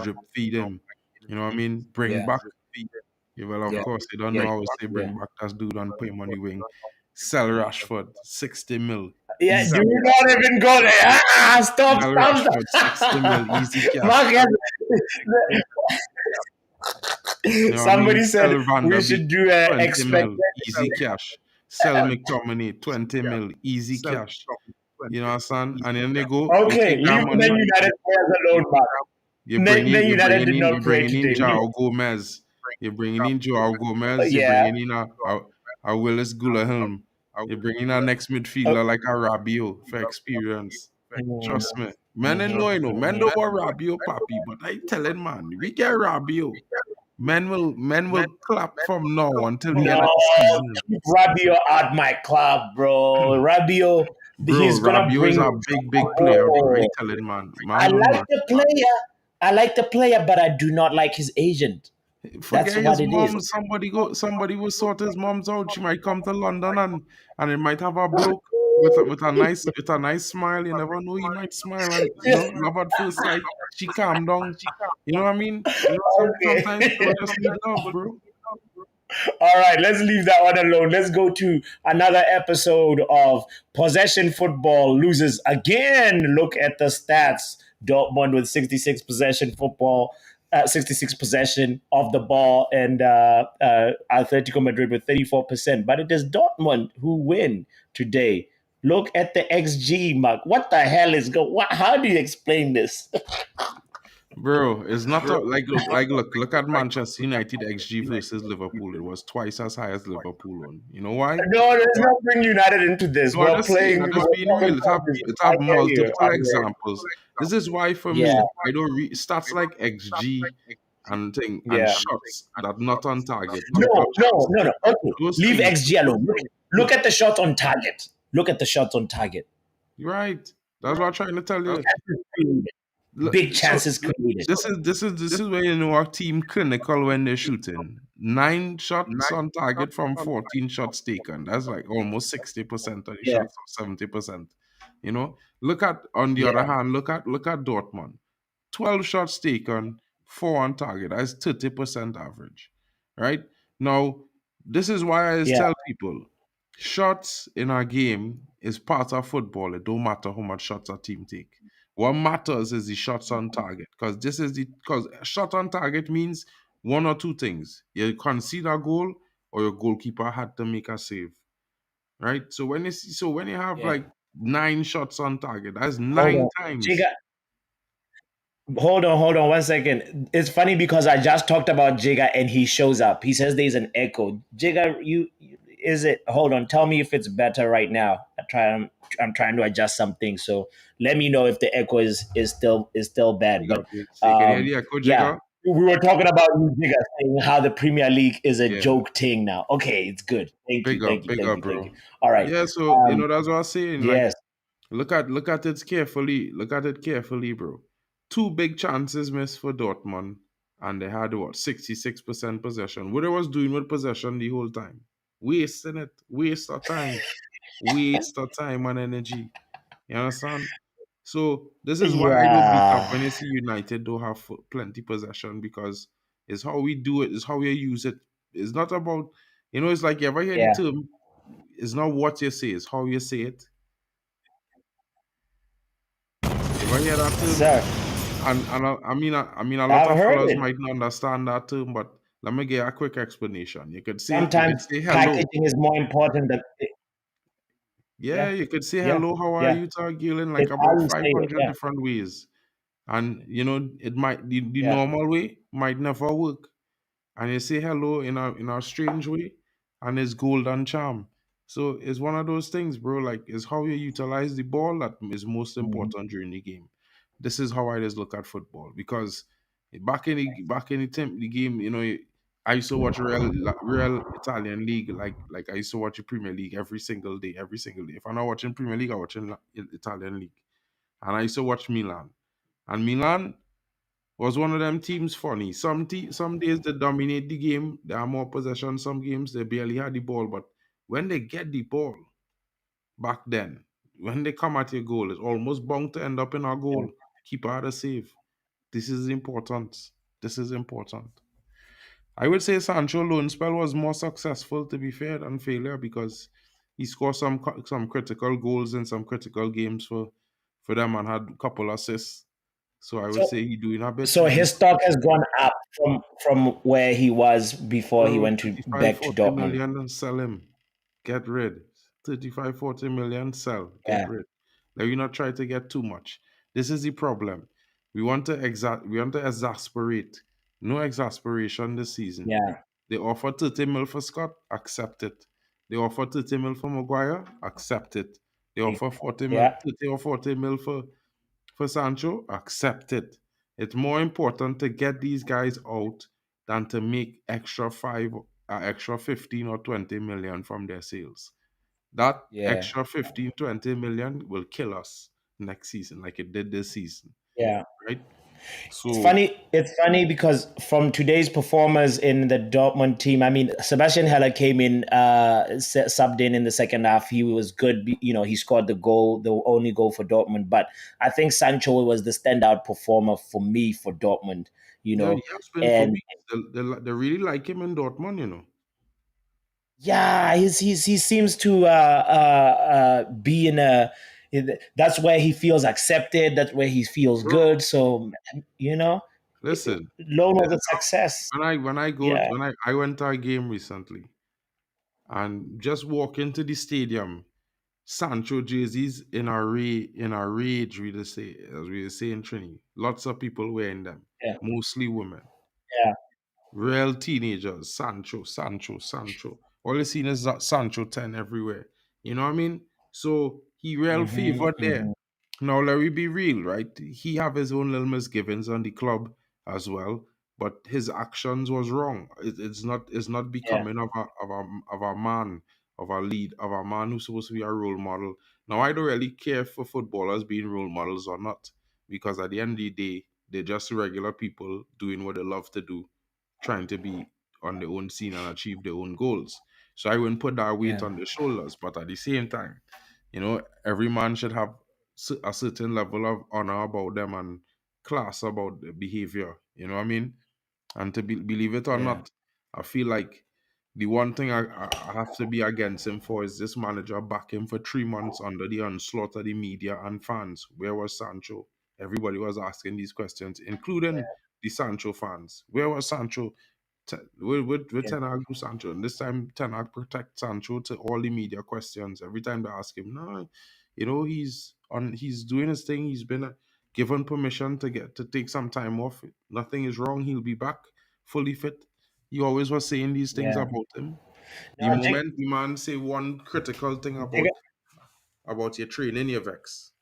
Drip feed him. You know what I mean? Bring Yeah. back. Yeah, well, of Yeah. course, you don't Yeah. know how to say bring Yeah. back that dude and put him on the wing. Sell Rashford, 60 mil. Yeah. Easy. Do not even go there. Stop. Sell Stop. Rashford, 60 mil. Easy cash. Marcus, You know what I somebody mean? said Sell Van we der Beek, should do a 20 expect. mil. Easy cash. Sell McTominay, 20 mil. Easy cash. You know what I'm saying? And then you Okay, take that leave Man money, United players alone, man. Man United did not you're play bringing in today. Joao Gomez. You're bringing in Joao Gomez. You're Yeah. bringing in a Willis Gulahelm. You're bringing a next midfielder like a Rabio for experience. Trust me. Men ain't know, Men know about Rabio, Papi, but I telling man, we get Rabio. Men will clap from now until the end No, of the season. keep Rabio at my club, bro. Rabio, Bro, he's gonna Rabiot is bring a big player, bro. I trouble. tell it, man. I Man will like not the clap. player. I like the player, but I do not like his agent. That's Forget what his it is. mom. Somebody will sort his mom's out. She might come to London and it might have a bloke with a nice smile. You never know, he might smile and love at first sight. She calm down. You know what I mean? Sometimes Okay. people just need love, bro. All right, let's leave that one alone. Let's go to another episode of Possession Football loses again. Look at the stats. Dortmund with 66 possession football, 66 possession of the ball, and Atletico Madrid with 34%. But it is Dortmund who win today. Look at the XG, Mark. What the hell is going? How do you explain this? Bro, it's not look at Manchester United XG versus Liverpool. It was twice as high as Liverpool one. You know why? No, let's not bring United into this. No, I We're just saying, playing. I We're just being talking real. about this. It I have hear you. multiple I hear you. examples. This is why for Yeah, me, I don't read stats like XG and thing and yeah. shots that not on target, total No, no, chances. no, no. Okay, Those leave things, XG alone. Look at the shots on target. Look at the shots on target. you're right. That's what I'm trying to tell you. Chances created. Big So chances created. this is where you know our team clinical when they're shooting. 9 shots on target from 14 shots taken. That's like almost 60% of the Yeah, shots, or 70%. Look at on the other yeah, hand, look at Dortmund. 12 shots taken, 4 on target. That's 30% average. Right? Now, this is why I always yeah, tell people shots in a game is part of football. It don't matter how much shots a team take. What matters is the shots on target. Because shot on target means one or two things. You concede a goal or your goalkeeper had to make a save. Right? So when you have yeah. like 9 shots on target, that's Hold nine on. times. Jiga, hold on 1 second. It's funny because I just talked about Jigga and he shows up. He says there's an echo. Jigga, is it? Hold on. Tell me if it's better right now. I'm trying to adjust something. So let me know if the echo is still bad. Big But up. So you can hear the echo, yeah, Jigger? we were talking about you, Jigga, saying how the Premier League is a Yeah. joke thing now. Okay, it's good. Thank you, thank you, Big thank up, you, thank you. bro. All right. Yeah, so Um, that's what I was saying. Like, yes. look at it carefully. Look at it carefully, bro. Two big chances missed for Dortmund, and they had what 66% possession. What they was doing with possession the whole time, wasting it, waste of time and energy. You understand? So this is why I don't beat up Yeah. when you see United don't have plenty possession because it's how we do it, it's how we use it. It's not about it's like you ever hear the Yeah. term. It's not what you say, it's how you say it. You ever hear that Yes, term? sir. I mean, a lot I've of heard fellas it. might not understand that term, but let me give a quick explanation. You Sometimes could say hello. packaging is more important than Yeah, yeah, you could say yeah, hello, how are yeah. you to a girl in like It's how about you say it. 500 Yeah, different ways. And it might the yeah. normal way might never work. And you say hello in a strange way, and it's golden charm. So it's one of those things, bro. Like it's how you utilize the ball that is most Mhm. important during the game. This is how I just look at football because back in the game, I used to watch real Italian league, like I used to watch the Premier League every single day, every single day. If I'm not watching Premier League, I watching Italian league, and I used to watch Milan, and Milan was one of them teams funny. Some days they dominate the game, they have more possession. Some games they barely had the ball, but when they get the ball back then, when they come at your goal, it's almost bound to end up in our goal. Keeper had a save. This is important. This is important. I would say Sancho loan spell was more successful, to be fair, than failure because he scored some critical goals in some critical games for them and had a couple assists. So I would So say he doing a bit. so his stock has gone up from where he was before he Bro, went to 35, back to 40 Dortmund. million and sell him. Get rid. 35, 40 million, sell. Get Yeah, rid. Let you not try to get too much. This is the problem. We want to exasperate. No exasperation this season. yeah, They offer 30 mil for Scott, accept it. They offer 30 mil for Maguire, accept it. They offer 40 mil, yeah. 30 or 40 mil for Sancho, accept it. It's more important to get these guys out than to make extra 15 or 20 million from their sales. That Yeah. extra 15, 20 million will kill us next season, like it did this season, Yeah. right? It's So, funny. It's funny because from today's performers in the Dortmund team, I mean, Sebastian Heller came in, subbed in the second half. He was good. You know, he scored the goal, the only goal for Dortmund. But I think Sancho was the standout performer for me for Dortmund. You yeah, he know, has been for and weeks. They really like him in Dortmund, you know. yeah, he seems to be in a. That's where he feels accepted. That's where he feels Bro, good. So you know, listen, loan was there's a success. when Yeah, I went to a game recently and just walk into the stadium, Sancho jerseys in a rage, we just say, as we say in Trini. Lots of people wearing them, yeah, mostly women. yeah, Real teenagers, Sancho, Sancho, Sancho. All you seen is that Sancho 10 everywhere. You know what I mean? So he real hmm favored there. hmm Now let me be real, right? He have his own little misgivings on the club as well, but his actions was wrong. It's not yeah, becoming of a man, of a lead, of a man who's supposed to be a role model. Now I don't really care for footballers being role models or not, because at the end of the day, they're just regular people doing what they love to do, trying to be on their own scene and achieve their own goals. So I wouldn't put that weight yeah, on their shoulders. But at the same time, every man should have a certain level of honor about them and class about the behavior. You know what I mean? And believe it or yeah, not, I feel like the one thing I have to be against him for is this manager back him for 3 months under the onslaught of the media and fans. Where was Sancho? Everybody was asking these questions, including the Sancho fans. Where was Sancho? With yeah, Ten Hag do Sancho? And this time Ten Hag protect Sancho to all the media questions. Every time they ask him, no, he's doing his thing. He's been given permission to take some time off. Nothing is wrong. He'll be back fully fit. He always was saying these things yeah. about him. The No, moment the man say one critical thing about your training, you vex.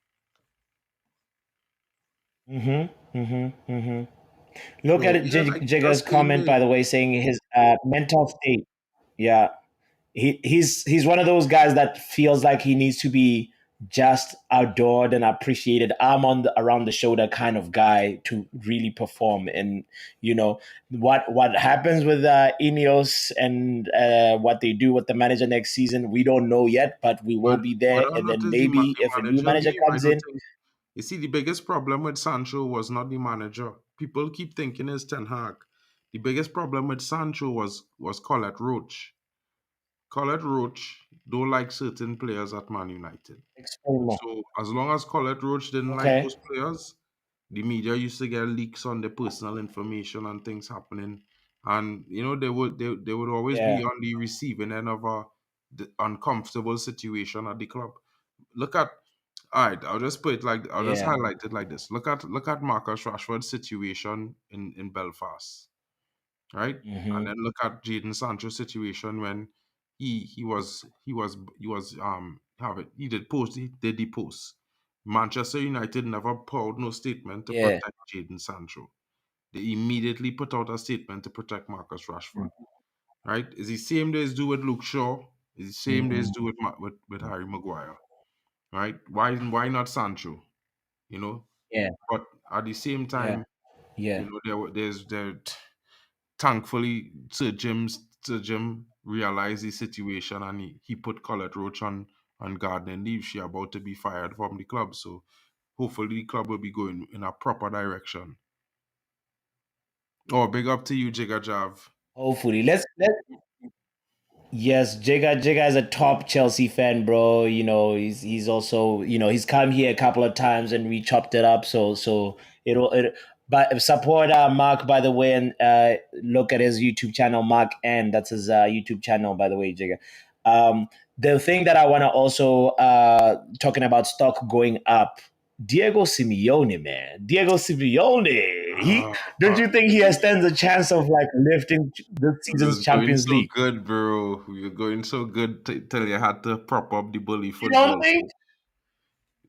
mm-hmm, mm-hmm, mm-hmm. Look at No, it, yeah, like Jigger's just saying comment, by the way, saying his mental state. Yeah, he's one of those guys that feels like he needs to be just adored and appreciated. I'm on the around the shoulder kind of guy to really perform. And you know what happens with Ineos and what they do with the manager next season, we don't know yet, but we will but be whether there. or And not then is maybe the if a new manager manager leave, I comes don't in, think. You see, the biggest problem with Sancho was not the manager. People keep thinking it's Ten Hag. The biggest problem with Sancho was Colette Roach. Colette Roach don't like certain players at Man United. explain more. So as long as Colette Roach didn't like Okay. those players, the media used to get leaks on their personal information and things happening. And they would always Yeah. be on the receiving end of the uncomfortable situation at the club. Look at all right, I'll just Yeah. highlight it like this. Look at Marcus Rashford's situation in Belfast, right? And hmm then look at Jadon Sancho's situation when he did the post. Manchester United never put out no statement to Yeah. protect Jadon Sancho. They immediately put out a statement to protect Marcus Rashford. Right? It's the same days do with Luke Shaw. It's the same days hmm do with Harry Maguire. Right? Why not Sancho? You know, Yeah. but at the same Yeah. time, Yeah. there. Thankfully, Sir Jim realized the situation and he put Colette Roach on gardening leave. She about to be fired from the club, so hopefully the club will be going in a proper direction. Oh, big up to you, Jigga Jav. Hopefully, let's. Yes, Jigga is a top Chelsea fan, bro. You know, he's also, he's come here a couple of times and we chopped it up. So it but support Mark, by the way, and look at his YouTube channel, Mark, and that's his YouTube channel, by the way, Jigga. The thing that I want to also talking about stock going up, Diego Simeone, man, Diego Simeone. He Ah, don't you think he has stands a chance of like lifting this we season's was going Champions so League? good, bro. We were going so good till you had to prop up the bully You don't football. think?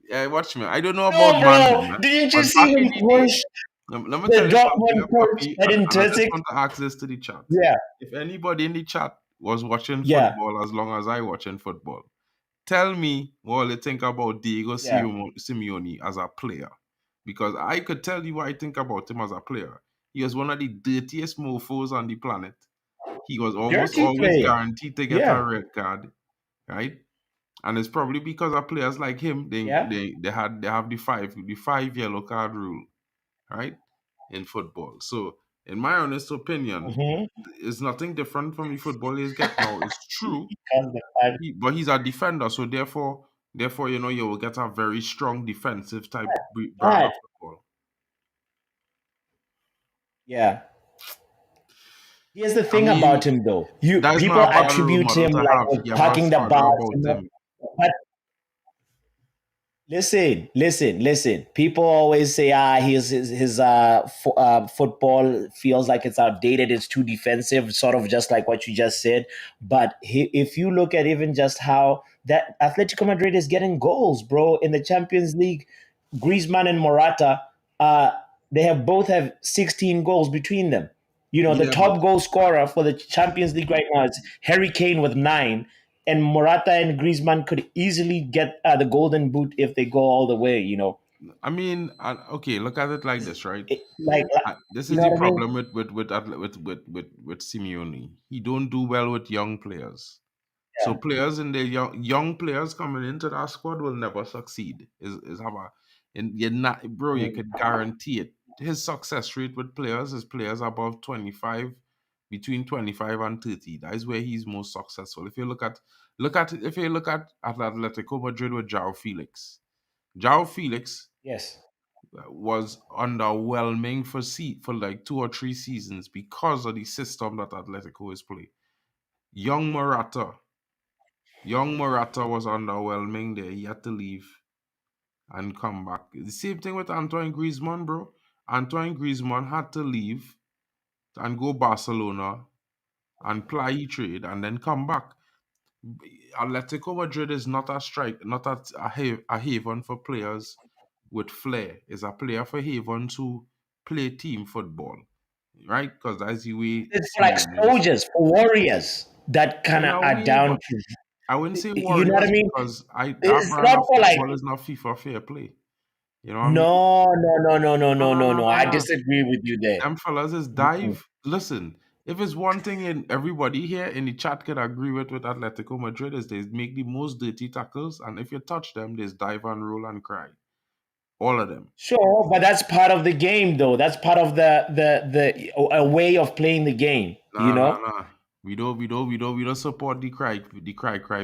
Yeah, watch me. I don't know about No, man, bro. man. Didn't But you see him push? Let me The tell you something, Dortmund coach, Puppy, Edin and I just Terzic. want to ask this to the chat. Yeah, If anybody in the chat was watching yeah, football as long as I watching football, tell me what you think about Diego yeah. Simeone as a player. Because I could tell you what I think about him as a player. He was one of the dirtiest mofos on the planet. He was almost Dirty always player. guaranteed to get a Yeah, red card, right? And it's probably because of players like him. yeah. They have the five yellow card rule, right, in football. So, in my honest opinion, Mm-hmm. it's nothing different from the football he's get now. It's true, Because the five, but he's a defender, so therefore, you will get a very strong defensive type brand but of football. yeah. Here's the I thing about mean, him, though. You that is people not a bad role attribute model him to like have. with You have a parking the swagger bus, about him. but listen. People always say, his football feels like it's outdated. It's too defensive, sort of just like what you just said. But if you look at even just how that Atletico Madrid is getting goals, bro, in the Champions League, Griezmann and Morata, uh, they both have 16 goals between them. The Yeah, but top goal scorer for the Champions League right now is Harry Kane with 9, and Morata and Griezmann could easily get the golden boot if they go all the way. I mean, okay, look at it like this, right? Like, This you is know the what I mean? problem with Simeone. He don't do well with young players. So Yeah. players in the young players coming into that squad will never succeed. Is how and you're not, bro. You Mm. could guarantee it. His success rate with players is players above 25, between 25 and 30. That is where he's most successful. If you look at Atletico Madrid with João Felix Yes. was underwhelming for like 2 or 3 seasons because of the system that Atletico is playing. Young Morata, Young Morata was underwhelming there. He had to leave and come back. The same thing with Antoine Griezmann, bro. Antoine Griezmann had to leave and go Barcelona and ply trade and then come back. Atletico Madrid is not a haven for players with flair. It's a player for havens who play team football, right? Because that's the way It's for like Simeone is. soldiers, for warriors that kind In of a are way, down but to, I wouldn't say you know what I warriors mean? because that It's brand not of for like, football is not FIFA fair play. You know what I mean? no, no, no, no, No, no, no, no, no, no. no, I no. disagree with you there. Them fellas is Mm-mm. dive. Listen, if it's one thing and everybody here in the chat could agree with Atletico Madrid is they make the most dirty tackles, and if you touch them, there's dive and roll and cry. All of them. Sure, but that's part of the game, though. That's part of the a way of playing the game. You Nah, nah, know? nah. We don't support the cry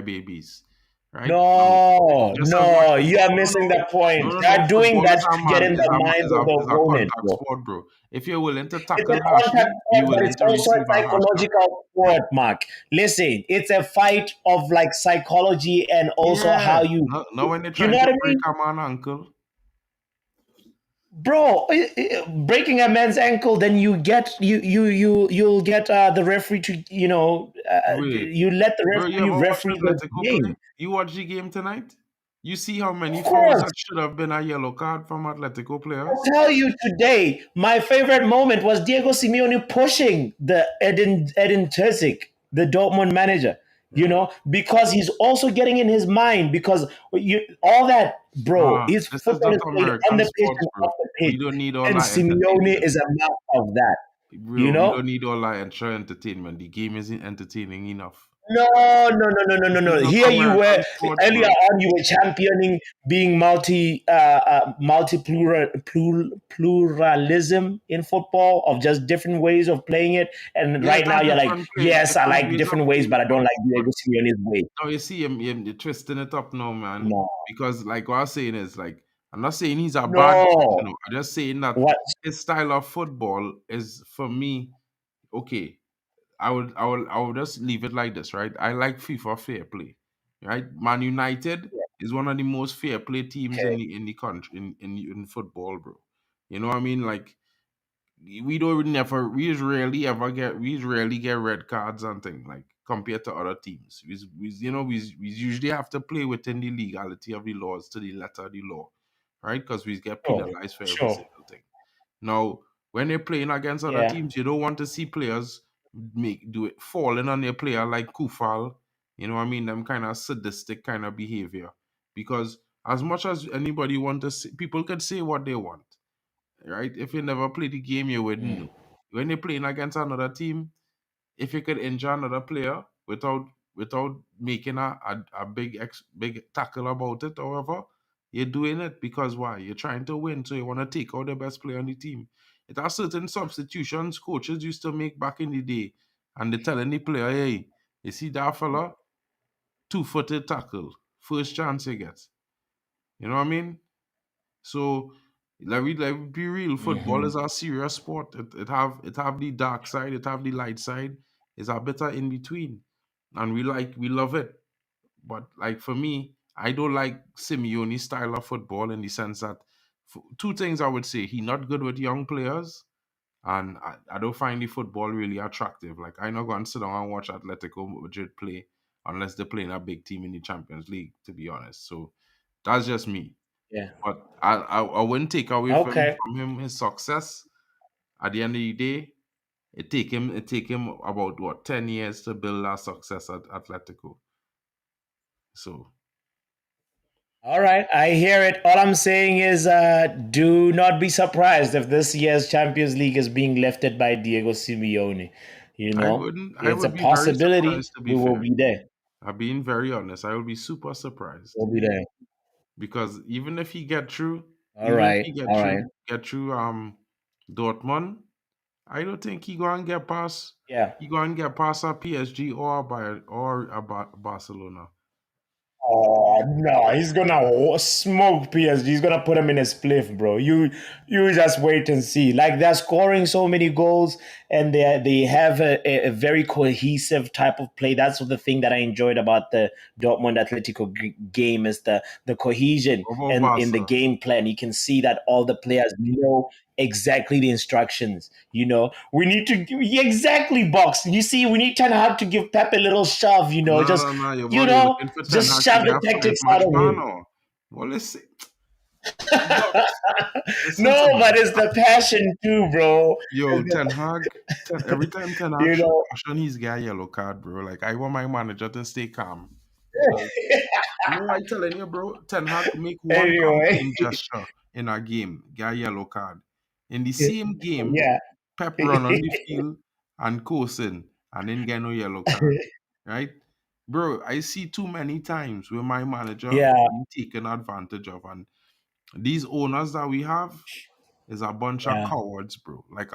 babies, right? So No, just as much no, as you are no, missing no, the point. no, no, They no. are doing Football that is a to get man in is the a ma- minds of the is a opponent, contact bro. sport, bro. If you're willing to It's tackle a contact harshly, be sport, but willing it's to also receive a a harsh tackle. psychological sport, Mark. Listen, it's a fight of like psychology and also Yeah. how you, No, when they're you know trying what to I break mean? a man ankle, Bro, breaking a man's ankle, then you'll get the referee to, wait, you let the bro, you referee ever watch referee the Atletico play? game. You watch the game tonight? You see how Of many fouls course. that should have been a yellow card from Atletico I'll players? tell you today, my favorite moment was Diego Simeone pushing the Edin Terzic, the Dortmund manager. Yeah. Because he's also getting in his mind because all that, bro, Nah, his this is football not is played on American the pitch sports, and bro. off the pitch, We don't need all and that Simeone entertainment. is a mouth of that. You Bro, we don't know? need all that extra entertainment. The game isn't entertaining enough. No, no, no, no, no, no, This no. is not Here you were American sports, earlier bro. on. You were championing being multi pluralism in football of just different ways of playing it. And Yeah, right it's now a you're like, yes, I different like ways of different ways, playing, but I don't like but Diego Simeone's way. now you see him you're twisting it up now, man. No, Because like what I'm saying is like I'm not saying he's a bad coach, no. I'm just saying that What? his style of football is for me okay. I would just leave it like this, right? I like FIFA fair play, right? Man United is one of the most fair play teams Okay. in the country in football, bro. You know what I mean? Like we rarely get red cards and things like compared to other teams. We usually have to play within the legality of the laws to the letter of the law, right? Because we get Sure, penalized for every sure. single thing. Now, when they're playing against other Yeah. teams, you don't want to see players do it falling on their player like Kufal. You know what I mean? Them kind of sadistic kind of behavior. Because as much as anybody want to say, people could say what they want, right? If you never play the game, you wouldn't Mm. know. When you're playing against another team, if you could injure another player without making a big tackle about it, however, you're doing it because why? You're trying to win, so you want to take out the best player on the team. It has certain substitutions coaches used to make back in the day, and they're telling the player, hey, you see that fella? 2-footed tackle. First chance he gets. You know what I mean? So like we be real, football Hmm. is a serious sport. It have the dark side, it have the light side. It's a better in between. And we love it. But like for me, I don't like Simeone's style of football in the sense that two things I would say. He not good with young players, and I don't find the football really attractive. Like I not going to sit down and watch Atletico Madrid play unless they're playing a big team in the Champions League, to be honest. So that's just me. Yeah. But I wouldn't take away Okay. from him his success. At the end of the day, it take him about what 10 years to build that success at Atletico. So All right, I hear it. All I'm saying is, do not be surprised if this year's Champions League is being lifted by Diego Simeone. You know, I it's a would be very possibility. surprised, to be We will fair. be there. I'm being very honest. I will be super surprised We'll be there. because even if he get through, All right. All right. get through Dortmund, I don't think he going to get past Yeah. a PSG or a Barcelona. Oh no, he's gonna smoke PSG. He's gonna put him in a spliff, bro. You just wait and see. Like they're scoring so many goals, and they have a very cohesive type of play. That's the thing that I enjoyed about the Dortmund Atletico game is the cohesion What about and in the Barca? game plan. You can see that all the players know exactly the instructions. You know, we need to exactly box. You see, we need Ten Hag to give Pep a little shove. You know, No, just no, no, your you boy, you're know, looking for Ten just Hag to shove get the a five tactics out match of ban him. or well, Bucks. Listen to No, me. but it's the passion too, bro. Yo, Ten Hag, every time Ten Hag You show know. passion, he's got a yellow card, bro. Like I want my manager to stay calm because you know I telling you, bro. Ten Hag make one Anyway, campaign gesture in a game, get a yellow card. In the same game, yeah, Pep run on the field and coasting and then get no yellow card, right? Bro, I see too many times where my manager yeah, being taken advantage of, and these owners that we have is a bunch of yeah. cowards, bro. Like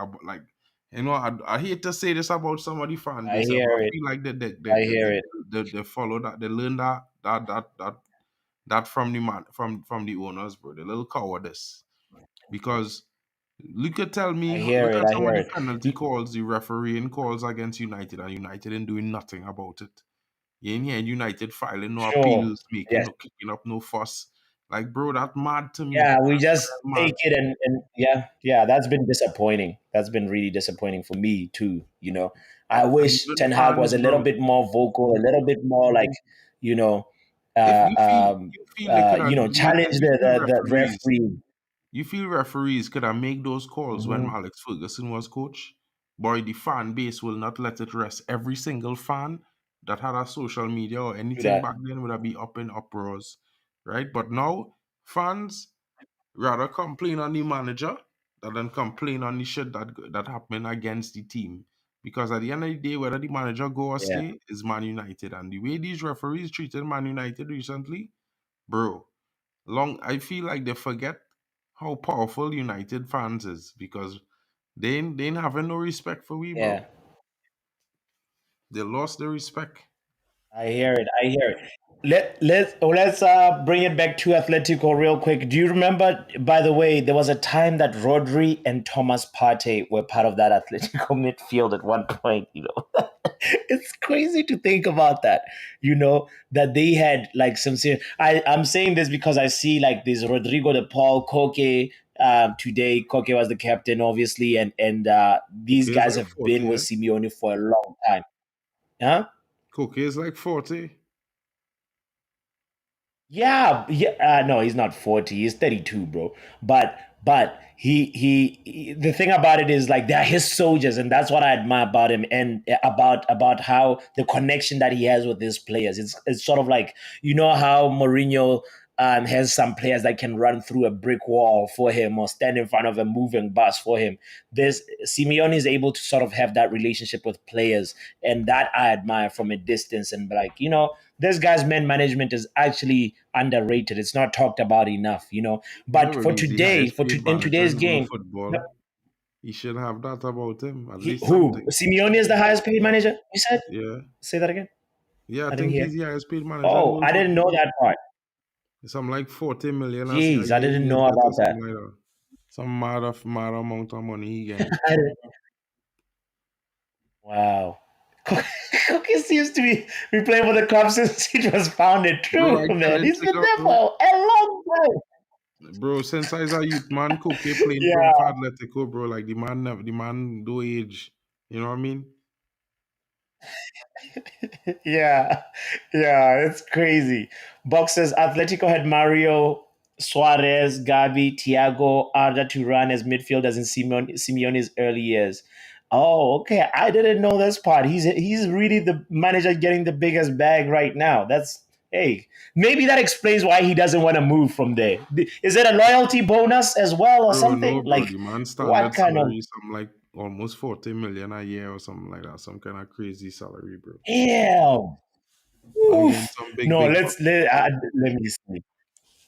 you know, I hate to say this about somebody fan I base, but hear I it. feel like I hear it. they follow that, they learn that from the man from the owners, bro. The little cowardice because I hear look it. at I some of hear the it. penalty calls, the refereeing calls against United, and United ain't doing nothing about it. You ain't hearing United filing no Sure. appeals, making Yes. no kicking up no fuss. Like, bro, that mad to me. Yeah, we That's just mad. take it and yeah, yeah, that's been disappointing. That's been really disappointing for me too, you know. I And wish even Ten Hag was fans, a little bro. bit more vocal, a little bit more like, you know, If uh, um, you feel they could have made challenge you feel the referees, referee. could have made those calls when Mhm. Alex Ferguson was coach. Boy, the fan base will not let it rest. Every single fan that had a social media or Do anything that. back then would have been up in uproars, right? But now fans rather complain on the manager than complain on the shit that happened against the team. Because at the end of the day, whether the manager go or Yeah. stay is Man United, and the way these referees treated Man United recently, bro. I feel like they forget how powerful United fans is because they ain't having no respect for we, bro. Yeah. They lost their respect. I hear it. I hear it. Let's bring it back to Atletico real quick. Do you remember? By the way, there was a time that Rodri and Thomas Partey were part of that Atletico midfield at one point. You know, it's crazy to think about that. You know that they had like some serious. I'm saying this because I see like this Rodrigo de Paul, Koke. Today, Koke was the captain, obviously, and these Cook is guys like have been 40, with eh? Simeone for a long time. Huh? Cook is like 40. Yeah, yeah. No, he's not 40. He's 32, bro. but the thing about it is like they're his soldiers, and that's what I admire about him, and about how the connection that he has with his players. It's sort of like, you know how Mourinho has some players that can run through a brick wall for him or stand in front of a moving bus for him. This Simeone is able to sort of have that relationship with players, and that I admire from a distance. And like, this guy's man management is actually underrated. It's not talked about enough. Yeah, But well, for he's the today, highest paid in manager today's in world game, football. He should have that about him, at least who something. Simeone is the highest paid manager? You said? Yeah. Say that again. Yeah, I I didn't think hear. he's the highest paid manager in Oh, world I didn't know football. that part. Some like 40 million a Jeez, I year didn't he know get or about that. something like that. Some mad amount of money he getting. I didn't- wow. Cookie seems to be playing for the club since it was founded. Bro, True, I man. can't He's been figure there bro. for a long time. Bro, since I was a youth man, Coke playing from Yeah, for Atletico, bro. Like the man do age. You know what I mean? yeah, yeah. It's crazy. Box says Atletico had Mario, Suarez, Gavi, Thiago, Arda to run as midfielders in Simeone's early years. Oh, okay. I didn't know this part. He's really the manager getting the biggest bag right now. That's Hey, maybe that explains why he doesn't want to move from there. Is it a loyalty bonus as well or Bro, no, something? bro. Like The man what standard kind of salary is some like almost 40 million a year or something like that. Some kind of crazy salary, bro. damn? And getting Oof. some big, No, big bucks. let me see.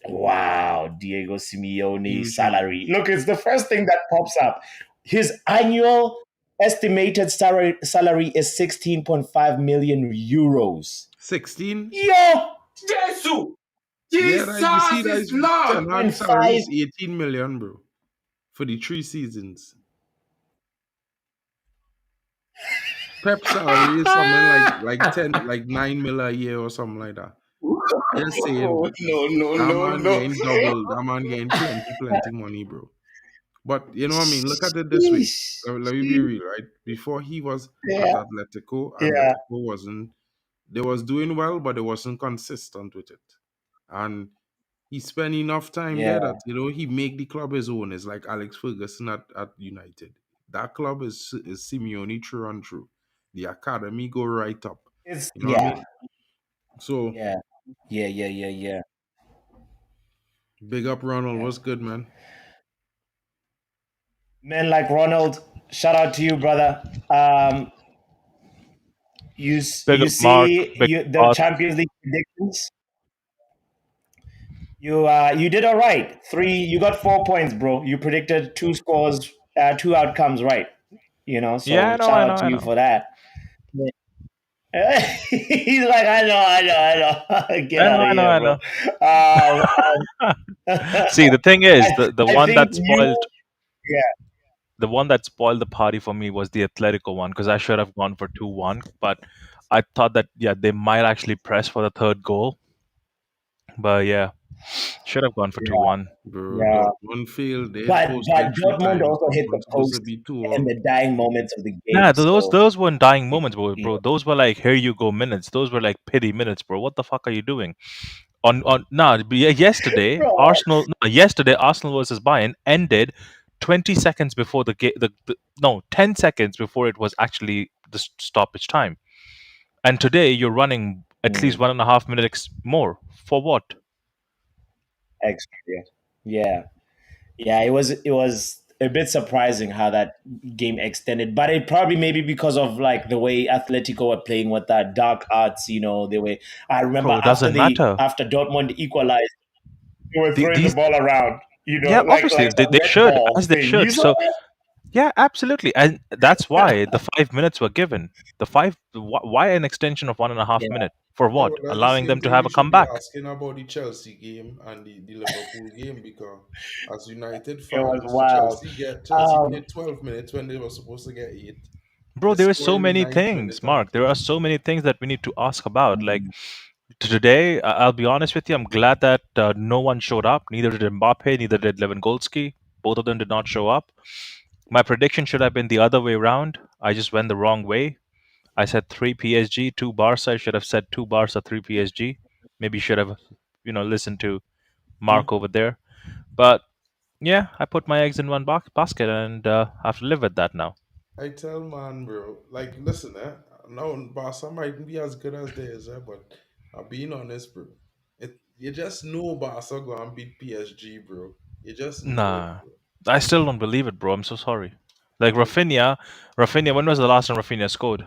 Wow, Diego Simeone's Usually. salary. Look, it's the first thing that pops up. His annual estimated salary is 16.5 million euros. 16? Yo, Jesus! Yeah, that, you see, Jesus that is is Lord! Ten Hag point salary five. is 18 million, bro, for the 3 seasons. Pep salary is something like 10, like 9 mil a year or something like that. I just saying, Oh, no, no, that no, man no. getting double, that man getting plenty, plenty money, bro. But you know what I mean? Look at it this way. Sheesh. Let me be real, right? Before he was at Yeah, yeah, Atletico wasn't, they was doing well, but they wasn't consistent with it. And he spent enough time there yeah. that he make the club his own. It's like Alex Ferguson at United. That club is Simeone true and true. The academy go right up. It's You know what I yeah, mean? So yeah, yeah. big up Ronald. Yeah. What's good, man? Men like Ronald, shout out to you, brother. Big You up Mark, see big the up Boss. Champions League predictions. You did all right. You got 4 points, bro. You predicted two scores, two outcomes, right? Yeah, So shout out to I you know. for that. Yeah. He's like, I know. Get out of here, I bro. know. Um, See, the thing is, the I one think that you, spoiled yeah, the party for me was the Atletico one because I should have gone for 2-1, but I thought that yeah they might actually press for the third goal, but yeah, should have gone for two yeah, one. Bro, yeah. Dortmund failed. They hit post But like three Dortmund times. also hit It the was supposed to post be two in all. the dying moments of the Nah, game. So those weren't dying you, moments, you bro. Those were like here you go minutes. Those were like pity minutes, bro. What the fuck are you doing? On nah, bro, yesterday Arsenal versus Bayern ended 20 seconds before the game. The no 10 seconds before it was actually the stoppage time. And today you're running at least mm, 1.5 minutes more for what? extra, yeah. Yeah, it was a bit surprising how that game extended, but it probably maybe because of like the way Atletico were playing with that dark arts. They were. I remember Bro, it doesn't matter. after Dortmund equalized, they were throwing the These ball around. Yeah, obviously Like a they red should, ball as they thing. You should. saw So yeah, absolutely, and that's why the 5 minutes were given. Why an extension of one and a half that? minute for Yeah, what? well, that's the Allowing same them to thing have you a should be comeback. asking about the Chelsea game and the Liverpool game because as United It was fans, wild. Chelsea Um, played 12 minutes when they were supposed to get 8. Bro, They there are score so in the many ninth things, minute and Mark. There are so many things that we need to ask about. Like mm, today, I'll be honest with you, I'm glad that no one showed up. Neither did Mbappe, neither did Lewandowski. Both of them did not show up. My prediction should have been the other way around. I just went the wrong way. I said three PSG, two Barca. I should have said two Barca, three PSG. Maybe should have, listened to Mark over there. But Yeah, I put my eggs in one basket and have to live with that now. I tell man, bro. Like, listen, now Barca might be as good as theirs, but I'm being honest, bro. You just know Barca gonna beat PSG, bro. You just know it, Nah, bro. I still don't believe it, bro. I'm so sorry. Like Bro, Rafinha. When was the last time Rafinha scored?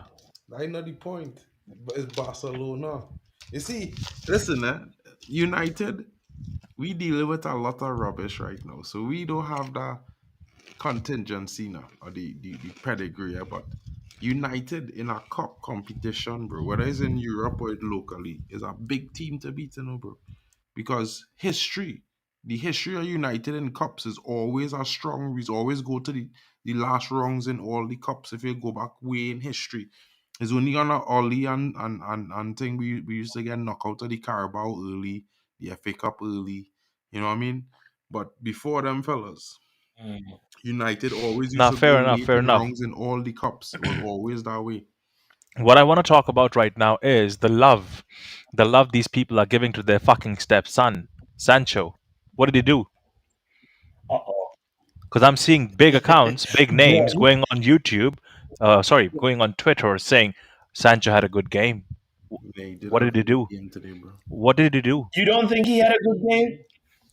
I know the point. But it's Barcelona. You see, listen, United, we deal with a lot of rubbish right now. So we don't have that contingency now, or the pedigree, but United in a cup competition, bro, whether it's in Europe or locally, is a big team to beat, bro. Because the history of United in cups is always as strong. We always go to the last rounds in all the cups. If you go back way in history, it's only on a Ollie and thing we used to get knocked out of the Carabao early, the FA Cup early. You know what I mean? But before them fellas, Mm. United always used Nah, to go fair enough, late fair in enough. rounds in all the cups. It was always that way. What I want to talk about right now is the love these people are giving to their fucking stepson, Sancho. What did he do? Uh-oh. Because I'm seeing big accounts, big names Bro, going on YouTube, going on Twitter saying Sancho had a good game. Yeah, he did What have did a he good do? game today, bro. What did he do? you don't think he had a good game?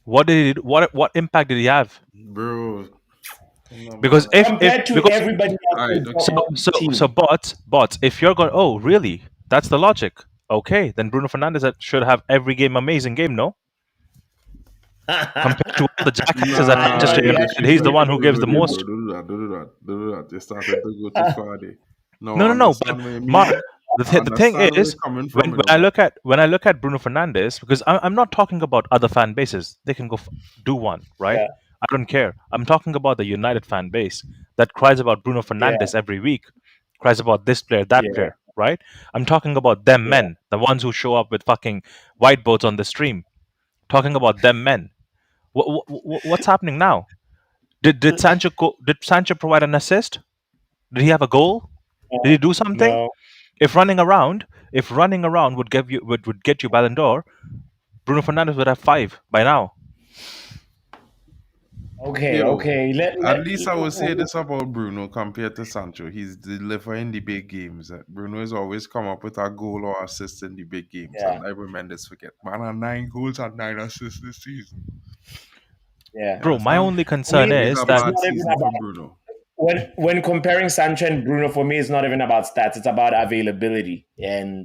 What did he do? What impact did he have? Bro, come on, Because man. if Compared to because everybody else All right, in okay. Dortmund's so team. bots, if you're going, oh really, that's the logic. Okay, then Bruno Fernandez should have every game amazing game, no? Compared to all the jackasses at I Nah, thought Manchester he you had United, a he's the good one who gives don't the do that, bro. most. Don't do that. Don't do that. Don't do that. You started to go too game. far there. No, No, I no, no. But understand what you Mark, mean. I the thing understand where you're is, coming from, but when I look at Bruno Fernandes, because I'm not talking about other fan bases. They can go do one, right? Yeah, I don't care. I'm talking about the United fan base that cries about Bruno yeah, Fernandes every week, cries about this player, that yeah. player, right? I'm talking about them Yeah. men, the ones who show up with fucking whiteboards on the stream. Talking about them men. What's happening now? Did Sancho provide an assist? Did he have a goal? Did he No, do something? no. If running around would get you Ballon d'Or, Bruno Fernandes would have five by now. Okay, yo, okay. at least I would say this about Bruno compared to Sancho. He's delivering the big games. Bruno has always come up with a goal or assist in the big games, Yeah, and I remember this forget. Man, had 9 goals and 9 assists this season. yeah. You Bro, my understand? only For me, concern It is is a it's that bad not even season for about Bruno. when comparing Sancho and Bruno. For me, it's not even about stats. It's about availability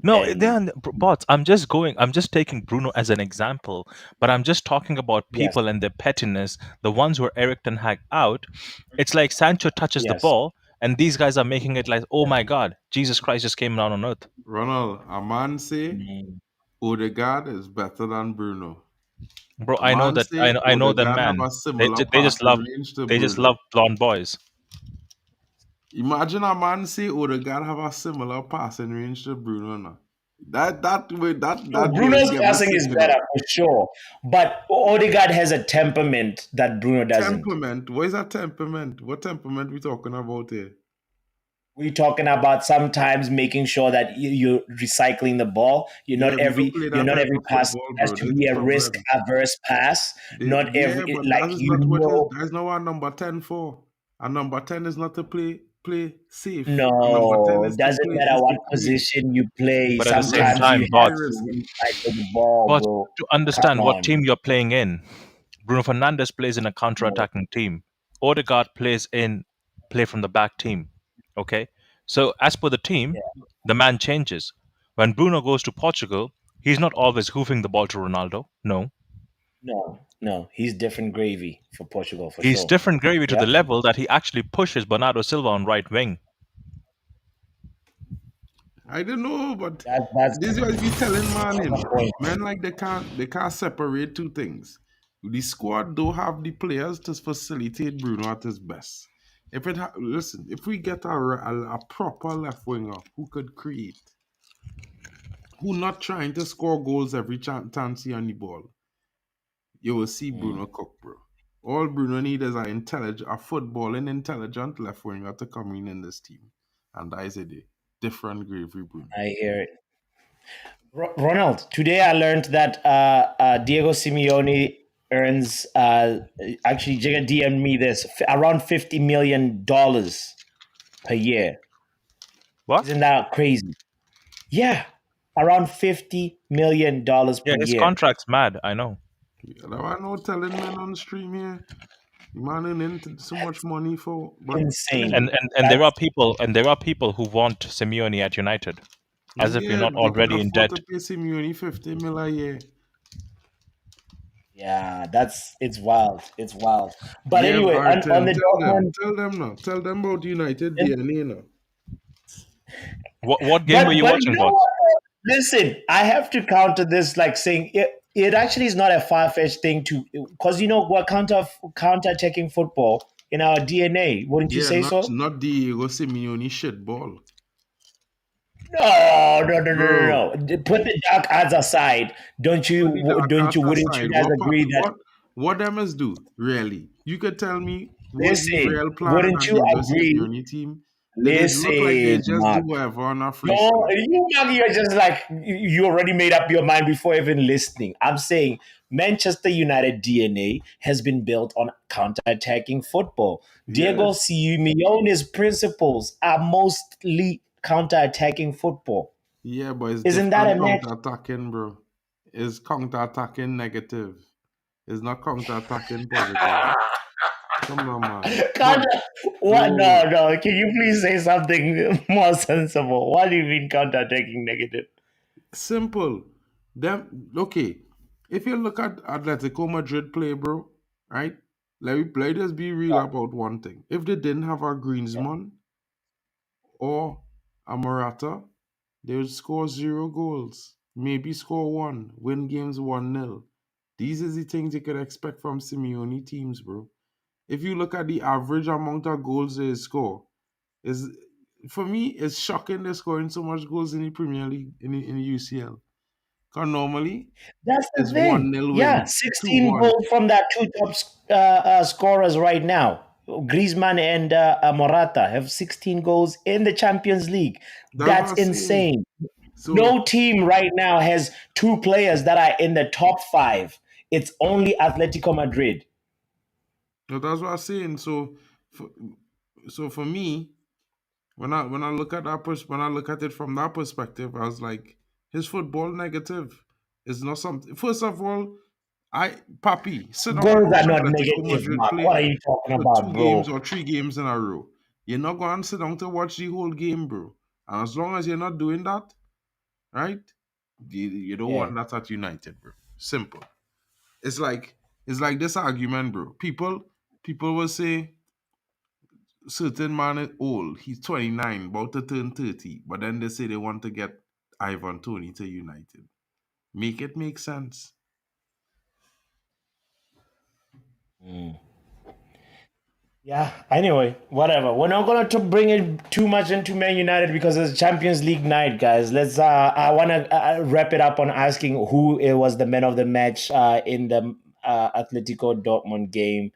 no, and bots. I'm just taking Bruno as an example, but I'm just talking about yes, people and their pettiness, the ones who are Eric Ten Hag out. It's like Sancho touches the yes. ball, and these guys are making it like, oh my God, Jesus Christ just came down on earth. Ronald, a man say Mm. Odegaard is better than Bruno. Bro, A I know man that say I know them, Odegaard have man. a similar They just passing love range to they just Bruno. love blonde boys. Imagine a man say Odegaard have a similar passing range to Bruno now. That really Bruno's get me passing sick, is better know. for sure, but Odegaard has a temperament that Bruno doesn't. Temperament. What is that temperament? What temperament we talking about here? We're talking about sometimes making sure that you're recycling the ball. Yeah, we don't play You're that not type every of pass football, has bro. to That's be the a risk problem. averse pass. Not Yeah, every but like that is you not what is. know. That is not what number 10 for. And number 10 is not to play safe. And number 10 No, is it to doesn't play matter is what to create. position you play. But at the same Risk. Sometimes you time, High have bots, risk. to recycle the ball, bots bro. to Come understand what on. team you're playing in. Bruno Fernandes plays in a No. counter-attacking team. Odegaard plays in play from the back team. Okay, so as per the team, Yeah. the man changes. When Bruno goes to Portugal, he's not always hoofing the ball to Ronaldo. No, No. No. He's different gravy for Portugal for he's sure. different gravy to the Yep. level that he actually pushes Bernardo Silva on right wing. I don't know, but That's this is what we telling man the him. point. Men like they can't separate two things. The squad don't have the players to facilitate Bruno at his best. Listen, if we get a proper left winger who could create, who not trying to score goals every chance he on the ball, you will see Mm, Bruno cook, bro. All Bruno need is a footballing intelligent left winger to come in this team, and that is a different gravy, Bruno. I hear it. Ronald, today I learned that Diego Simeone. earns actually Jigga DM'd me this around $50 million per year. What? Isn't that crazy? Yeah, around $50 million Yeah, per his year. contract's mad. I know. Yeah, there are no telling men on the stream here. The man earning into so much money for, but Insane. hey, And there That's are people who want Simeone at United, as if we're yeah, not they could already in afford to debt. pay Simeone 50 mil a year. yeah, that's it's wild. It's wild. But Yeah, anyway, on Barton, the Dortmund, tell them now, tell them about United DNA now. What game were but you but you watching, know boss? what? Listen, I have to counter this like saying it actually is not a far fetched thing to because you know we're counter attacking football in our DNA. Wouldn't you Yeah, say so? not Diego Simeone shit ball, No, no, no, no, bro. no, no. Put the dark arts aside. Put the dark Wouldn't you aside. guys agree that? What them is do really? You could tell me was the Listen, real plan wouldn't that you Diego agree? Simeone team? Did it look like they Listen, just do Mark. whatever on a free No, spell? you, Mark, you're just like you already made up your mind before even listening. I'm saying Manchester United DNA has been built on counter-attacking football. Diego Yes. Simeone's principles are mostly counter-attacking football. Yeah, but it's Isn't that different a match? counter-attacking, bro. It's counter-attacking negative. It's not counter-attacking positive. Come on, man. But Counter, what? bro, No, no. Can you please say something more sensible? What do you mean counter-attacking negative? simple. Them okay. If you look at Atletico Madrid play, bro, right? Let us be real about one thing. If they didn't have a Greensman or a Morata, they would score 0 goals. Maybe score one, win games 1-0. These are the things you could expect from Simeone teams, bro. If you look at the average amount of goals they score, is for me, it's shocking they're scoring so much goals in the Premier League, in the UCL. Because normally That's the it's thing. 1-0 Yeah, win, 16 2-1. goals from that two top scorers right now. Griezmann and Morata have 16 goals in the Champions League. That's what That's I'm saying. insane. So No team right now has two players that are in the top five. It's only Atletico Madrid. no, that's what I'm saying. For, so for me, when I look at when I look at it from that perspective, I was like, his football negative is not something. First of all, Papi, sit down and Goals are watch not Atletico negative, Madrid Mark. What play are you talking for about, 2 games bro? or 3 games in a row. You're not going to sit down to watch the whole game, bro. And as long as you're not doing that, right? You don't Yeah. want that at United, bro. Simple. It's like it's like this argument, bro. People will say certain man is old. He's 29, about to turn 30, but then they say they want to get Ivan Toney to United. Make it make sense. Mm. Yeah. Anyway, whatever. We're not gonna bring it too much into Man United because it's Champions League night, guys. Let's. I want to wrap it up on asking who it was the man of the match in the Atletico Dortmund game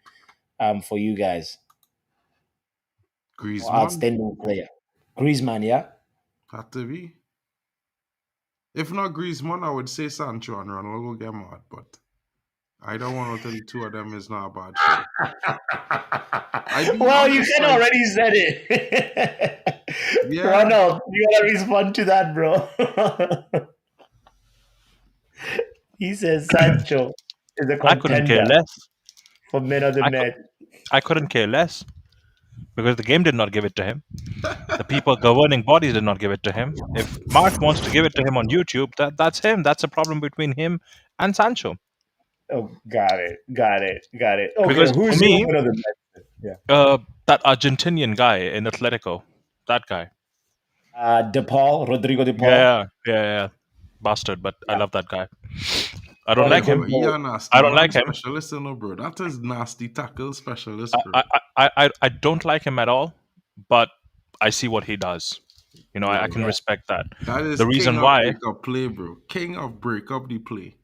for you guys or Griezmann outstanding player. Griezmann, yeah. had to be. If not Griezmann, I would say Sancho and Ronaldo will get mad, but either one out of the two of them is not a bad show. I be Well, you honest, can like, already said it. yeah, Ronald, you gotta respond to that, bro. He says Sancho is a I couldn't care contender less. for man of the I, cou- match. I couldn't care less because the game did not give it to him. The people governing bodies did not give it to him. If Mark wants to give it to him on YouTube, that's him. That's a problem between him and Sancho. Oh, got it, got it, got it. Okay, Because for who's your me, man of the match? Yeah, that Argentinian guy in Atletico, that guy. Rodrigo De Paul. Yeah, yeah, yeah, yeah. Bastard, but I Yeah, love that guy. I don't what a like bro, good him. he goal. a I nasty don't man like him. specialist, you know, bro. That is nasty tackle I, specialist, bro. I, I don't like him at all, but I see what he does. I Bro, can Yeah, respect that. that is The king reason of why, breakup play, bro. King of breakup the play.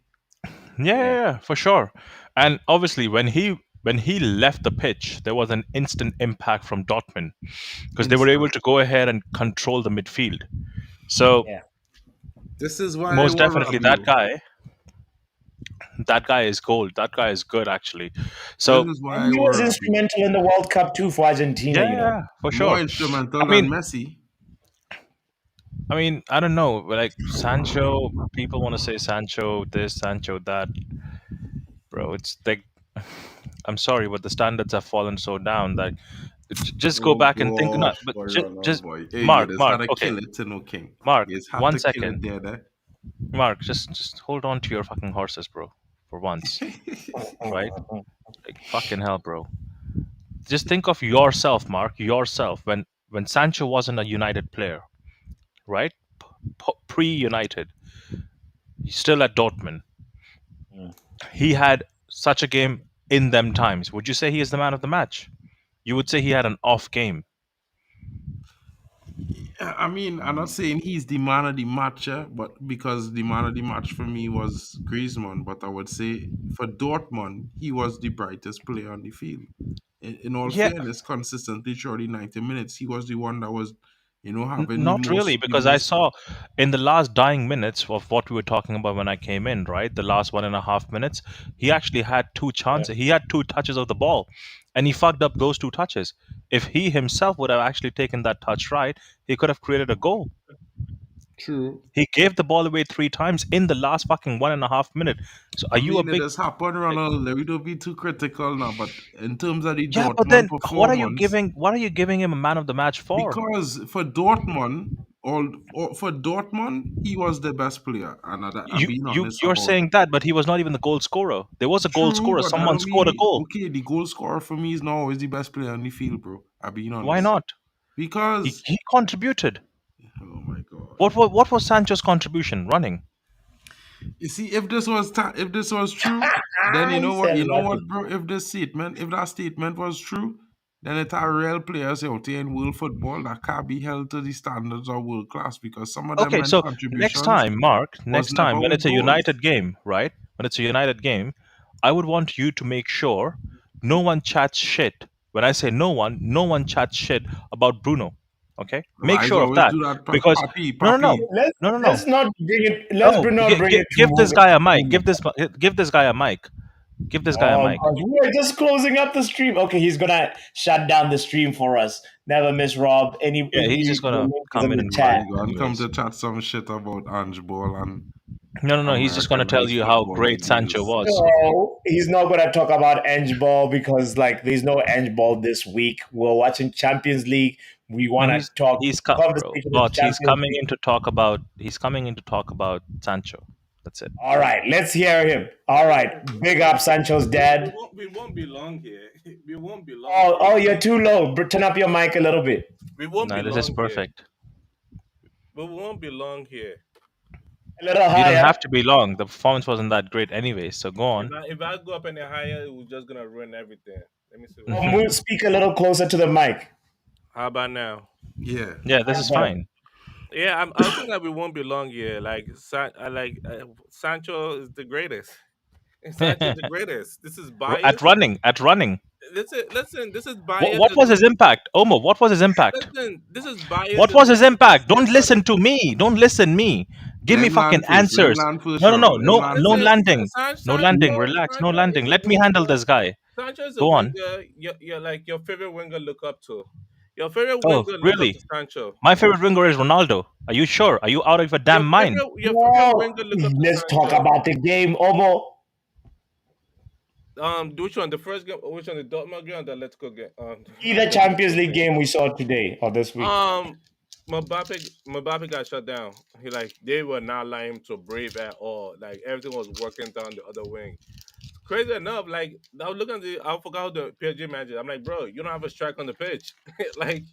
yeah, yeah, yeah, yeah, for sure. And obviously, when he left the pitch, there was an instant impact from Dortmund because they were able Instant. to go ahead and control the midfield. So yeah. This is why I most want definitely that Rabiot. guy. That guy is gold. That guy is good, actually. This So is And why he was we're instrumental in the World Cup too for Argentina, yeah, you know. yeah, for more sure. instrumental I than mean, Messi. I don't know. Like Sancho, people want to say Sancho this, Sancho that, bro. It's like, I'm sorry, but the standards have fallen so down that just go Oh back and think. Not, gosh, but boy, just boy. Hey, you Mark, just Mark. had to Okay, kill it to no king. Mark. You just had One to kill it second, there. Mark. Just hold on to your fucking horses, bro. For once, right? Like fucking hell, bro. Just think of yourself, Mark. Yourself when Sancho wasn't a United player, right? Pre-United, he's still at Dortmund. Mm. He had such a game in them times. Would you say he is the man of the match? You would say he had an off game. I mean, I'm not saying he's the man of the match, but because the man of the match for me was Griezmann, but I would say for Dortmund, he was the brightest player on the field. In all Yeah, fairness, consistently throughout the 90 minutes, he was the one that was, having not really, the because I most. saw in the last dying minutes of what we were talking about when I came in, right? The last 1.5 minutes, he actually had two Yeah. chances. He had two touches of the ball, and he fucked up those two touches. If he himself would have actually taken that touch right, he could have created a goal. True. He gave the ball away three times in the last fucking 1.5 minute. So are I you a mean, it big has happened, like, Ronald. Let me don't be too critical now, but in terms of the yeah, but Dortmund then performance, what are you giving him a man of the match for? because for Dortmund, or for Dortmund, he was the best player, and I'm being honest You're about saying it. that, but he was not even the goal scorer. There was a goal True, scorer. but that Someone don't scored a mean goal. okay. The goal scorer for me is not always the best player on the field, bro. I'm being Why honest not? because He contributed. oh my god. What was Sancho's contribution running? You see, if this was true, then Ah, he said nothing. bro. If that statement was true, then it's a real players out here in world football that can't be held to the standards of world class because some of them Okay, men so next contributions time, Mark, was next time never when with it's a goals. United game, right? When it's a United game, I would want you to make sure no one chats shit. When I say no one chats shit about Bruno. Okay? Make Guys sure of always that do that, because papi. Let's no, no, no. let's not bring it. Let's No, not bring it give this guy a mic. to. Give this guy a mic. Give this guy a Oh mic. gosh, we're just closing up the stream. Okay, he's gonna shut down the stream for us. Never miss Rob. Yeah, he's just The gonna link is come in in the and chat. You gonna come anyways. to chat some shit about Ange Ball and No. He's just gonna tell Americanized you how football great Sancho ideals. was. Okay. No, he's not gonna talk about Edge Ball because like there's no Edge Ball this week. We're watching Champions League. We No, wanna talk. he's The bro. conversation is But Champions League. he's coming in to talk about Sancho. That's it. All right, let's hear him. All right, big up Sancho's dad. We won't be long here. We won't be long Oh, here. oh, you're too low. Turn up your mic a little bit. We won't be No, this is long here. perfect. We won't be long here. A little You don't higher. have to be long. The performance wasn't that great anyway, so go on. If I go up any higher, it was just gonna ruin everything. Let me see. Or move, speak a little closer to the mic. How about now? Yeah. Yeah, this is fine. Yeah, I was saying that we won't be long here. Sancho is the greatest. Sancho is the greatest. This is At bias. running. Listen. This is bias. What was his impact? Omo, what was his impact? Listen, this is bias. What This was is his impact? Don't listen. listen to me. Don't listen me. Give Let me him fucking land first. Let him answers. land first, No, no, no, Ronald. Let him no, land no Listen, first. landing. No landing. Relax. No Sancho landing. is a Let me handle winger. this guy. Sancho is a Go on. winger. You're like your favorite winger look up to. Your favorite Oh, winger look up to really? Sancho. My favorite winger is Ronaldo. Are you sure? Are you out of your damn mind? Your favorite No, winger look up to let's talk Sancho. about the game, Omo. Which one? The first game? Which one? The Dortmund game or the Atletico game? Either Champions League game we saw today or this week. Um, Mbappe got shut down. He like they were not allowing him to breathe at all. Like everything was working down the other wing. Crazy enough, like I was looking at I forgot who the PSG manager. I'm like, bro, you don't have a strike on the pitch. Like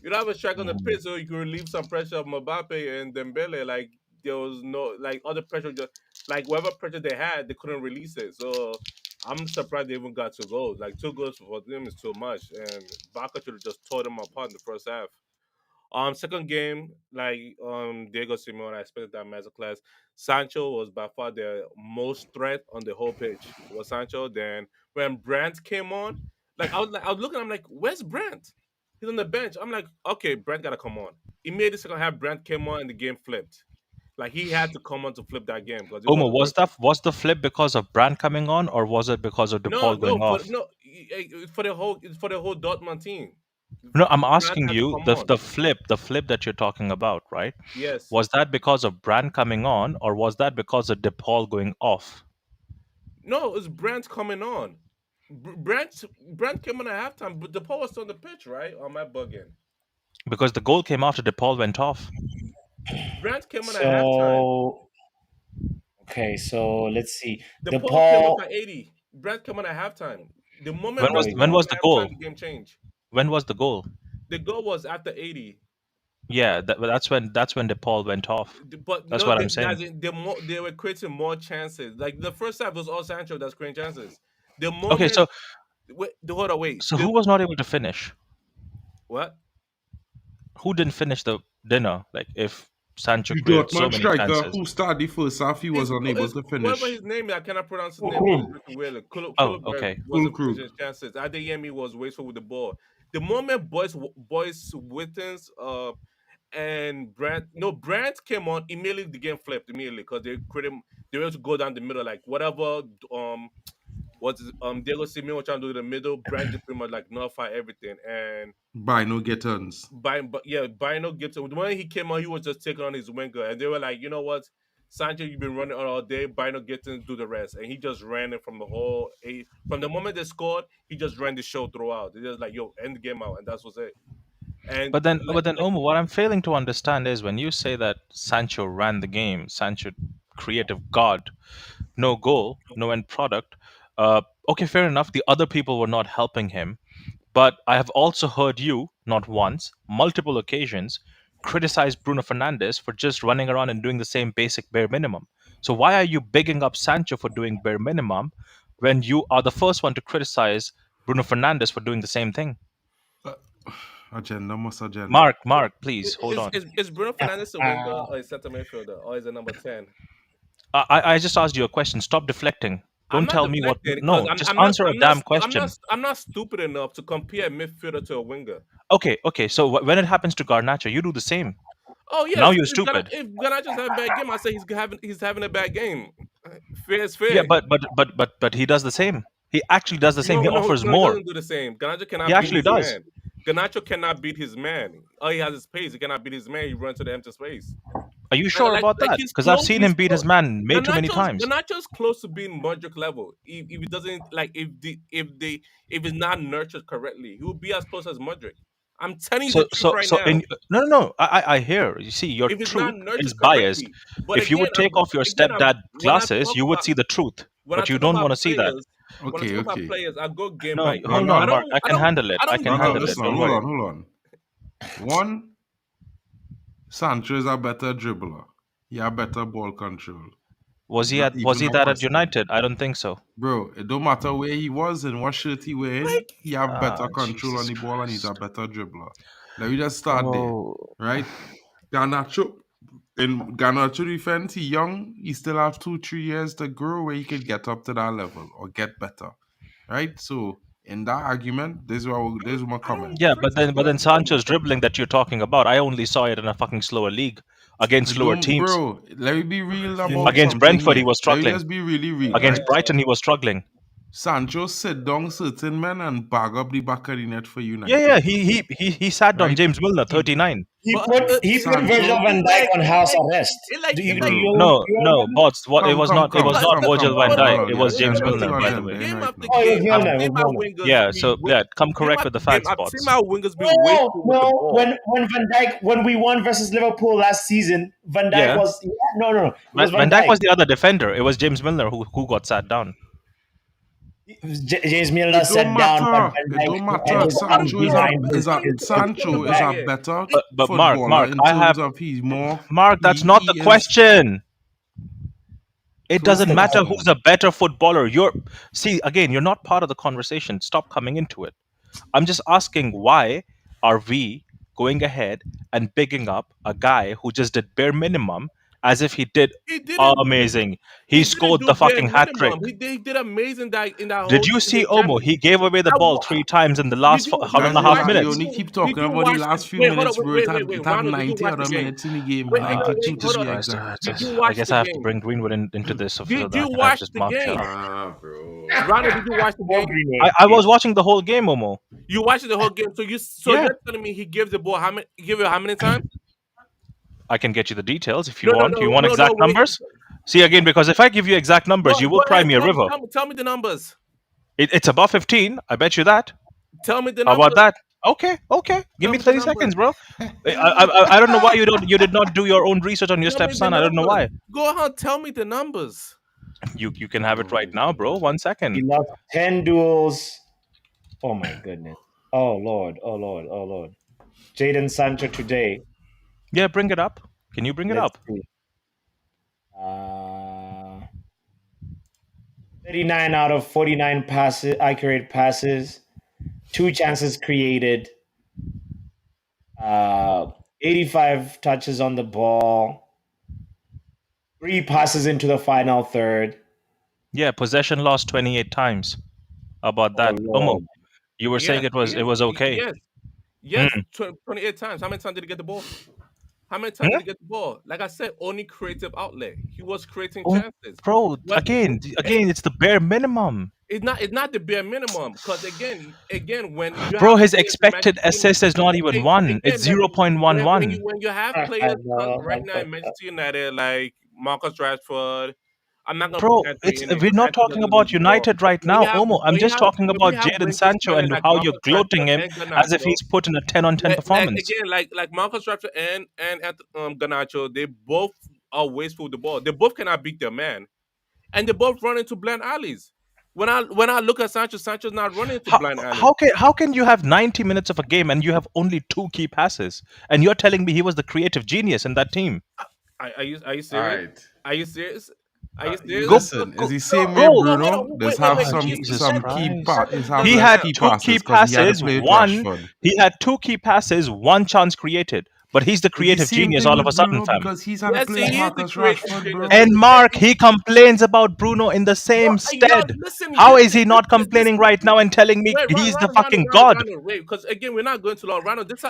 you don't have a strike on the pitch, so you can relieve some pressure of Mbappe and Dembele. Like there was no like other pressure, just like whatever pressure they had, they couldn't release it. So I'm surprised they even got 2 goals. Like 2 goals for them is too much, and Barca should have just tore them apart in the first half. Second game, like Diego Simeone, I expected that masterclass. Sancho was by far the most threat on the whole pitch. Was Sancho? Then when Brent came on, I was looking, I'm like, where's Brent? He's on the bench. I'm like, okay, Brent gotta come on. Immediately second half, Brent came on and the game flipped. Like he had to come on to flip that game because it Omo, wasn't working. was the flip because of Brand coming on, or was it because of No, DePaul going off? for the whole Dortmund team. No, I'm Brand asking had to you come on. the flip that you're talking about, right? Yes. Was that because of Brand coming on, or was that because of DePaul going off? No, it's Brand coming on. Brand came on at halftime, but the Paul was still on the pitch, right? Or am I bugging? Because the goal came after DePaul went off. Brand came on at halftime. So okay, so let's see. The The Paul came off Paul. at 80. Brand came on at halftime. The moment There Brand we came off go. at the halftime, goal? the game changed. When was the goal? The goal was after 80. Yeah, that's when DePaul went off. But That's no, what I'm saying. they were creating more chances. Like the first half was all Sancho that's creating chances. The Okay, moment wait, hold on, wait. so who was not able to finish? What? Who didn't finish the dinner? Like if Sancho The created so Dortmund many striker chances. who started the first half, he was unable It's to whatever finish. his name is. I cannot pronounce his name because it's Fulcrum. written weird. Oh, Kulberg okay. wasn't Fulkrug. finishing chances. Adeyemi was wasteful with the ball. The moment boys Wittens and Brandt came on immediately. The game flipped immediately because they were able to go down the middle like whatever Diego Simeone was trying to do in the middle. Brandt just pretty much like nullify everything. And By no gettons. Bino Gibson. When he came on, he was just taking on his winger, and they were like, you know what, Sancho, you've been running all day. Bino Gibson do the rest, and he just ran it from the whole. From the moment they scored, he just ran the show throughout. They just like, yo, end the game out, and that's was it. And But then, Omo, what I'm failing to understand is when you say that Sancho ran the game, Sancho creative god, no goal, no end product. Okay, fair enough. The other people were not helping him, but I have also heard you, not once, multiple occasions, criticize Bruno Fernandes for just running around and doing the same basic bare minimum. So why are you bigging up Sancho for doing bare minimum when you are the first one to criticize Bruno Fernandes for doing the same thing? Agenda must agenda. Mark, please hold on. is Bruno Fernandes a winger or a center midfielder or is a number 10? I just asked you a question. Stop deflecting. I'm Don't not tell me what. deflecting because No, just answer a damn question. I'm not stupid enough to compare a midfielder to a winger. Okay. So when it happens to Garnacho, you do the same. Oh Now yes, you're stupid. if Ganacho's having a bad game, I say he's having a bad game. Fair is Yeah, fair. but he does the same. He actually does the same. He offers No, he more. doesn't do the same. Ganacho He cannot beat actually his does. man. Ganacho cannot beat his man. All he has is pace. He cannot beat his man. He runs to the empty space. Are you sure about Like that? he's Because I've close. seen He's him beat close. his man way too many times. Ganacho's close to being Modric level. If he doesn't like if he's not nurtured correctly, he will be as close as Modric. I'm telling you the truth right So now. no. I hear. You see, your If it's not truth is nurtured biased. correctly, but If you again, would take off your stepdad when I glasses, talk you would about see the truth. when I But you talk don't about want to see that. players, Okay, okay. I go game No, by hold game. on, Brother, Mark. I can handle it. I I don't can use brother, handle it. listen, Don't everything. hold worry. on, hold on. One, Sancho is a better dribbler. He a better ball control. Was he Not was even he a that at question. United? I don't think so. Bro, it don't matter where he was and what shirt he wearing, Like he have better Ah, control on Jesus the ball and he's a Christ. better dribbler. Let me just start there, Oh, right? Garnacho, in Garnacho defense, he young, he still have 2-3 years to grow where he could get up to that level or get better, right? So in that argument, this is my I don't. comment. yeah, First of but all, then Sancho's dribbling that you're talking about, I only saw it in a fucking slower league against It slower don't, teams. bro. Let me be real In, about Against something Brentford, he here. was Let me struggling. just be really real, Against right? Brighton, he was struggling. Sancho sit down certain men and bag up the back of the net for Yeah, United, yeah. He sat on right? James Milner, He 39. but he put Virgil Sancho, van Dijk on house arrest. it Do like bro. you No, remember? bots. What it Come, was come, not. It was come, not come, because Virgil come, van come. Dijk. Hold on, It the was James agenda Milner, to by the agenda way. in game right after now. Oh, it game, was I've Milner. It seen was my Milner. wingers Yeah. So yeah, come correct with the facts, I've seen bots. my wingers be No, wasteful with the no. ball. When Van Dijk when we won versus Liverpool last season, Van Dijk Yeah, was no. It was Van Van Dijk Dijk. was the other defender. It was James Milner who got sat down. James Milner It don't sat down, but matter. Van It Dijk don't had matter. his arms Sancho behind his Coming Sancho is back back. a here. better But footballer Mark, in I have terms of he's more. Mark. That's not the He is question. It What's doesn't the matter question? who's a better footballer. You're not part of the conversation. Stop coming into it. I'm just asking why are we going ahead and bigging up a guy who just did bare minimum as if he did He didn't. amazing. He He didn't scored do the bare fucking hat trick. minimum. He did amazing that in that Did whole you in the see Omo? Champions. He gave away the I ball wa- 3 times in the did last you one did and a you Guys, half watch relax. the You minutes. only did keep did talking you about the watch the last few wait hold on minutes, bro. wait It had Ronald, did you 90 watch the other game? minutes in the game. Wait 92 to hold Jesus be on. Christ. exact. Did you I watch guess the I have to game? bring Greenwood into this so Did that I you can have watch this the mug shot. game? Bro. Ronald, did you watch the game? I was watching the whole game, Omo. You watched the whole game. So Yeah. you're telling me he gives the ball how many give it how many times? I can get you the details if you No, no, want. You no, want no, no, exact wait. numbers? See, again, because if I give you exact numbers, you Go will cry ahead. me a river. Tell me the numbers. It's above 15. I bet you that. Tell me the How about numbers. that? Okay, okay. Give Tell me me the 30 numbers. seconds, bro. I don't know why you did not do your own research on your Tell me the stepson. I don't know numbers. why. Go ahead, tell me the numbers. You can have it right now, bro. 1 second. He lost 10 duels. Oh my goodness. Oh Lord. Oh Lord. Oh Lord. Jaden Sancho today. Yeah, bring it up. Can you bring it Let's up? see. Uh, 39 out of 49 passes, accurate passes, 2 chances created, 85 touches on the ball, 3 passes into the final third. Yeah, possession lost 28 times. How about Oh that? Omo, Lord. you were saying Yes, it was okay. yes, Hmm. 28 times. How many times did he get the ball? How many times did Hmm? he get the ball? Like I said, only creative outlet. He was creating Oh, chances. bro, What? again, it's the bare minimum. It's not the bare minimum because again when you Bro, have his players in expected Manchester United, assist is not even one. It's again when 0.11. you have I players right now know. in Manchester United like Marcus Rashford, I'm not gonna put Bro, Kante in it we're because not Kante talking doesn't lose about the ball. United right When you now, have Omo. I'm just talking when we about have Jadon wingers Sancho playing and like how you're Marcus gloating Rashford him and as if Garnacho, he's put in a 10 on 10 performance. again like Marcus Rashford and Garnacho, they both are wasteful with the ball. They both cannot beat their man, and they both run into blind alleys. When I look at Sancho, Sancho's not running into How, blind alleys. how can you have 90 minutes of a game and you have only 2 key passes? And you're telling me he was the creative genius in that team? Are you All serious? right. Are you serious? Are you serious? Go, Listen, No, is he no, same way, bro. no. Hold Bruno? on. Does Wait. have Oh, some He Jesus said some he key Christ. part. said Is he's have done He right less had now. key 2 key passes because he had to passes. play with One, Rashford. he had 2 key passes, 1 chance created. But he's the Is the creative same genius thing all of a with sudden, Bruno fam. because he's on to Yes, play with he is the Marcus creative Rashford, genius. bro. But And the thing Mark, is, he complains about Bruno in the same y'all stead. listen. How is he not complaining This right now and telling me wait, he's the Ronald, fucking god? wait, because again, we're not going too long. Ronald, this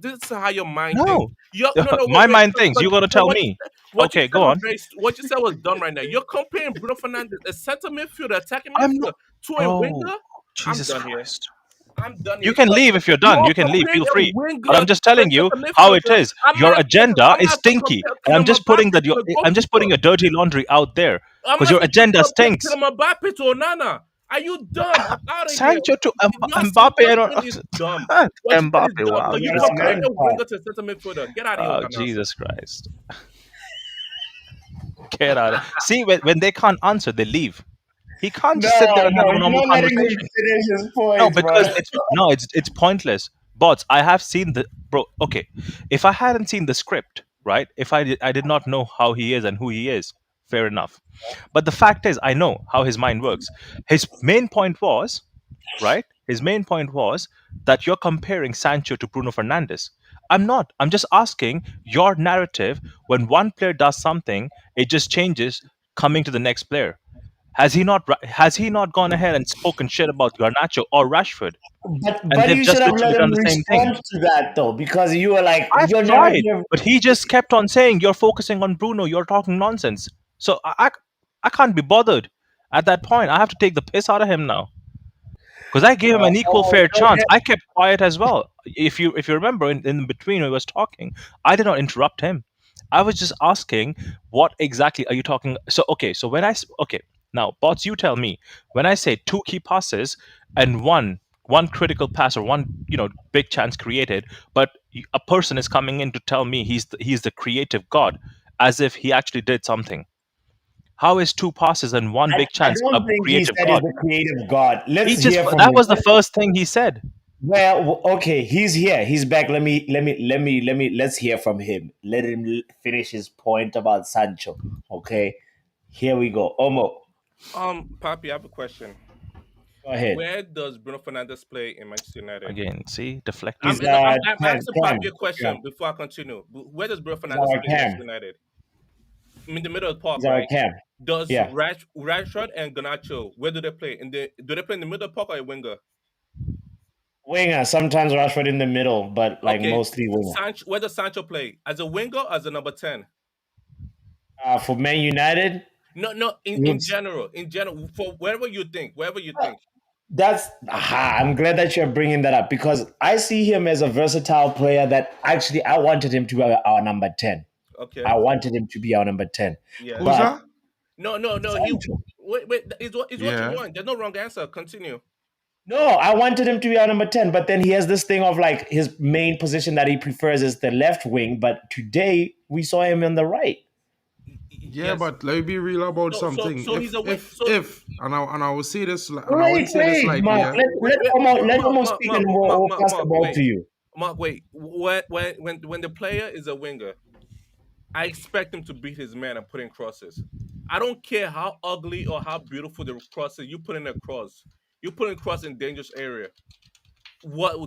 is how your mind thinks. No. No, My wait, mind thinks. You got to because tell me. what you Okay, said go was on. what you said was done right now. You're comparing Bruno Fernandes, a center midfielder, attacking I'm not. midfielder, to a Bro, winger. I'm Jesus done here. Christ. I'm done You here. can leave if you're done. You're You can leave. comparing Feel a free. But winger I'm just to a telling you center how it midfielder. is. Your agenda I'm is not to stinky. compare And I'm Kylian just putting Mbappe that to a I'm just putting goalkeeper. your dirty laundry out there. I'm Because not your saying you agenda compare stinks. Kylian Mbappe to Onana. Are you dumb? I'm out of here. Sancho to Mbappe. Your I thing is dumb. don't. What you said is Mbappe, dumb wow. because you Jesus Let comparing Christ. him a talk. winger to a center midfielder. Get out of here with Oh, that nonsense. Jesus Christ. Get out of See, when they can't answer, they leave. He can't No, just sit there and have a you're normal not letting him conversation. finish his No, points, bro. because it's pointless. Bots, I have seen the bro. Okay, if I hadn't seen the script, right? If I did not know how he is and who he is, fair enough. But the fact is, I know how his mind works. His main point was, right? His main point was that you're comparing Sancho to Bruno Fernandes. I'm not. I'm just asking your narrative. When one player does something, it just changes coming to the next player. Has he not gone ahead and spoken shit about Garnacho or Rashford? And But they've you should just have let literally him done the same thing. respond to that though, because you were like I've your tried, narrative. but he just kept on saying, "You're focusing on Bruno. You're talking nonsense." So I can't be bothered. At that point, I have to take the piss out of him now because I gave him an equal Oh, fair go chance. ahead. I kept quiet as well. If you remember, in between when he was talking, I did not interrupt him. I was just asking, what exactly are you talking? So okay, so okay, now bots, you tell me, when I say 2 key passes and one critical pass or one big chance created, but a person is coming in to tell me he's the creative god, as if he actually did something. How is 2 passes and one big I chance a don't think he creative said he's god? the creative god. He Let's just hear from That him. was the first thing he said. Well, okay, he's here. He's back. Let's hear from him. Let him finish his point about Sancho. Okay, here we go. Omo, Papi, I have a question. go ahead. Where does Bruno Fernandes play in Manchester United? Again, see, deflecting. He's I'm Cam. asking Cam. Papi a Cam. question before I continue. Where does Bruno He's Fernandes our play in Cam. Manchester United? in the middle of the park, He's our right? cam. Does Yeah. Rashford and Garnacho, where do they play? Do they play in the middle of the park or a winger? Winger. Sometimes Rashford in the middle, but like Okay, mostly winger. Sancho, where does Sancho play? As a winger or as a number 10? For Man United, No, no, would in general, for wherever you think. that's aha. I'm glad that you're bringing that up because I see him as a versatile player that actually I wanted him to be our number 10. I Okay, wanted him to be our number 10. yeah. Who's But that? No, no, no. Sancho. Wait. Is what you Yeah. want. There's no wrong answer. Continue. No, I wanted him to be our number 10, but then he has this thing of like his main position that he prefers is the left wing. But today we saw him on the right. Yeah, Yes. but let me be real about something. So he's a win. If and I will say this and I Wait, wouldn't say this wait, lightly, Mark. yeah. Let Omo speak and we'll pass the ball Wait, to you. Mark, wait. When the player is a winger, I expect him to beat his man and put in crosses. I don't care how ugly or how beautiful the cross is. You put in a cross. You put in cross in dangerous area.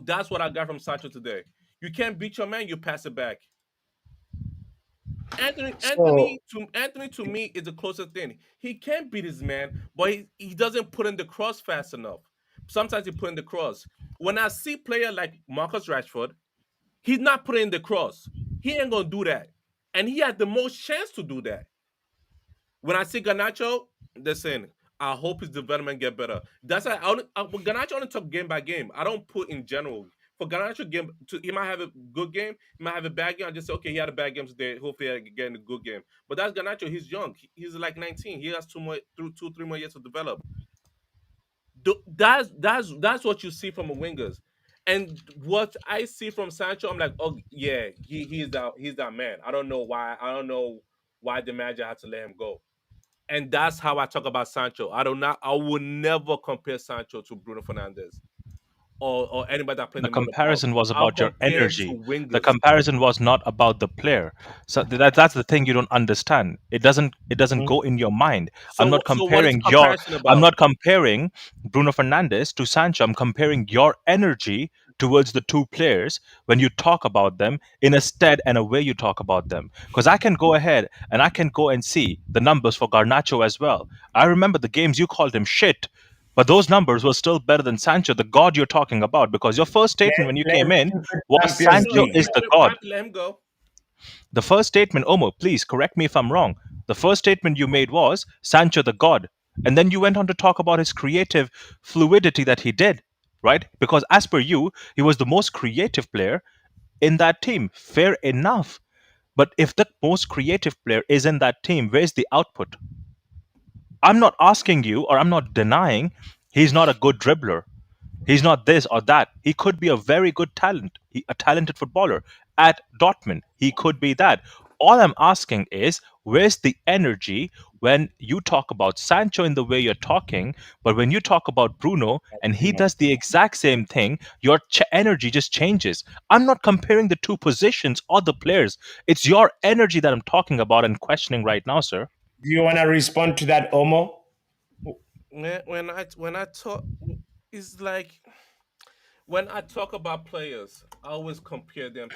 That's what I got from Sancho today. You can't beat your man. You pass it back. So Anthony to me is the closest thing. He can beat his man, but he doesn't put in the cross fast enough. Sometimes he put in the cross. When I see player like Marcus Rashford, he's not putting in the cross. He ain't gonna do that, and he had the most chance to do that. When I see Garnacho, listen, I hope his development get better. That's why Garnacho only talk game by game. I don't put in general. For Garnacho game, he might have a good game, he might have a bad game. I just say, okay, he had a bad game today. Hopefully, he get in a good game. But that's Garnacho. He's young. He's like 19. He has two, 3 more years to develop. That's what you see from the wingers. And what I see from Sancho, I'm like, oh yeah, he's that man. I don't know why the manager had to let him go. And that's how I talk about Sancho. I will never compare Sancho to Bruno Fernandez or anybody that played in The the middle of the park. comparison was I'll about your compare him to energy. The wingers. comparison was not about the player. So that's the thing you don't understand. It doesn't mhm. go in your mind. I'm So not so what is comparing your comparison I'm about? not comparing Bruno Fernandes to Sancho. I'm comparing your energy towards the two players when you talk about them in a stead and a way you talk about them. Because I can go ahead and I can go and see the numbers for Garnacho as well. I remember the games you called him shit. But those numbers were still better than Sancho, the god you're talking about, because your first statement when you came Let's in keep it was Champions No, Sancho League. is the I god. have to let him go. The first statement, Omo, please correct me if I'm wrong. The first statement you made was Sancho the god. And then you went on to talk about his creative fluidity that he did, right? Because as per you, he was the most creative player in that team. Fair enough. But if the most creative player is in that team, where's the output? I'm not asking you or I'm not denying he's not a good dribbler. He's not this or that. He could be a very good talent, a talented footballer at Dortmund. He could be that. All I'm asking is, where's the energy when you talk about Sancho in the way you're talking, but when you talk about Bruno and he Bruno. does the exact same thing, your energy just changes. I'm not comparing the two positions or the players. It's your energy that I'm talking about and questioning right now, sir. Do you want to respond to that, Omo? When I talk, it's like when I talk about players, I always compare them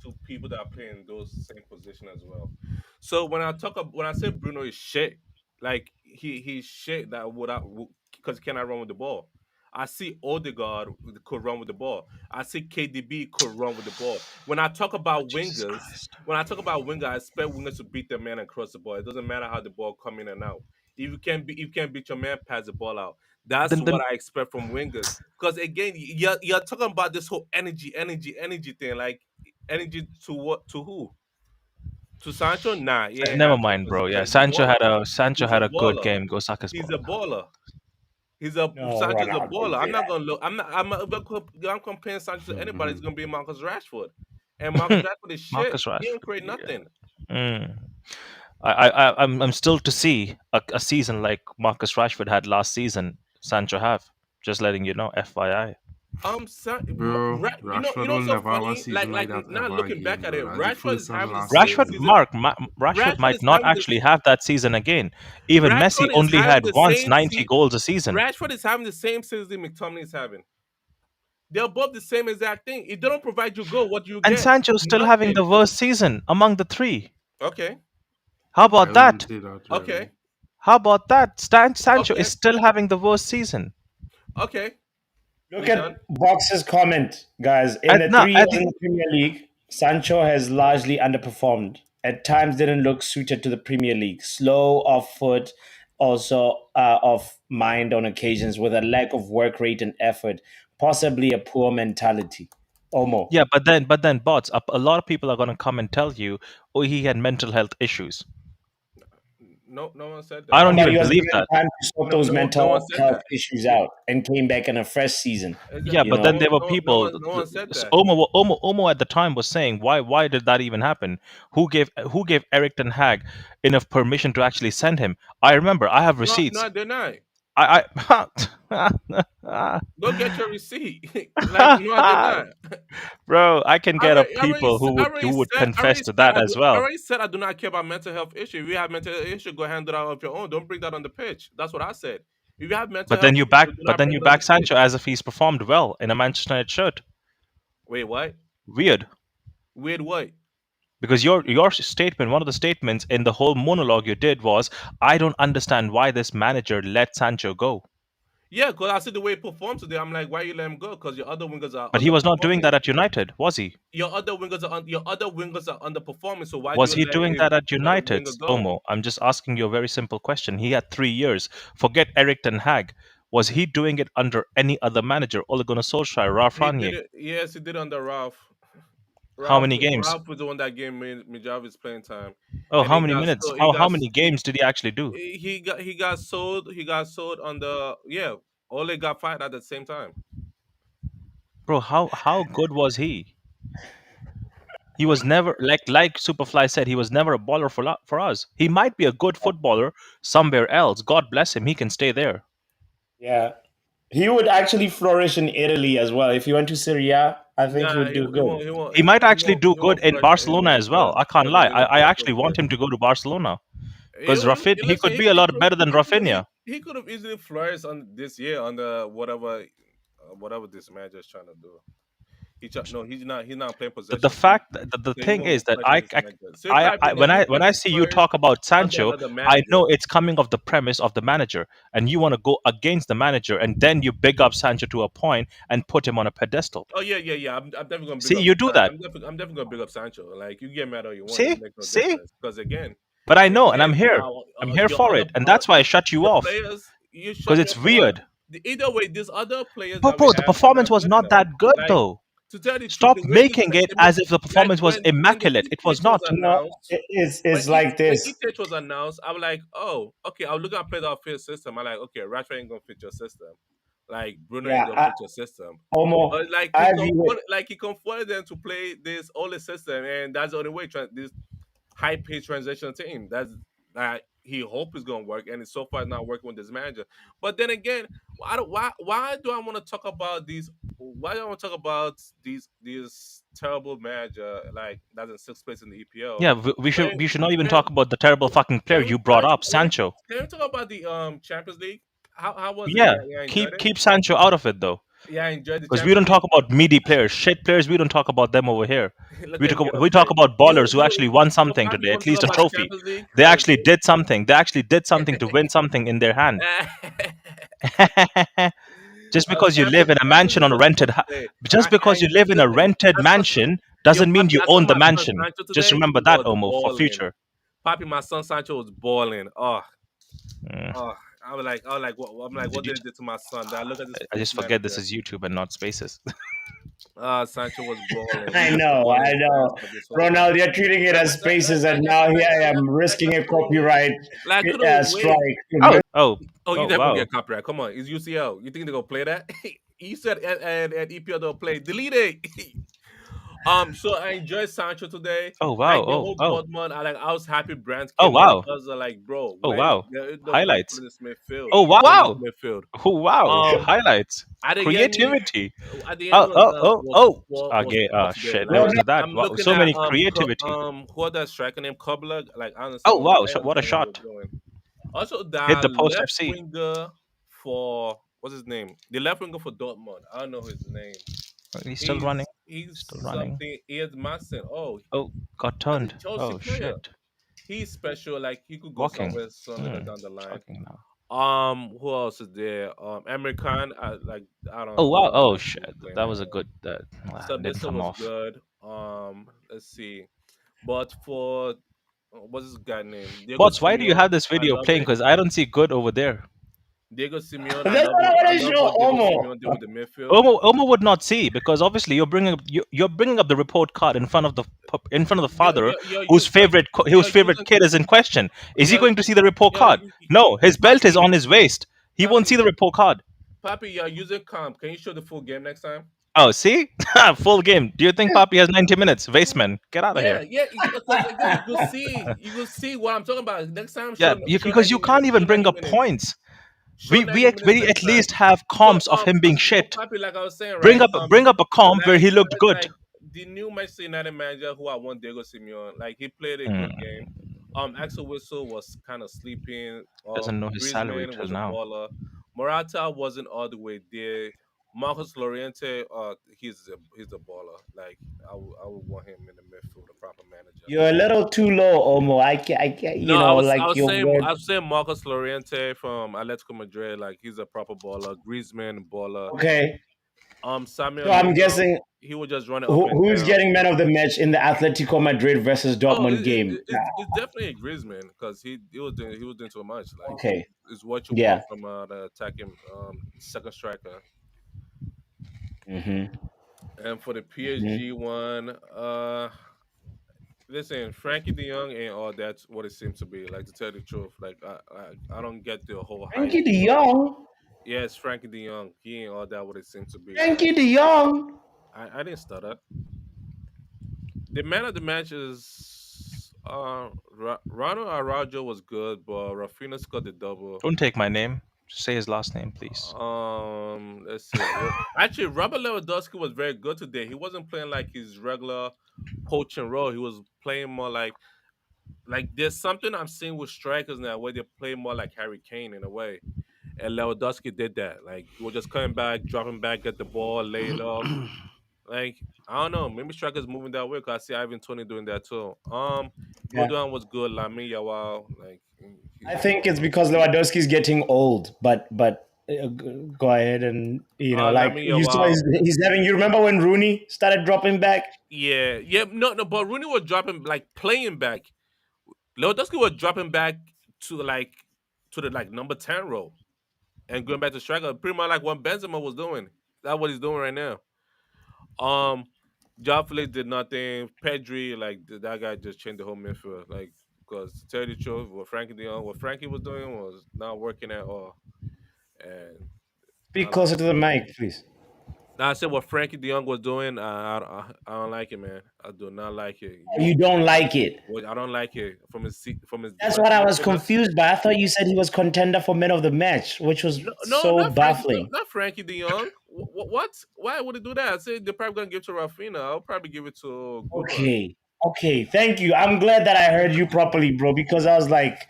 to people that are playing those same position as well. So when I say Bruno is shit, like he's shit that because he cannot run with the ball. I see Odegaard could run with the ball. I see KDB could run with the ball. Jesus Christ. When I talk about winger, I expect wingers to beat their man and cross the ball. It doesn't matter how the ball come in and out. If you can't beat your man, pass the ball out. That's Then what I expect from wingers. Because again, you're talking about this whole energy thing. Like energy to what? To who? To Sancho? Nah, he ain't never have it mind, bro. Yeah, because he's a baller. Sancho He's a had a good baller. game. Go suck his He's ball. a baller. No, Sancho's a Ronaldo, don't baller. say I'm not that. gonna look. I'm comparing Sancho to anybody. It's gonna be Marcus Rashford, and Marcus Rashford is shit. Marcus He ain't Rashford. create Yeah. nothing. Mm. I'm still to see a season like Marcus Rashford had last season. Sancho have. Just letting you know, FYI. Bro, You Rashford know will what's so never have a funny? season like Like that now ever looking back again, at bro. it, That's the Rashford first is and having the last same Rashford, season. season. Rashford Rashford might is not having this. actually have that season again. Even Messi Rashford is only having had the once same 90 season. goals a season. Rashford is having the same season McTominay is having. They're both the same exact thing. If they don't provide you goal, what do you And get? Sancho's still having the Nothing. worst season among the three. Okay. How I about wouldn't that? say that, Okay, really. How about that? Sancho is okay, still having the worst season. okay. Look We done. at Box's comment, guys. In At the no, 3 years at in the the Premier League, Sancho has largely underperformed. At times, didn't look suited to the Premier League. Slow off foot, also of mind on occasions, with a lack of work rate and effort, possibly a poor mentality. Omo. yeah, but then bots. A lot of people are gonna come and tell you, oh, he had mental health issues. No, no one said I that. don't Somebody even was believe given that. time to sort No, those no, no one mental said health that. issues Yeah, out and came back in a fresh season. Yeah, You but know, then no, there were no, no people. one, no one said that. Omo at the time was saying, why did that even happen? Who gave Eric Ten Hag enough permission to actually send him? I remember. I have No, receipts. no, they're not. I Go get your receipt. Like, no, they're not. Bro, I can get up people who would I confess already to said, that as I well. already said I do not care about mental health issue. If you have mental issue, go handle it out of your own. Don't bring that on the pitch. That's what I said. If you have mental But health then you issue, back do but not then bring you it on the back pitch. Sancho as if he's performed well in a Manchester United shirt. Wait, what? Weird. Weird what? Because your statement, one of the statements in the whole monologue you did was, I don't understand why this manager let Sancho go. Yeah, because I see the way he performs today. I'm like, why you let him go? Because your other wingers are But he was not doing underperforming. that at United, was he? Your other wingers are underperforming. So why do Was you he let doing that at a United, winger go? Omo? I'm just asking you a very simple question. He had 3 years. Forget Eric Ten Hag. Was he doing it under any other manager? Ole Gunnar Solskjaer, Ralf He did Rangnick? it. Yes, he did under Ralph. How Ralph many games? Ralph was the one that gave me Mijavi's playing time, Oh, and how many minutes? How many games did he actually do? he got sold. He got sold on the yeah. Ole got fired at the same time. Bro, how good was he? He was never like Superfly said. He was never a baller for us. He might be a good footballer somewhere else. God bless him. He can stay there. yeah. He would actually flourish in Italy as well. If he went to Serie A, I think he Nah, would do he good. won't. He won't. He might actually do He good won't in flourish in Barcelona Italy as well. I can't because lie. he's a I Porto actually want player. him to go to Barcelona He, because will- Rafinha he listen, could be a lot better than Rafinha. he could have easily flourished on this year on the whatever this manager is trying to do. No, he's not playing The possession too. fact that the So he thing won't be is that flourishing this manager. So in I, my I opinion, when he's I going to see you flourish talk about under Sancho, another I manager. know it's coming off the premise of the manager, and you want to go against the manager, and then you big up Sancho to a point and put him on a pedestal. Oh yeah. I'm definitely gonna big See, up. you do that. I'm definitely gonna big up Sancho. Like you get mad all you want, it See, makes no see. difference. Because again, But I know, and I'm here. I'm here your for other it, and that's why I shut you the off players you because shut me it's up for what? weird. Either way, these other players But that we bro, the have are performance not was good not enough. that good Like though. to tell the truth, Stop the way making it as if the like performance was when the immaculate. It was ETH was not. No, announced, it's like when this. ETH was announced, I was like, oh, okay. I was looking at players out fit system. I'm like, okay, Rashford ain't gonna fit your system. Like Bruno ain't Yeah, gonna fit your system. Omo, But like I view it. he confronted them to play this older system, and that's the only way. This high pace transition team. That's that he hope is gonna work, and it's so far not working with this manager. But then again, why do I want to talk about these? Why do I want to talk about these terrible manager like that's in sixth place in the EPL? Yeah, we When should we should not even can talk about the terrible fucking player you brought up, Sancho. can we talk about the Champions League? How was it? Yeah, Yeah, I enjoyed keep it. keep Sancho out of it though, Yeah, I enjoyed the because we Champions don't League. talk about meaty players, shit players. We don't talk about them over here. Look at him get We talk upset. about ballers who actually won So something Pop, you today, want at to talk least a about the trophy. Champions League? They actually did something. They actually did something to win something in their hand. Just because you live in a Champions mansion League on a was fun rented, today. just because you live in a Listen, rented I saw mansion doesn't mean you I saw own the my son mansion. Sancho Just today. remember He that, was Omo, for balling. future. Poppy, my son Sancho was balling. Mm. Oh, I'm like, what Did you? did it do to my son? That look at this I just forget this manager. is YouTube and not Spaces. Sancho was balling. He I was know, balling I his ass know. off this whole game. Ronald, you're treating it as spaces, and now here I am risking I a couldn't wait. copyright Like, I couldn't strike. wait. Oh, Oh, you oh never gonna wow, get copyright. Come on, it's UCL. You think they're gonna play that? You said at EPL they'll play. Delete it. So I enjoyed Sancho today. oh Like wow, the oh whole oh Dortmund, I was happy Brands oh came on wow, because like, bro, oh where wow, there is no point highlights. putting this midfield Oh in this wow, midfield. oh wow, Um, highlights, Adeyemi, creativity. Adeyemi Oh oh oh oh. was Okay, poor today. shit. There Like was that. I'm Wow, looking so at many creativity. who had that striker name Kobler. Like I Oh understand wow, I what a understand what he was shot! doing. Also, Hit the the post left FC. winger for what's his name? The left winger for Dortmund. I don't know his name. He's still running. He's Still running. something. He is Madsen. Oh, Oh, got that's a turned. Chelsea Oh player. shit. he's special. Like he could go Walking. somewhere soon later down the line. Talking now. Who else is there? American. Like Oh I wow! don't Oh like shit! him playing That like was a that. good. That didn't Submissive come was off. good. Let's see. But for what's this guy name? Diego Bots, why do you have Simeone. this I video love playing? it. Because I don't see good over there. Diego Simeone. That's what I I want to love show what Diego Omo. Simeone did with the midfield. Omo would not see because obviously you're bringing up the report card in front of in front of the father whose You're favorite using kid is in question. Is he you're, going to see the report you're, card? No, his belt is Pappy, on his waist. He won't see Pappy, the report card. Pappy, you're using comp. Can you show the full game next time? Oh, see, full game. Do you think Papi has 90 minutes? Vaseman, get out of Yeah, here. yeah. Because again, you could see what I'm talking about. Next time, Yeah, show because 90 you minutes. can't Show even bring 90 up minutes. points. Show 90 minutes We next at time. least have Because comms of him being shit. Papi, like I was saying, right? Bring up a comp where Like he looked good. like the new Manchester United manager who I want, Diego Simeone, like he played a good game. Hmm, Axel Whistle was kind of sleeping. doesn't know his salary Griezmann till was a now. baller. Morata wasn't all the way there. Marcus Llorente, he's a baller. Like I would want him in the midfield, a proper manager. You're a little too low, Omo. I can't, No, like your word. I was saying Marcus Llorente from Atletico Madrid, like he's a proper baller. Griezmann baller. Okay. Samuel So I'm Eto'o, guessing he was just running up and who's down. getting man of the match in the Atletico Madrid versus Oh, Dortmund game? it's definitely a Griezmann because he was doing too much. Like Okay. it's what you want Yeah. from the attacking second striker. Mm-hmm. And for the Mm-hmm. PSG one, listen, Frankie De Jong ain't all that's what it seems to be. Like to tell the truth, like I don't get the whole hype. Frankie de Jong. Yes, Frankie De Jong, he ain't all that what it seems to be. Like Frankie de Jong. I didn't stutter. The man of the match is Ronald Araujo was good, but Rafinha scored the double. Don't take my name. Just say his last name, please. Let's see. Actually, Robert Lewandowski was very good today. He wasn't playing like his regular poaching role. He was playing more like there's something I'm seeing with strikers now where they play more like Harry Kane in a way. And Lewandowski did that. Like he was just coming back, dropping back, get the ball, lay it off. Like I don't know, maybe strikers moving that way. Cause I see Ivan Tony doing that too. Yeah. Goodwin was good. Lamine Yamal, like I think it's because Lewandowski's getting old, but go ahead and like Lamine you saw Yamal. he's having. You remember when Rooney started dropping back? Yeah, yeah, no, but Rooney was dropping like playing back. Lewandowski was dropping back to like to the like number 10 role and going back to striker, pretty much like what Benzema was doing. That's what he's doing right now. Um, Joao Felix did nothing. Pedri, like that guy, just changed the whole midfield. Like, because to tell you the truth, what Frankie was doing was not working at all. And Speak I like. closer to the mic, please. Now I said what Frankie De Jong was doing. I don't like it, man. I do not like it. You don't like it. I don't like it from his That's what I was defensive. confused by. I thought you said he was contender for man of the match, which was No, no, so baffling. not Frankie De Jong. What? Why would he do that? I say they're probably gonna give it to Rafinha. I'll probably give it to Goodwin. Okay. Okay. Thank you. I'm glad that I heard you properly, bro, because I was like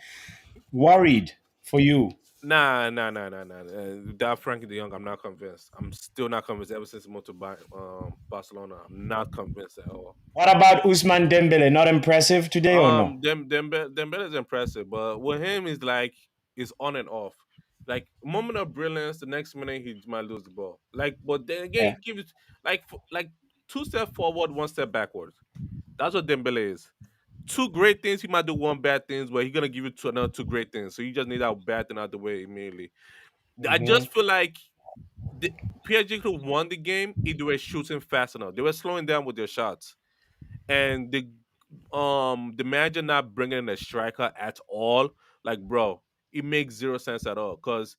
worried for you. Nah. That Frankie De Jong, I'm not convinced. I'm still not convinced. Ever since he moved to Barcelona, I'm not convinced at all. What about Usman Dembele? Not impressive today or no? Dembele is impressive, but with him, is like it's on and off. Like moment of brilliance, the next minute he might lose the ball. Like, but then again, Yeah. he gives like two step forward, one step backwards. That's what Dembele is. Two great things, he might do one bad things, but he's gonna give you another two great things. So you just need that bad thing out the way immediately. I Hmm. just feel like the PSG could have won the game if they were shooting fast enough. They were slowing down with their shots, and the manager not bringing in a striker at all. Like, bro, it makes zero sense at all. Cause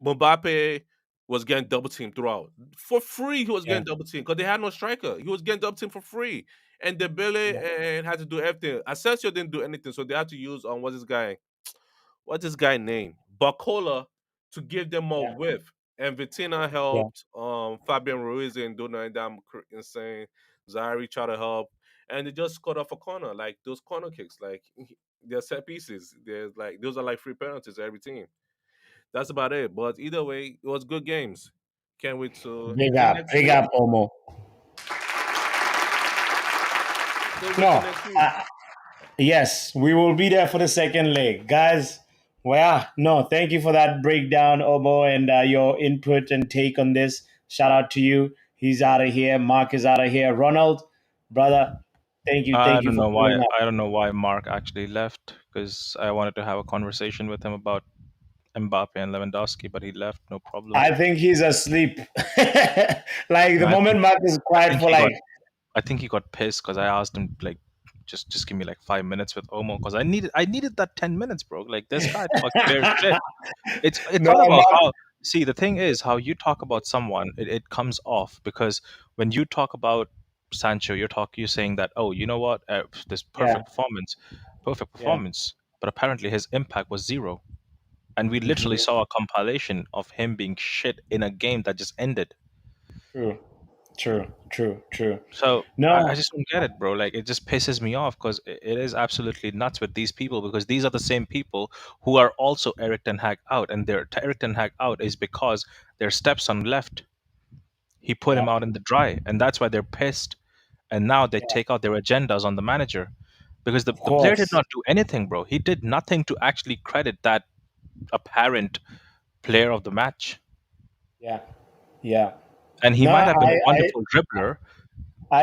Mbappe was getting double teamed throughout for free. He was Yeah. getting double teamed because they had no striker. He was getting double teamed for free, and the Billy Yeah. and had to do everything. Asensio didn't do anything, so they had to use what's this guy name? Bacola to give them more Yeah. width. And Vitina Yeah. helped Fabian Ruiz and doing nothing damn insane. Zari tried to help. And they just scored off a corner. Like those corner kicks, like they're set pieces. There's like those are like free penalties every team. That's about it. But either way, it was good games. Can't wait to is it next Big week? up, Omo. Can't wait till No, next week. Yes, we will be there for the second leg, guys. Well, no, thank you for that breakdown, Obo, and your input and take on this. Shout out to you. He's out of here. Mark is out of here. Ronald, brother, I thank you don't for know why. pulling up. I don't know why Mark actually left because I wanted to have a conversation with him about Mbappe and Lewandowski, but he left. No problem. I think he's asleep. Like the And I think moment Mark is I quiet think for he like, got I think he got pissed because I asked him like just give me like 5 minutes with Omo because I needed that 10 minutes, bro. Like this guy talks bare shit. It's no, all about Mark, how. See, the thing is how you talk about someone. It comes off because when you talk about Sancho, you're saying that, oh, you know what, this yeah, perfect yeah, performance, but apparently his impact was zero, and we literally hmm, saw a compilation of him being shit in a game that just ended. true, true. So I No, just don't get it, bro. Like it just pisses me off because it is absolutely nuts with these people because these are the same people who are also Eric Ten Hag out, and their Eric Ten Hag out is because their stepson left. He put him yeah, out in the dry, and that's why they're pissed. And now they yeah, take out their agendas on the manager because of the player did course, not do anything, bro. He did nothing to actually credit that apparent player of the match. yeah, yeah. And he No, might have been a wonderful dribbler.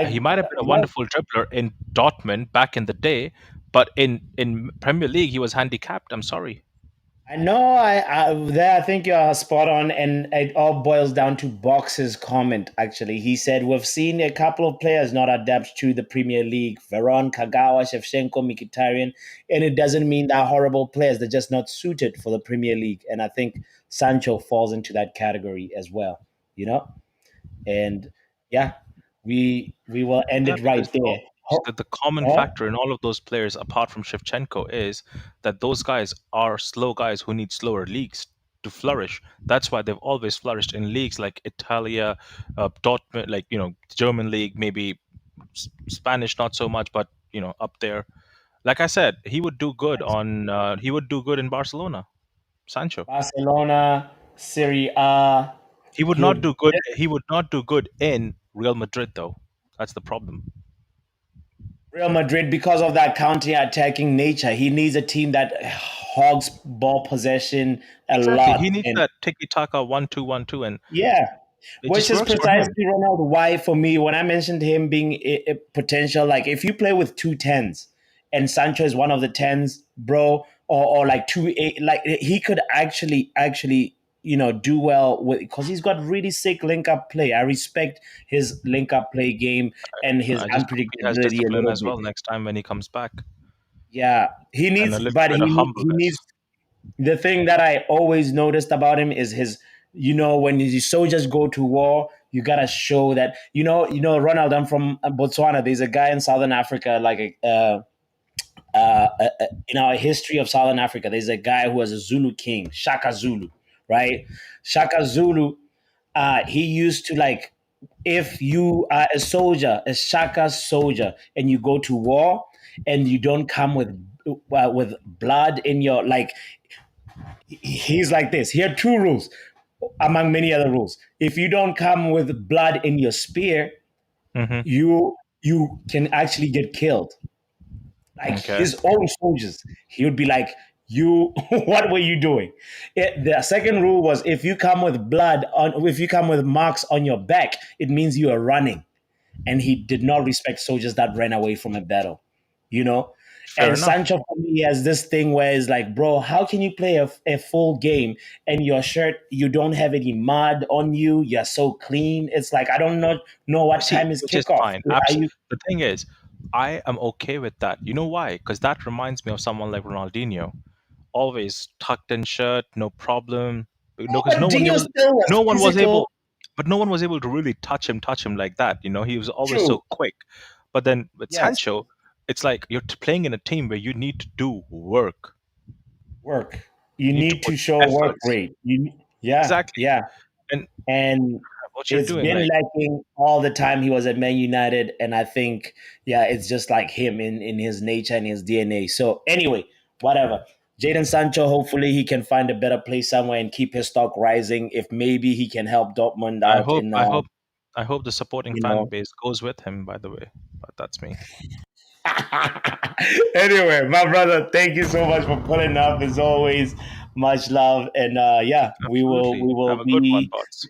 He I, might have been a no, wonderful dribbler in Dortmund back in the day, but in Premier League he was handicapped. I'm sorry. I know. There. I think you're spot on, and it all boils down to Box's comment. Actually, he said we've seen a couple of players not adapt to the Premier League: Veron, Kagawa, Shevchenko, Mkhitaryan, and it doesn't mean they're horrible players. They're just not suited for the Premier League, and I think Sancho falls into that category as well. You know, and yeah, we will end Yeah, it right because there. the common Huh? factor in all of those players, apart from Shevchenko, is that those guys are slow guys who need slower leagues to flourish. That's why they've always flourished in leagues like Italia, Dortmund, like German league, maybe Spanish, not so much, but up there. Like I said, he would do good in Barcelona. Sancho. Barcelona, Serie A. He would He not would. do good. He would not do good in Real Madrid, though. That's the problem. Real Madrid, because of that counter-attacking nature, he needs a team that hogs ball possession a Exactly. lot. He needs And that tiki taka 1-2-1-2, and yeah, it which just is works for him. precisely Ronaldo. Why, for me, when I mentioned him being a potential, like if you play with two tens and Sancho is one of the tens, bro, or like two eight, like he could actually do well with because he's got really sick link up play. I respect his link up play game and his I just hope he has unpredictability a discipline little as bit. well next time when he comes back, Yeah, he and a needs, little but bit of he needs. humbleness. The thing that I always noticed about him is when you soldiers go to war, you gotta show that Ronald. I'm from Botswana. There's a guy in Southern Africa, like in our history of Southern Africa. There's a guy who was a Zulu king, Shaka Zulu, right? Shaka Zulu. He used to like if you are a soldier, a Shaka soldier, and you go to war and you don't come with blood in your like he's like this. He had two rules among many other rules. If you don't come with blood in your spear, Hmm. you can actually get killed. Like Okay, his own soldiers, he would be like, "You, what were you doing?" The second rule was if you come with marks on your back, it means you are running, and he did not respect soldiers that ran away from a battle, you know. fair And enough. Sancho for me has this thing where it's like, bro, how can you play a full game and your shirt you don't have any mud on you? You're so clean. It's like I don't know what See, time is which is kickoff. fine. Are you The thing is, I am okay with that. You know why? Because that reminds me of someone like Ronaldinho. Always tucked in shirt, no problem. Because but Dino still was no one was physical. able, but no one was able to really touch him like that. He was always True. so quick. But then with Yes. Sancho, it's like you're playing in a team where you need to do work. Work. You You need to need put to show work efforts. rate. Yeah, Exactly. yeah. And And what you're it's doing, been like, lacking all the time he was at Man United, and I think it's just like him in his nature and his DNA. So anyway, whatever. Jadon Sancho, hopefully he can find a better place somewhere and keep his stock rising. If maybe he can help Dortmund I out hope, in I hope, I hope the supporting you fan know base goes with him. By the way, but that's me. Anyway, my brother, thank you so much for pulling up as always. Much love, and yeah, Absolutely. we Have will a good one, be. bots.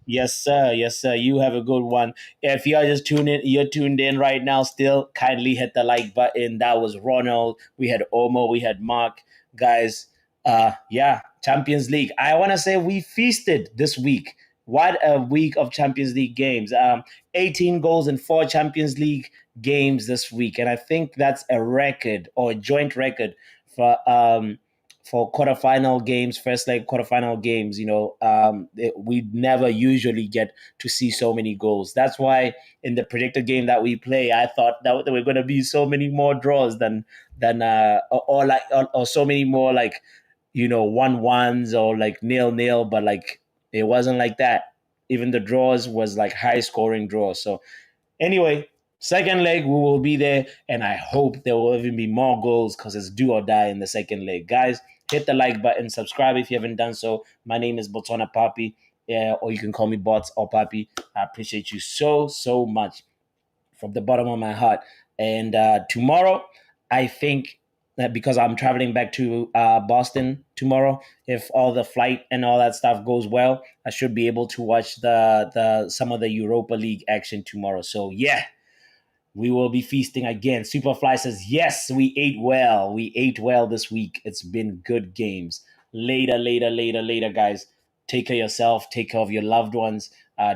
Yes, sir. Yes, sir. You have a good one. If you are just you're tuned in right now. Still, kindly hit the like button. That was Ronald. We had Omo. We had Mark. Guys, yeah, Champions League. I want to say we feasted this week. What a week of Champions League games. 18 goals in 4 Champions League games this week, and I think that's a record or a joint record for quarterfinal games, first leg quarterfinal games. We never usually get to see so many goals. That's why in the predictor game that we play, I thought that there were going to be so many more draws or so many more like 1-1s or like 0-0, but like it wasn't like that. Even the draws was like high scoring draws. So anyway, second leg, we will be there, and I hope there will even be more goals because it's do or die in the second leg. Guys, hit the like button, subscribe if you haven't done so. My name is Botona Papi, or you can call me Bots or Papi. I appreciate you so, so much from the bottom of my heart. And tomorrow, I think that because I'm traveling back to Boston tomorrow, if all the flight and all that stuff goes well, I should be able to watch the some of the Europa League action tomorrow. So yeah, we will be feasting again. Superfly says, yes, we ate well. We ate well this week. It's been good games. Later, later, later, later, guys. Take care of yourself. Take care of your loved ones.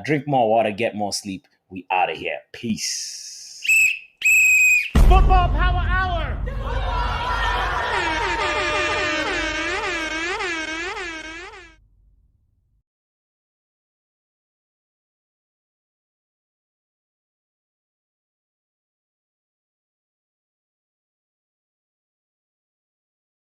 Drink more water. Get more sleep. We out of here. Peace. Football Power Hour.